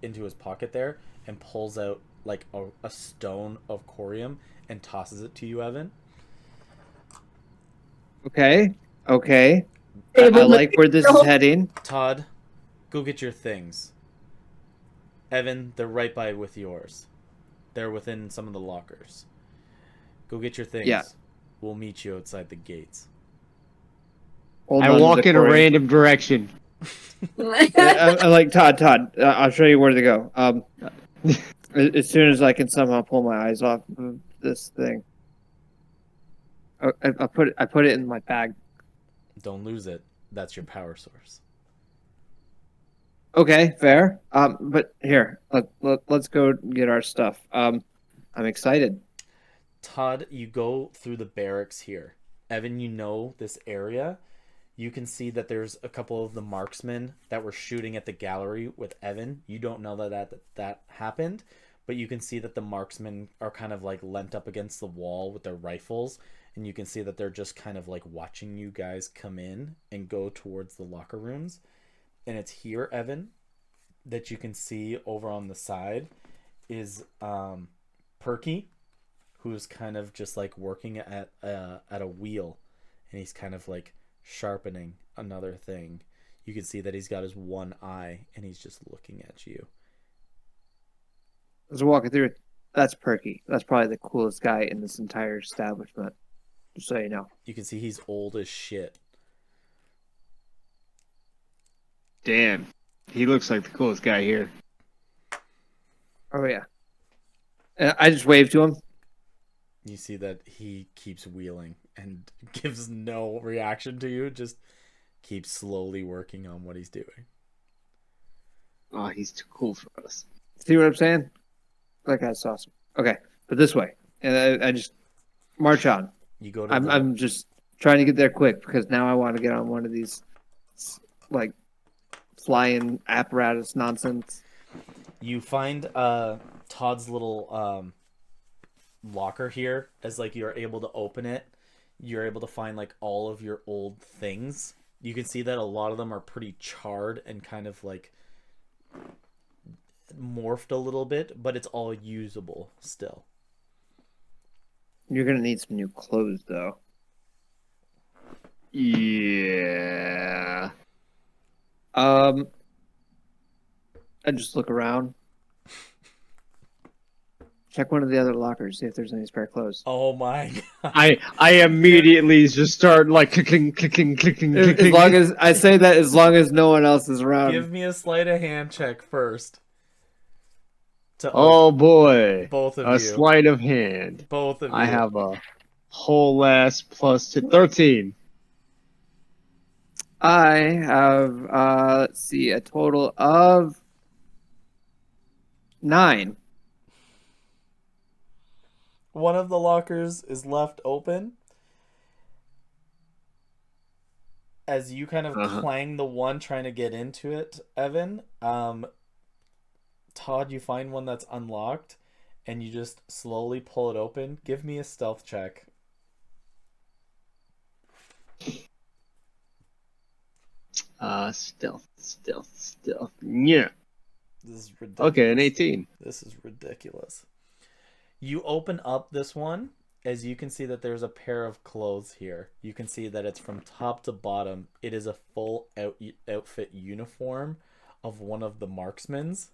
into his pocket there and pulls out like a stone of corium and tosses it to you, Evan. Okay. I like where this is heading. Todd, go get your things. Evan, they're right by with yours. They're within some of the lockers. Go get your things. Yeah. We'll meet you outside the gates. Hold I on to walk the in a cord. random direction. I like Todd. I'll show you where to go. As soon as I can somehow pull my eyes off of this thing, I put it in my bag. Don't lose it. That's your power source. Okay, fair. But here, let's go get our stuff. I'm excited. Todd, you go through the barracks here. Evan, you know this area. You can see that there's a couple of the marksmen that were shooting at the gallery with Evan. You don't know that happened, but you can see that the marksmen are kind of like leant up against the wall with their rifles, and you can see that they're just kind of like watching you guys come in and go towards the locker rooms. And it's here, Evan, that you can see over on the side is Perky, who's kind of just like working at a wheel, and he's kind of like sharpening another thing. You can see that he's got his one eye and he's just looking at you. As we're walking through, that's Perky. That's probably the coolest guy in this entire establishment. Just so you know. You can see he's old as shit. Damn. He looks like the coolest guy here. Oh yeah. And I just waved to him. You see that he keeps wheeling and gives no reaction to you, just keeps slowly working on what he's doing. Oh, he's too cool for us. See what I'm saying? That guy's awesome. Okay, but this way, and I just march on. You go to I'm just trying to get there quick because now I want to get on one of these like flying apparatus nonsense. You find Todd's little locker here. As like you're able to open it, you're able to find like all of your old things. You can see that a lot of them are pretty charred and kind of like morphed a little bit, but it's all usable still. You're gonna need some new clothes though. Yeah. I just look around. Check one of the other lockers, see if there's any spare clothes. Oh my god. I immediately just start like clicking. As long as I say that, as long as no one else is around. Give me a sleight of hand check first. Oh boy. Both of a you. sleight of hand. Both of you. I have a whole ass plus 13. I have let's see, a total of 9. One of the lockers is left open. As you kind of clang the one trying to get into it, Evan, Todd, you find one that's unlocked, and you just slowly pull it open. Give me a stealth check. Stealth. Yeah. This is ridiculous. Okay, an 18. This is ridiculous. You open up this one, as you can see that there's a pair of clothes here. You can see that it's from top to bottom. It is a full outfit uniform of one of the marksmen's.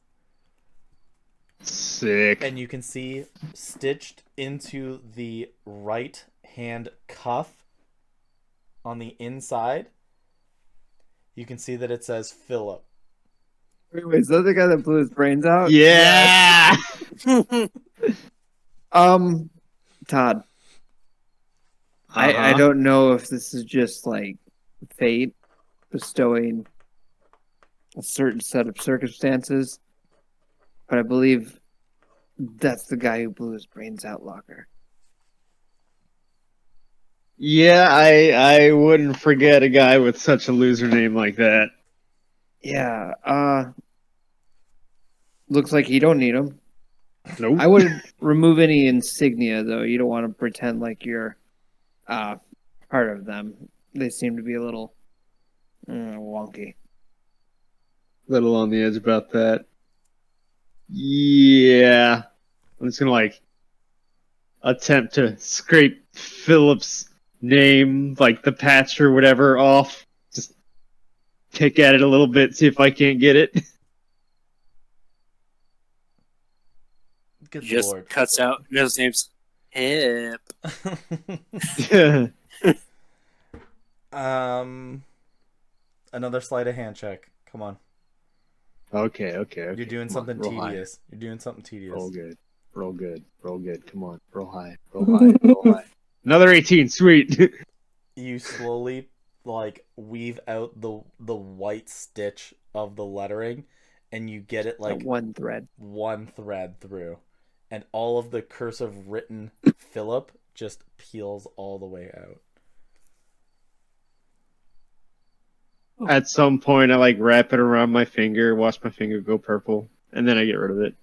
Sick. And you can see stitched into the right hand cuff on the inside, you can see that it says Philip. Wait, is that the guy that blew his brains out? Yeah. Todd. I don't know if this is just like fate bestowing a certain set of circumstances, but I believe that's the guy who blew his brains out, Locker. Yeah, I wouldn't forget a guy with such a loser name like that. Yeah, looks like you don't need him. Nope. I would remove any insignia, though. You don't want to pretend like you're part of them. They seem to be a little wonky. Little on the edge about that. Yeah. I'm just gonna attempt to scrape Philip's name, like the patch or whatever, off. Just pick at it a little bit, see if I can't get it. Good Just Lord. cuts out his name's Hip. Another sleight of hand check. Come on. Okay. You're doing something roll high. tedious. You're doing something tedious. Roll good. Come on. Roll high. Roll high. Another 18. Sweet. You slowly weave out the white stitch of the lettering, and you get it one thread through, and all of the cursive written Philip just peels all the way out. At some point, I wrap it around my finger, watch my finger go purple, and then I get rid of it.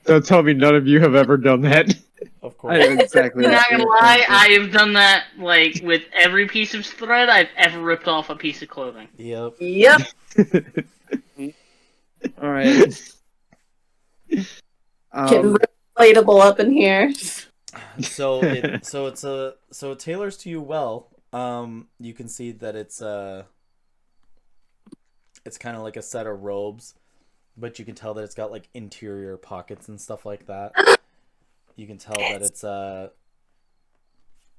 Don't tell me none of you have ever done that. Of course. I know exactly. I'm not gonna lie, I have done that with every piece of thread I've ever ripped off a piece of clothing. Yep. All right. Getting relatable up in here. So it tailors to you well. You can see that it's kind of like a set of robes, but you can tell that it's got interior pockets and stuff like that. You can tell that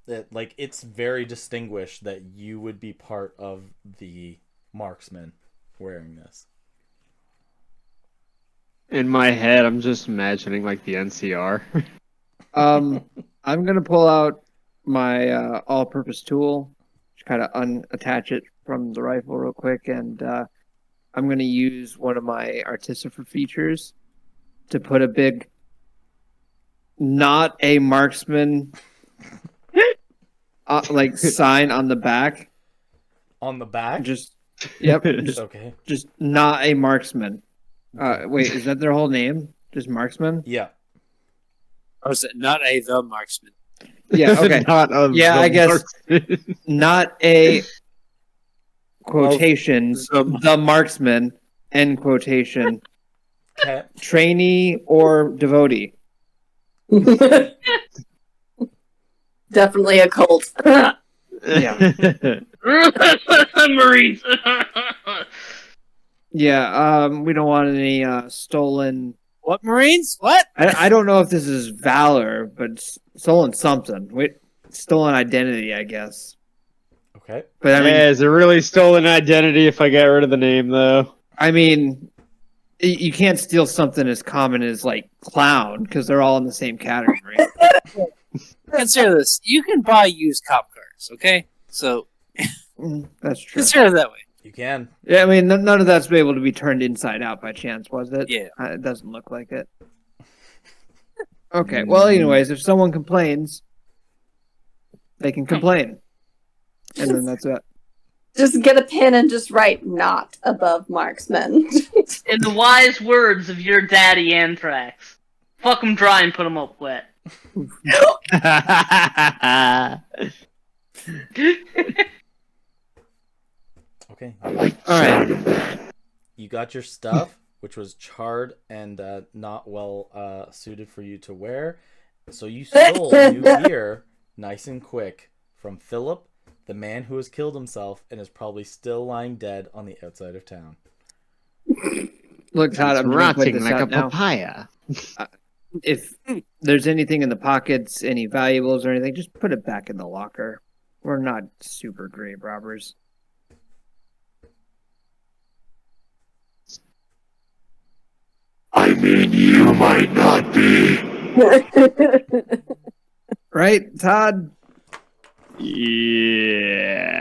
it's very distinguished that you would be part of the marksman wearing this. In my head, I'm just imagining the NCR. I'm gonna pull out my all-purpose tool, just kind of unattach it from the rifle real quick, and I'm gonna use one of my artificer features to put a big "not a marksman" sign on the back. On the back? Yep. Okay. Just not a marksman. Wait, is that their whole name? Just marksman? Yeah. Or is it not the marksman? Yeah, okay. I guess not a quotations, the marksman, end quotation, Okay. trainee or devotee. Definitely a cult. Yeah. Marines. Yeah, we don't want any stolen. What Marines? What? I don't know if this is valor, but stolen something. Wait, stolen identity, I guess. Okay. But I mean, is it really stolen identity if I got rid of the name, though? I mean, you can't steal something as common as clown because they're all in the same category. Consider this. You can buy used cop cars, okay? So That's true. consider it that way. You can. Yeah, I mean, none of that's been able to be turned inside out by chance, was it? Yeah. It doesn't look like it. Okay. Well, anyways, if someone complains, they can complain, and then that's it. Just get a pen and just write "not above marksman." In the wise words of your daddy Anthrax, fuck 'em dry and put 'em up wet. Okay. I like the All right. sound of that. You got your stuff, which was charred and not well suited for you to wear. So you stole new gear nice and quick from Philip, the man who has killed himself and is probably still lying dead on the outside of town. Look, Todd, It's I'm going to point rotting this like a out now. papaya. If there's anything in the pockets, any valuables or anything, just put it back in the locker. We're not super grave robbers. I mean, you might not be. Right, Todd? Yeah.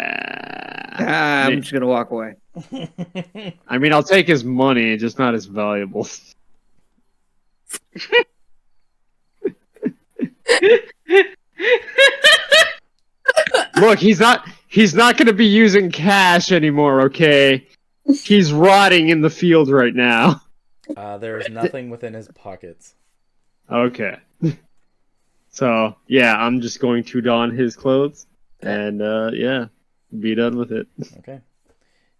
I'm just going to walk away. I mean, I'll take his money, just not his valuables. Look, he's not going to be using cash anymore, okay? He's rotting in the field right now. There is nothing within his pockets. Okay. So, yeah, I'm just going to don his clothes and yeah, be done with it. Okay.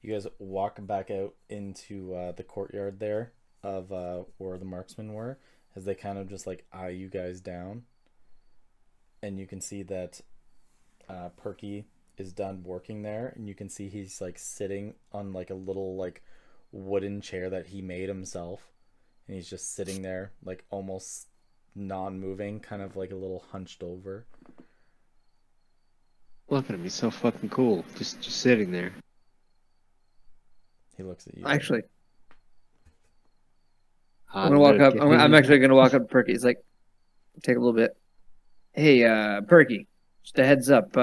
You guys walk back out into the courtyard there of where the marksmen were, as they kind of just like eye you guys down. And you can see that Perky is done working there, and you can see he's like sitting on like a little like wooden chair that he made himself, and he's just sitting there like almost non-moving, kind of like a little hunched over. Look at him, he's so fucking cool. Just sitting there. He looks at you. Actually, I'm gonna walk up. I'm actually gonna walk up to Perky. He's like, take a little bit. Hey, Perky, just a heads up.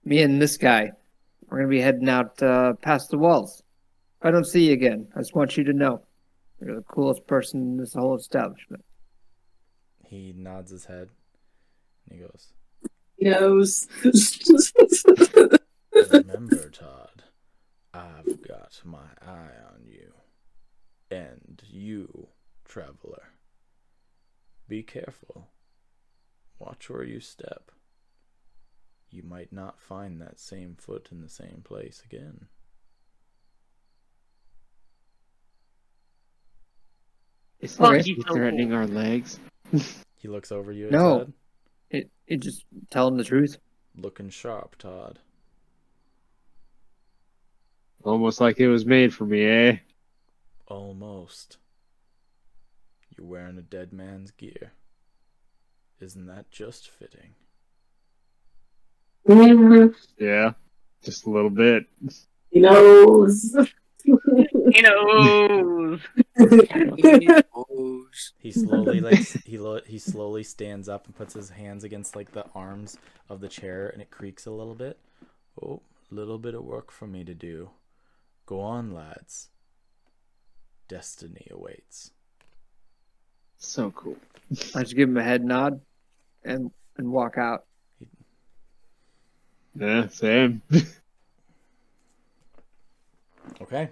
Me and this guy, we're gonna be heading out past the walls. If I don't see you again, I just want you to know you're the coolest person in this whole establishment. He nods his head, and he goes, He knows. "Remember, Todd, I've got my eye on you. And you, traveler. Be careful. Watch where you step. You might not find that same foot in the same place again." Is Fuck he you, threatening our legs? He looks over you at No. Todd. It just tell him the truth. Looking sharp, Todd. Almost like it was made for me, eh? Almost. You're wearing a dead man's gear. Isn't that just fitting? Yeah, just a little bit. He knows. He knows. He slowly like he slowly stands up and puts his hands against like the arms of the chair, and it creaks a little bit. Oh, little bit of work for me to do. Go on, lads. Destiny awaits. So cool. I just give him a head nod and walk out. Yeah, same. Okay.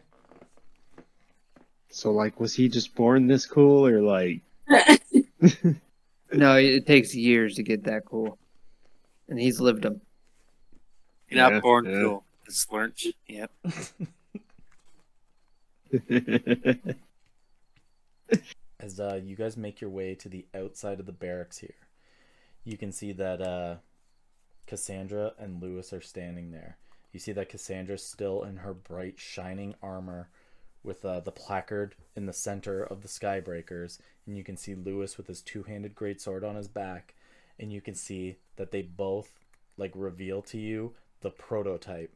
So, like, was he just born this cool, or like? No, it takes years to get that cool, and he's lived them. You're not Yeah, born yeah. cool. It's learned. Yep. As you guys make your way to the outside of the barracks here, you can see that Cassandra and Lewis are standing there. You see that Cassandra's still in her bright, shining armor with the placard in the center of the Skybreakers, and you can see Lewis with his two-handed greatsword on his back, and you can see that they both like reveal to you the prototype.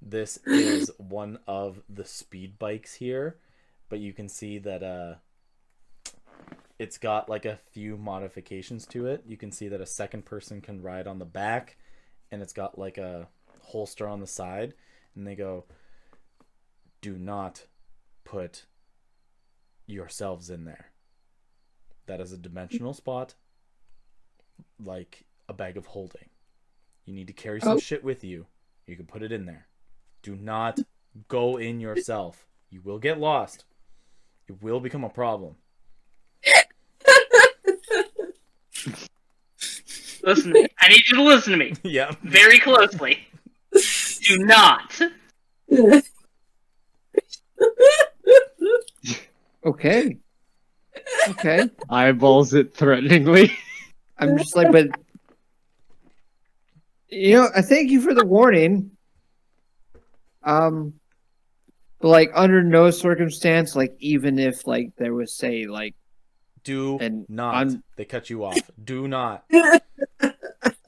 This is one of the speed bikes here, but you can see that it's got like a few modifications to it. You can see that a second person can ride on the back, and it's got like a holster on the side, and they go, "Do not put yourselves in there. That is a dimensional spot. like a bag of holding. You need to carry some shit with you. You can put it in there. Do not go in yourself. You will get lost. It will become a problem. Listen to me. I need you to listen to me Yeah. very closely. Do not. Okay. Okay. Eyeballs it threateningly. I'm just like, but I thank you for the warning. But like under no circumstance, like even if like there was say like Do And not. I'm- They cut you off. Do not.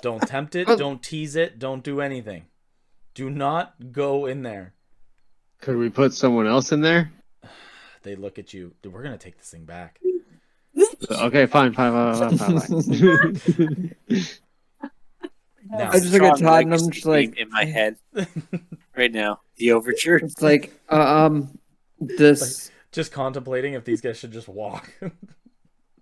Don't tempt it. But- Don't tease it. Don't do anything. Do not go in there. Could we put someone else in there? They look at you. Dude, we're going to take this thing back. Okay, fine. Now, I just look at Strong Todd and I'm legacy just like, theme in my head right now. The overture. it's like, this just contemplating if these guys should just walk.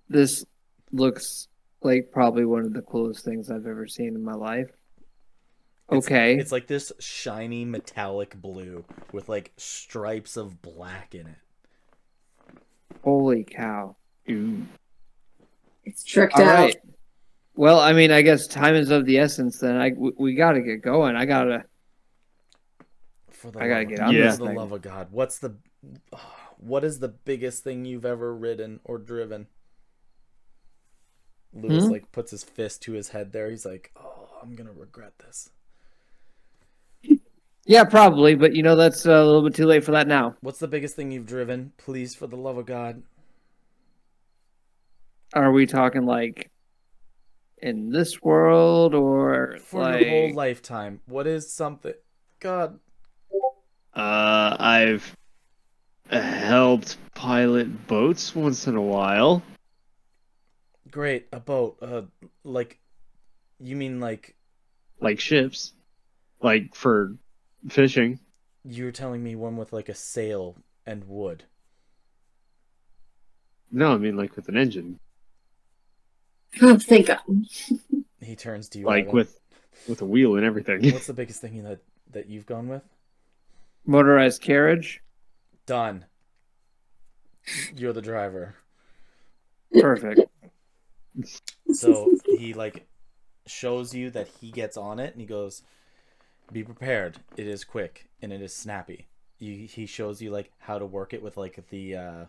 this looks like probably one of the coolest things I've ever seen in my life. Okay. It's like this shiny metallic blue with like stripes of black in it. Holy cow. It's tricked All out. right. Well, I mean, I guess time is of the essence. Then we got to get going. I gotta get on Yeah. this For the thing. love of God, what is the biggest thing you've ever ridden or driven? Lewis like puts his fist to his head there. He's like, "Oh, I'm gonna regret this." Yeah, probably, but that's a little bit too late for that now. What's the biggest thing you've driven? Please, for the love of God. Are we talking like in this world or For like your whole lifetime, what is something? God, I've helped pilot boats once in a while. great, a boat. Like, you mean like Like ships. Like for fishing. you're telling me one with like a sail and wood? No, I mean like with an engine. Oh, thank God. He turns to you. Like Evan. with a wheel and everything. What's the biggest thing that you've gone with? motorized carriage? Done. You're the driver. Perfect. So he like shows you that he gets on it and he goes, "Be prepared. It is quick and it is snappy." He shows you like how to work it with like the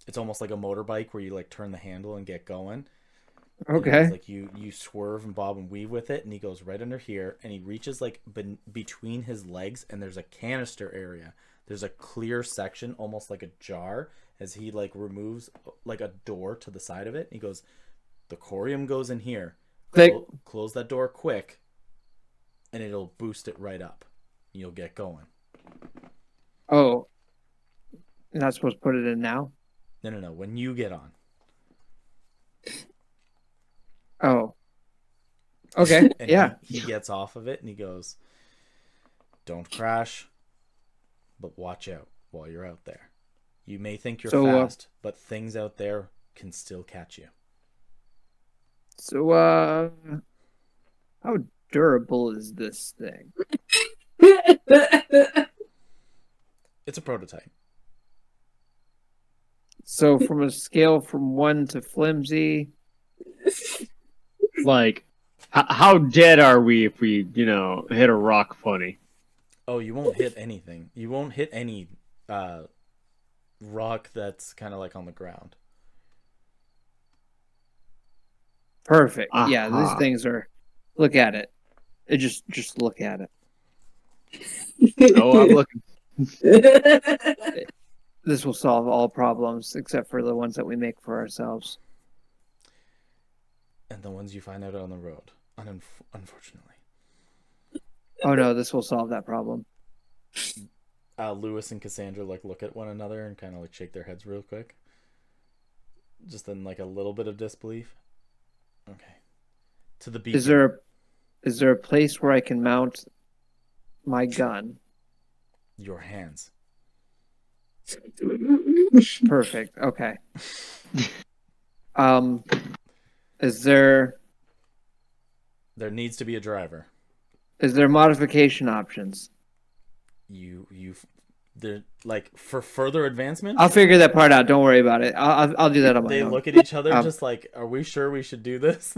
it's almost like a motorbike where you like turn the handle and get going. And Okay. it's like you swerve and bob and weave with it, and he goes right under here and he reaches like between his legs, and there's a canister area. There's a clear section, almost like a jar, as he like removes like a door to the side of it. He goes, "The corium goes in here. Close that door quick, and it'll boost it right up. You'll get going." Oh. You're not supposed to put it in now? No. When you get on. Oh. Okay. And Yeah. he gets off of it and he goes, "Don't crash, but watch out while you're out there. You may think you're So, fast, but things out there can still catch you." So how durable is this thing? It's a prototype. So from a scale from 1 to flimsy, Like how dead are we if we, hit a rock funny? Oh, you won't hit anything. You won't hit any rock that's kind of like on the ground. perfect. Yeah, these Uh-huh. things are. Look at it. Just look at it. Oh, I'm looking. This will solve all problems except for the ones that we make for ourselves. And the ones you find out on the road, unfortunately. Oh no, this will solve that problem. Lewis and Cassandra like look at one another and kind of like shake their heads real quick. Just in like a little bit of disbelief. Okay. To the beacon. Is there a place where I can mount my gun? Your hands. Perfect. Okay. Is there There needs to be a driver. Is there modification options? They're like for further advancement. I'll figure that part out. Don't worry about it. I'll do that on my They own. look at each other just like, are we sure we should do this?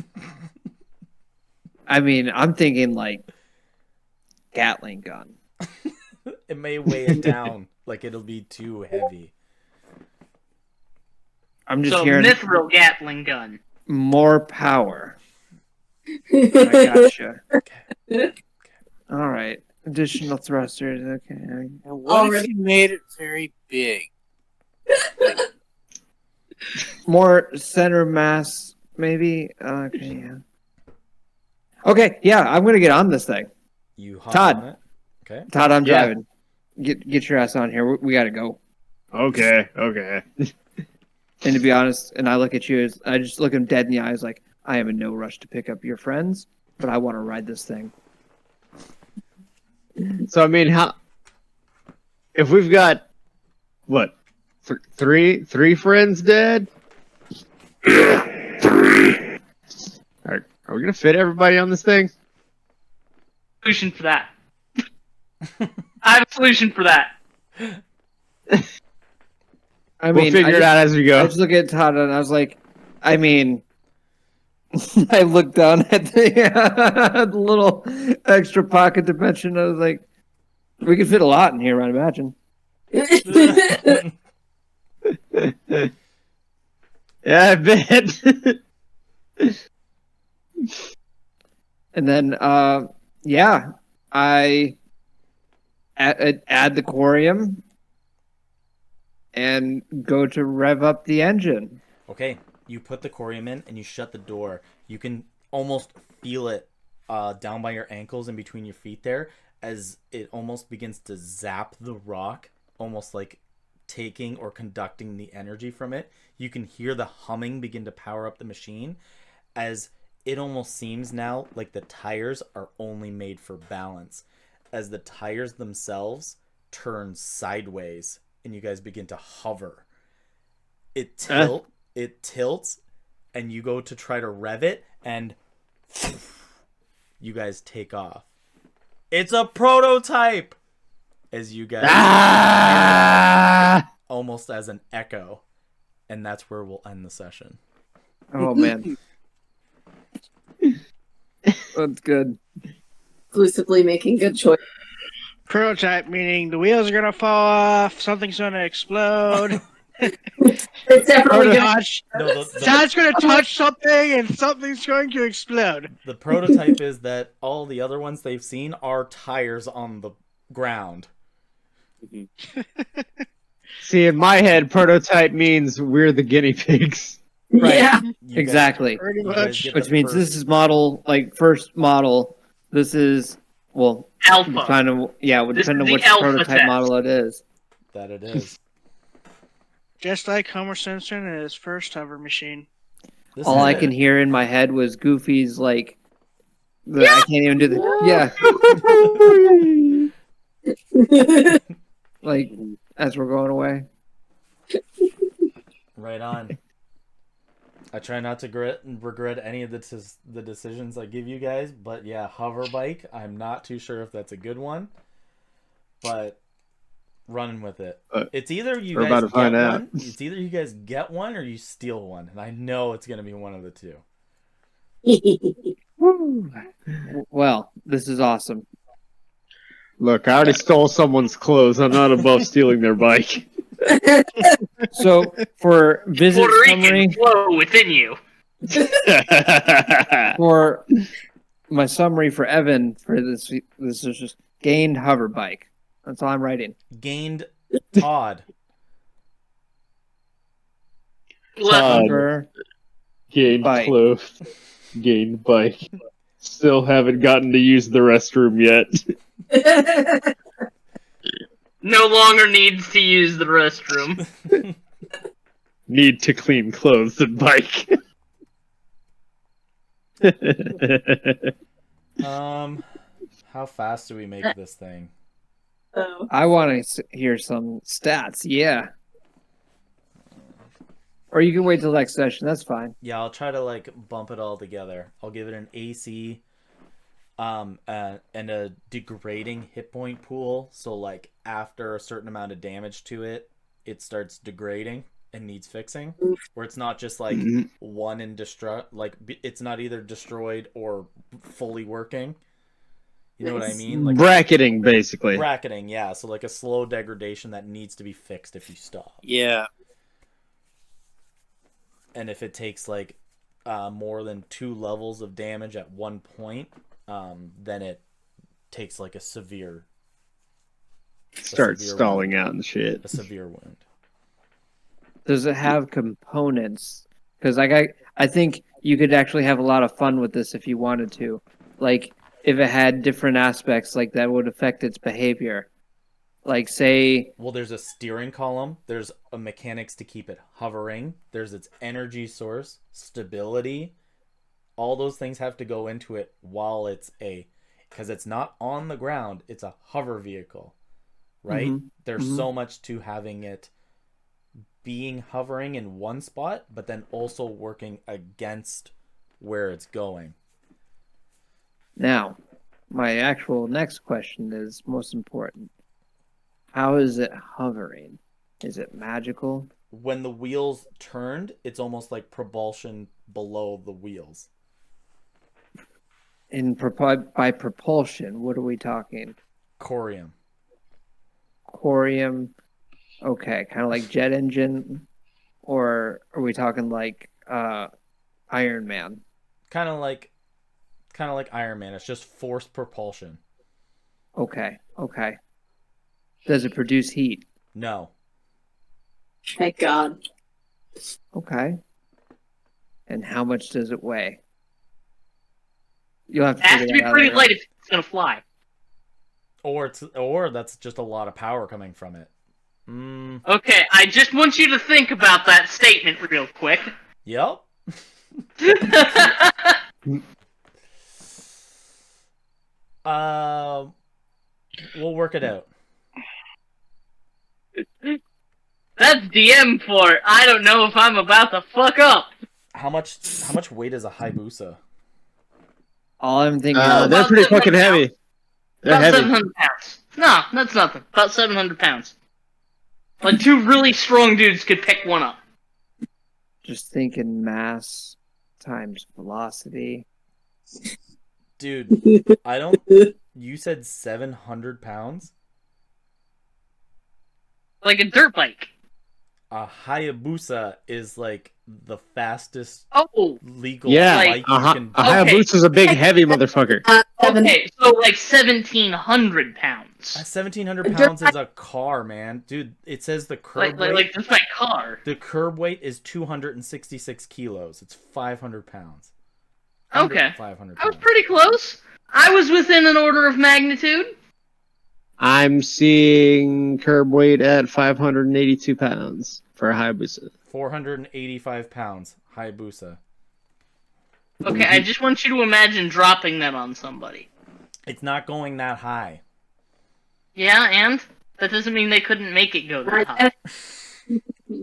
I mean, I'm thinking like Gatling gun. It may weigh it down. Like it'll be too heavy. I'm just So hearing mithril Gatling gun. more power. I gotcha. Okay. All right. Additional thrusters. Okay. And what if you made it very big? More center mass, maybe. Okay. Yeah. Okay. Yeah. I'm gonna get on this thing. You hop Todd. on it. Okay. Todd, I'm Yeah. driving. Get your ass on here. We gotta go. Okay. And to be honest, and I look at you, I just look him dead in the eyes, like I am in no rush to pick up your friends, but I want to ride this thing. So I mean, if we've got what three friends dead? Three. Are we gonna fit everybody on this thing? Solution for that. I have a solution for that. I We'll mean, figure it out as we I go. just look at Todd and I was like, I mean, I looked down at the little extra pocket dimension. I was like, we could fit a lot in here, I'd imagine. Yeah, I bet. And then, yeah, I add the corium and go to rev up the engine. Okay. You put the corium in and you shut the door. You can almost feel it down by your ankles and between your feet there as it almost begins to zap the rock, almost like taking or conducting the energy from it. You can hear the humming begin to power up the machine as it almost seems now like the tires are only made for balance, as the tires themselves turn sideways and you guys begin to hover. It tilts and you go to try to rev it and you guys take off. It's a prototype as you guys almost as an echo, and that's where we'll end the session. Oh, man. That's good. Exclusively making good choice. Prototype meaning the wheels are gonna fall off, something's gonna explode. It's definitely gonna. Touch. No, Todd's gonna touch something and something's going to explode. the prototype is that all the other ones they've seen are tires on the ground. See, in my head, prototype means we're the guinea pigs. Right. Yeah. You guys- Pretty you guys much. get Which the means first- this is model, like, first model. This is, well, Alpha. depending on, yeah, This depending on is the which alpha prototype test. model it is. that it is. Just like Homer Simpson and his first hover machine. This All is I it. can hear in my head was Goofy's, like, I can't even do the, yeah, like, as we're going away. Right on. I try not to regret any of the decisions I give you guys, but yeah, hover bike. I'm not too sure if that's a good one, but running with it. It's either you we're guys about to get find out. one. It's either you guys get one or you steal one, and I know it's gonna be one of the two. Well, this is awesome. Look, I already stole someone's clothes. I'm not above stealing their bike. So, for visit Puerto summary, Rican flow within you. for my summary for Evan, for this is just gained hover bike. That's all I'm writing. Gained Todd. Hover Gained Bike. clothes. Gained bike. Still haven't gotten to use the restroom yet. No longer needs to use the restroom. Need to clean clothes and bike. How fast do we make this thing? Oh. I want to hear some stats. Yeah. Or you can wait till next session. That's fine. Yeah, I'll try to like bump it all together. I'll give it an AC and a degrading hit point pool. So like after a certain amount of damage to it, it starts degrading and needs fixing. Where it's not just like one and destroy, like it's not either destroyed or fully working. You know what I mean? Like Bracketing, basically. bracketing, yeah. So like a slow degradation that needs to be fixed if you stop. Yeah. And if it takes like more than 2 levels of damage at one point, then it takes like a severe Start severe stalling wound. out and shit. A severe wound. Does it have components? Because I think you could actually have a lot of fun with this if you wanted to. Like, if it had different aspects, like that would affect its behavior. Like, say, Well, there's a steering column. There's a mechanics to keep it hovering. There's its energy source, stability. All those things have to go into it while it's because it's not on the ground. It's a hover vehicle, right? There's so much to having it being hovering in one spot, but then also working against where it's going. now, my actual next question is most important. How is it hovering? Is it magical? When the wheels turned, it's almost like propulsion below the wheels. By propulsion, what are we talking? Corium. Corium, okay, kind of like jet engine, or are we talking like Iron Man? Kind of like Iron Man. It's just forced propulsion. Okay. Does it produce heat? No. Thank God. Okay. And how much does it weigh? You'll have to It has figure to be that out pretty later light on. if it's gonna fly. Or that's just a lot of power coming from it. Okay, I just want you to think about that statement real quick. Yep. We'll work it out. That's DM for it. I don't know if I'm about to fuck up. How much weight is a Hayabusa? All I'm thinking They're is about pretty 700 fucking heavy. They're About heavy. 700 pounds. No, that's nothing. About 700 pounds. Like 2 really strong dudes could pick one up. just thinking mass times velocity. Dude, I don't. You said 700 pounds? Like a dirt bike. A Hayabusa is like the fastest Oh, legal Yeah, bike you can. a Hayabusa's a big, heavy motherfucker. okay, so like 1,700 pounds. 1,700 pounds is a car, man. Dude, it says the curb weight. Like that's my car. The curb weight is 266 kilos. It's 500 pounds. Okay. 500 I was pounds. pretty close. I was within an order of magnitude. I'm seeing curb weight at 582 pounds for a Hayabusa. 485 pounds. Hayabusa. Okay, I just want you to imagine dropping that on somebody. It's not going that high. Yeah, and? That doesn't mean they couldn't make it go that high.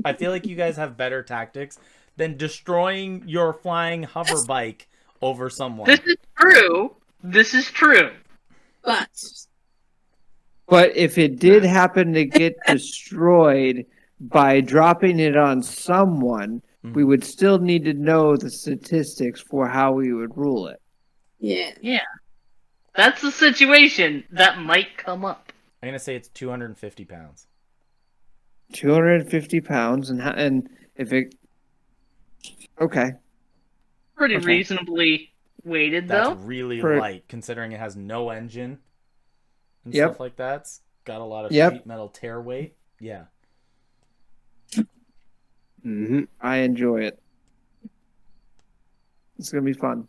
I feel like you guys have better tactics than destroying your flying hover bike over someone. This is true. This is true. But if it did happen to get destroyed by dropping it on someone, we would still need to know the statistics for how we would rule it. Yeah. That's the situation that might come up. I'm gonna say it's 250 pounds. 250 pounds, and if it... Okay. Pretty Okay. reasonably weighted, That's though. really For- light, considering it has no engine and Yep. stuff like that. It's got a lot of Yep. sheet metal tear weight. Yeah. Mm-hmm. I enjoy it. It's going to be fun.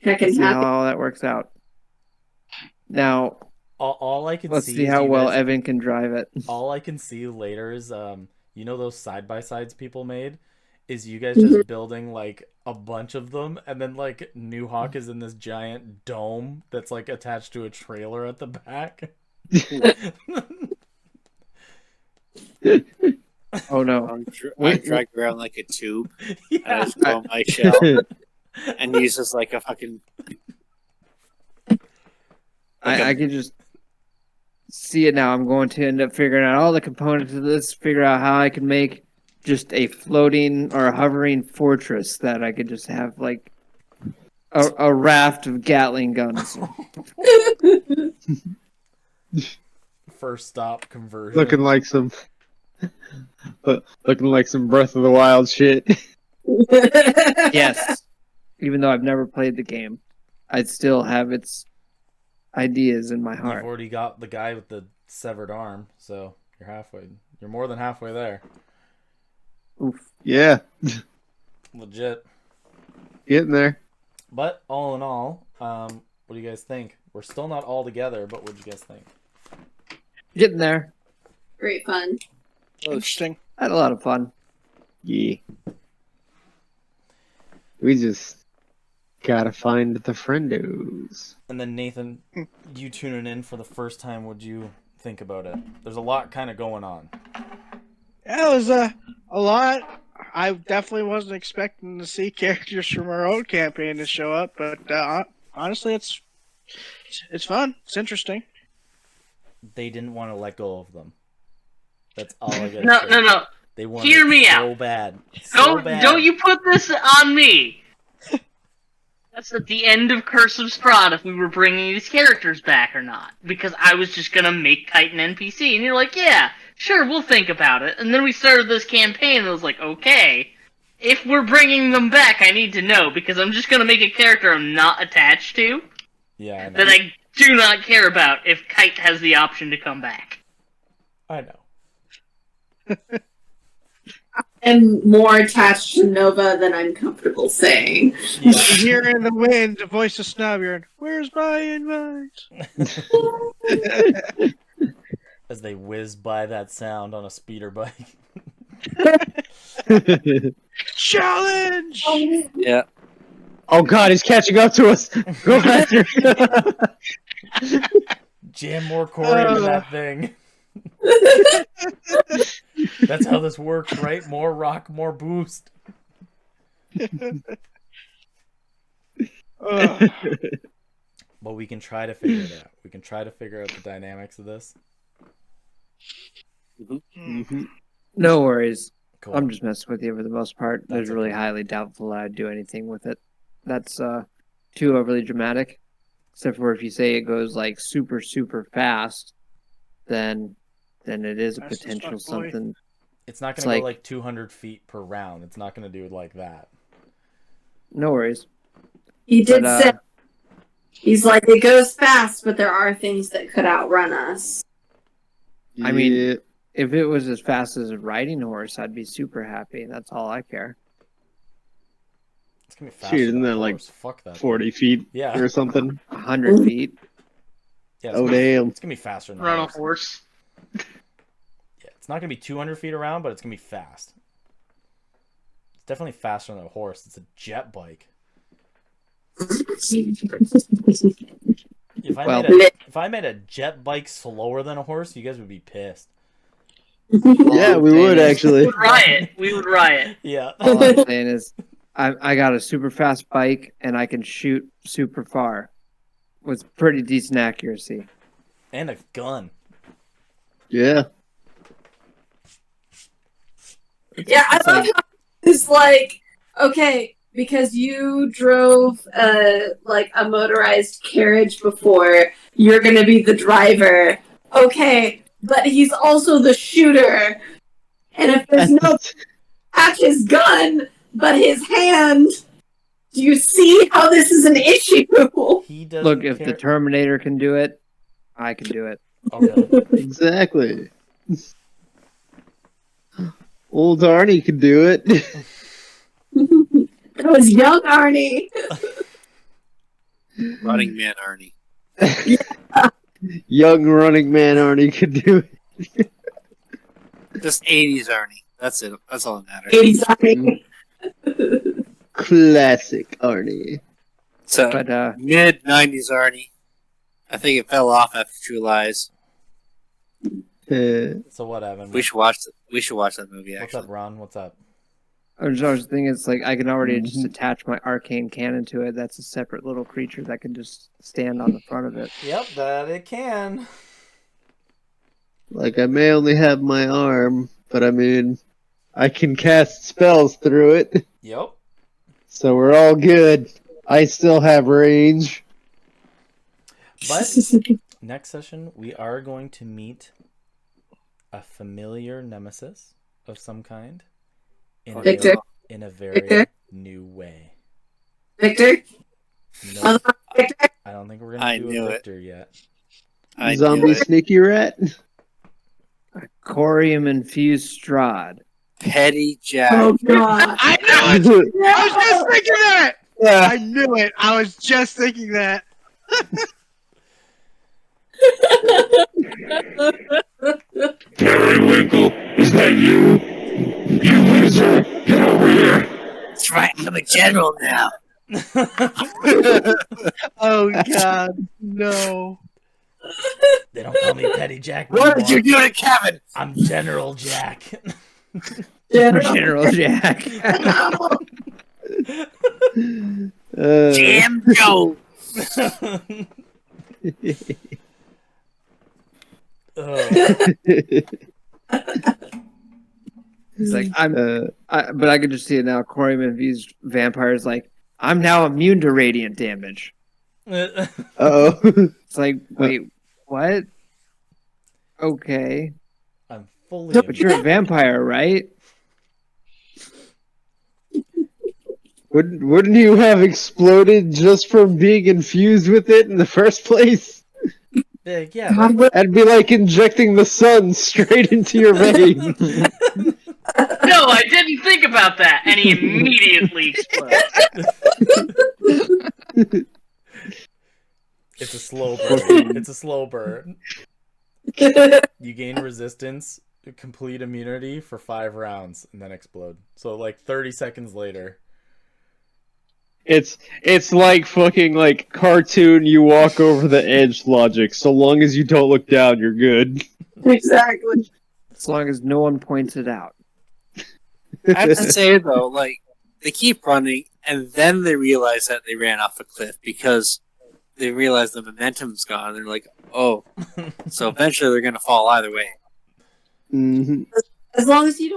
Heckin' See how happy. all that works out. Now, All I can let's see see is how you well guys- Evan can drive it. all I can see later is you know those side by sides people made? Is you guys just building like a bunch of them, and then like New Hawk is in this giant dome that's like attached to a trailer at the back. Oh no. I'm dragged around like a tube. I Yeah. just go on my shell and use this like a fucking I can just see it now. I'm going to end up figuring out all the components of this, figure out how I can make just a floating or a hovering fortress that I could just have like a raft of Gatling guns. First stop conversion. looking like some Breath of the Wild shit. Yes. Even though I've never played the game, I still have its ideas in my You've heart. already got the guy with the severed arm, so you're halfway. You're more than halfway there. Oof. Yeah, Legit. getting there. But all in all, what do you guys think? We're still not all together, but what do you guys think? Getting there. Great fun. Interesting. I had a lot of fun. Yeah. We just gotta find the friendos. And then Nathan, you tuning in for the first time, what'd you think about it? There's a lot kind of going on. Yeah, it was a lot. I definitely wasn't expecting to see characters from our own campaign to show up, but honestly, it's fun. It's interesting. They didn't want to let go of them. That's all I gotta No, say. no, no. They wanted Hear me so out. bad. So bad. Don't you put this on me. That's at the end of Curse of Strahd if we were bringing these characters back or not. Because I was just gonna make Kite an NPC, and you're like, yeah, sure, we'll think about it. And then we started this campaign, and I was like, okay, if we're bringing them back, I need to know, because I'm just gonna make a character I'm not attached to, Yeah, I know. that I do not care about if Kite has the option to come back. I know. I'm more attached to Nova than I'm comfortable saying. Yeah. Here in the wind, the voice of Snob, you're in, where's my invite? As they whiz by that sound on a speeder bike. Challenge! Yeah. Oh god, he's catching up to us. Go faster. Jam more Corey into that thing. That's how this works, right? More rock, more boost. But we can try to figure it out. We can try to figure out the dynamics of this. No worries. Cool. I'm just messing with you for the most part. That's It's really okay. highly doubtful I'd do anything with it. That's too overly dramatic. Except for if you say it goes like super, super fast, then it is a Fast as potential fuck, boy. something. It's not It's going to go like- like 200 feet per round. It's not going to do it like that. No worries. He did But, say, he's like, it goes fast, but there are things that could outrun us. I mean, if it was as fast as a riding horse, I'd be super happy. That's all I care. It's going to be faster Shoot, isn't than a that like horse. Fuck that. 40 feet Yeah. or something? 100 feet. Yeah, it's Oh, gonna be- damn. It's going to be faster than Run a horse. horse. Yeah, it's not going to be 200 feet around, but it's going to be fast. It's definitely faster than a horse. It's a jet bike. If I made a jet bike slower than a horse, you guys would be pissed. Yeah, we would actually. We would riot. We would riot. Yeah. All I'm saying is, I got a super fast bike and I can shoot super far with pretty decent accuracy. And a gun. Yeah. Yeah, I love how it's like, okay, because you drove like a motorized carriage before, you're gonna be the driver. Okay, but he's also the shooter. And if there's no at his gun, but his hand, do you see how this is an issue? He doesn't Look, if care. the Terminator can do it, I can do it. Okay. Exactly. Old Arnie could do it. That was young Arnie. Running Man Arnie. Young running man Arnie could do it. Just 80s Arnie. That's it. That's all that matters. 80s Arnie. Classic Arnie. So But mid 90s Arnie. I think it fell off after True Lies. Uh, So what, Evan? We should watch. We should watch that movie. What's Actually, up, Ron? What's up? I was just thinking, it's like I can already just attach my arcane cannon to it. That's a separate little creature that can just stand on the front of it. Yep, that it can. Like, I may only have my arm, but I mean, I can cast spells through it. Yep. So we're all good. I still have range. But next session, we are going to meet a familiar nemesis of some kind in, Victor. in a very Victor? new way. Victor? No, Victor? I don't think we're I going to do knew a it. Victor yet. I knew Zombie it. sneaky rat. Corium infused Strahd. Petty Jack. Oh, God. I knew it! I was just thinking that! I knew it! I was just thinking that. Periwinkle, is that you? You loser! Get over here! That's right, I'm a general now. Oh, God. No. They don't call me Petty Jack no What did you more. do to Kevin? I'm General Jack. General Jack. Jam Joe. He's like, but I could just see it now. Corium infused vampire is like, I'm now immune to radiant damage. Oh. It's like, wait, what? Okay, I'm fully. but you're a vampire, right? Wouldn't you have exploded just from being infused with it in the first place? Yeah. That, That'd be like injecting the sun straight into your veins. No, I didn't think about that, and he immediately explodes. it's a slow burn. It's a slow burn. You gain resistance, complete immunity for 5 rounds, and then explode. So like 30 seconds later. It's like fucking like cartoon you walk over the edge logic. So long as you don't look down, you're good. Exactly. As long as no one points it out. I have to say though, like they keep running, and then they realize that they ran off a cliff because they realize the momentum's gone. They're like, oh, so eventually they're gonna fall either way. Mm-hmm. As long as you don't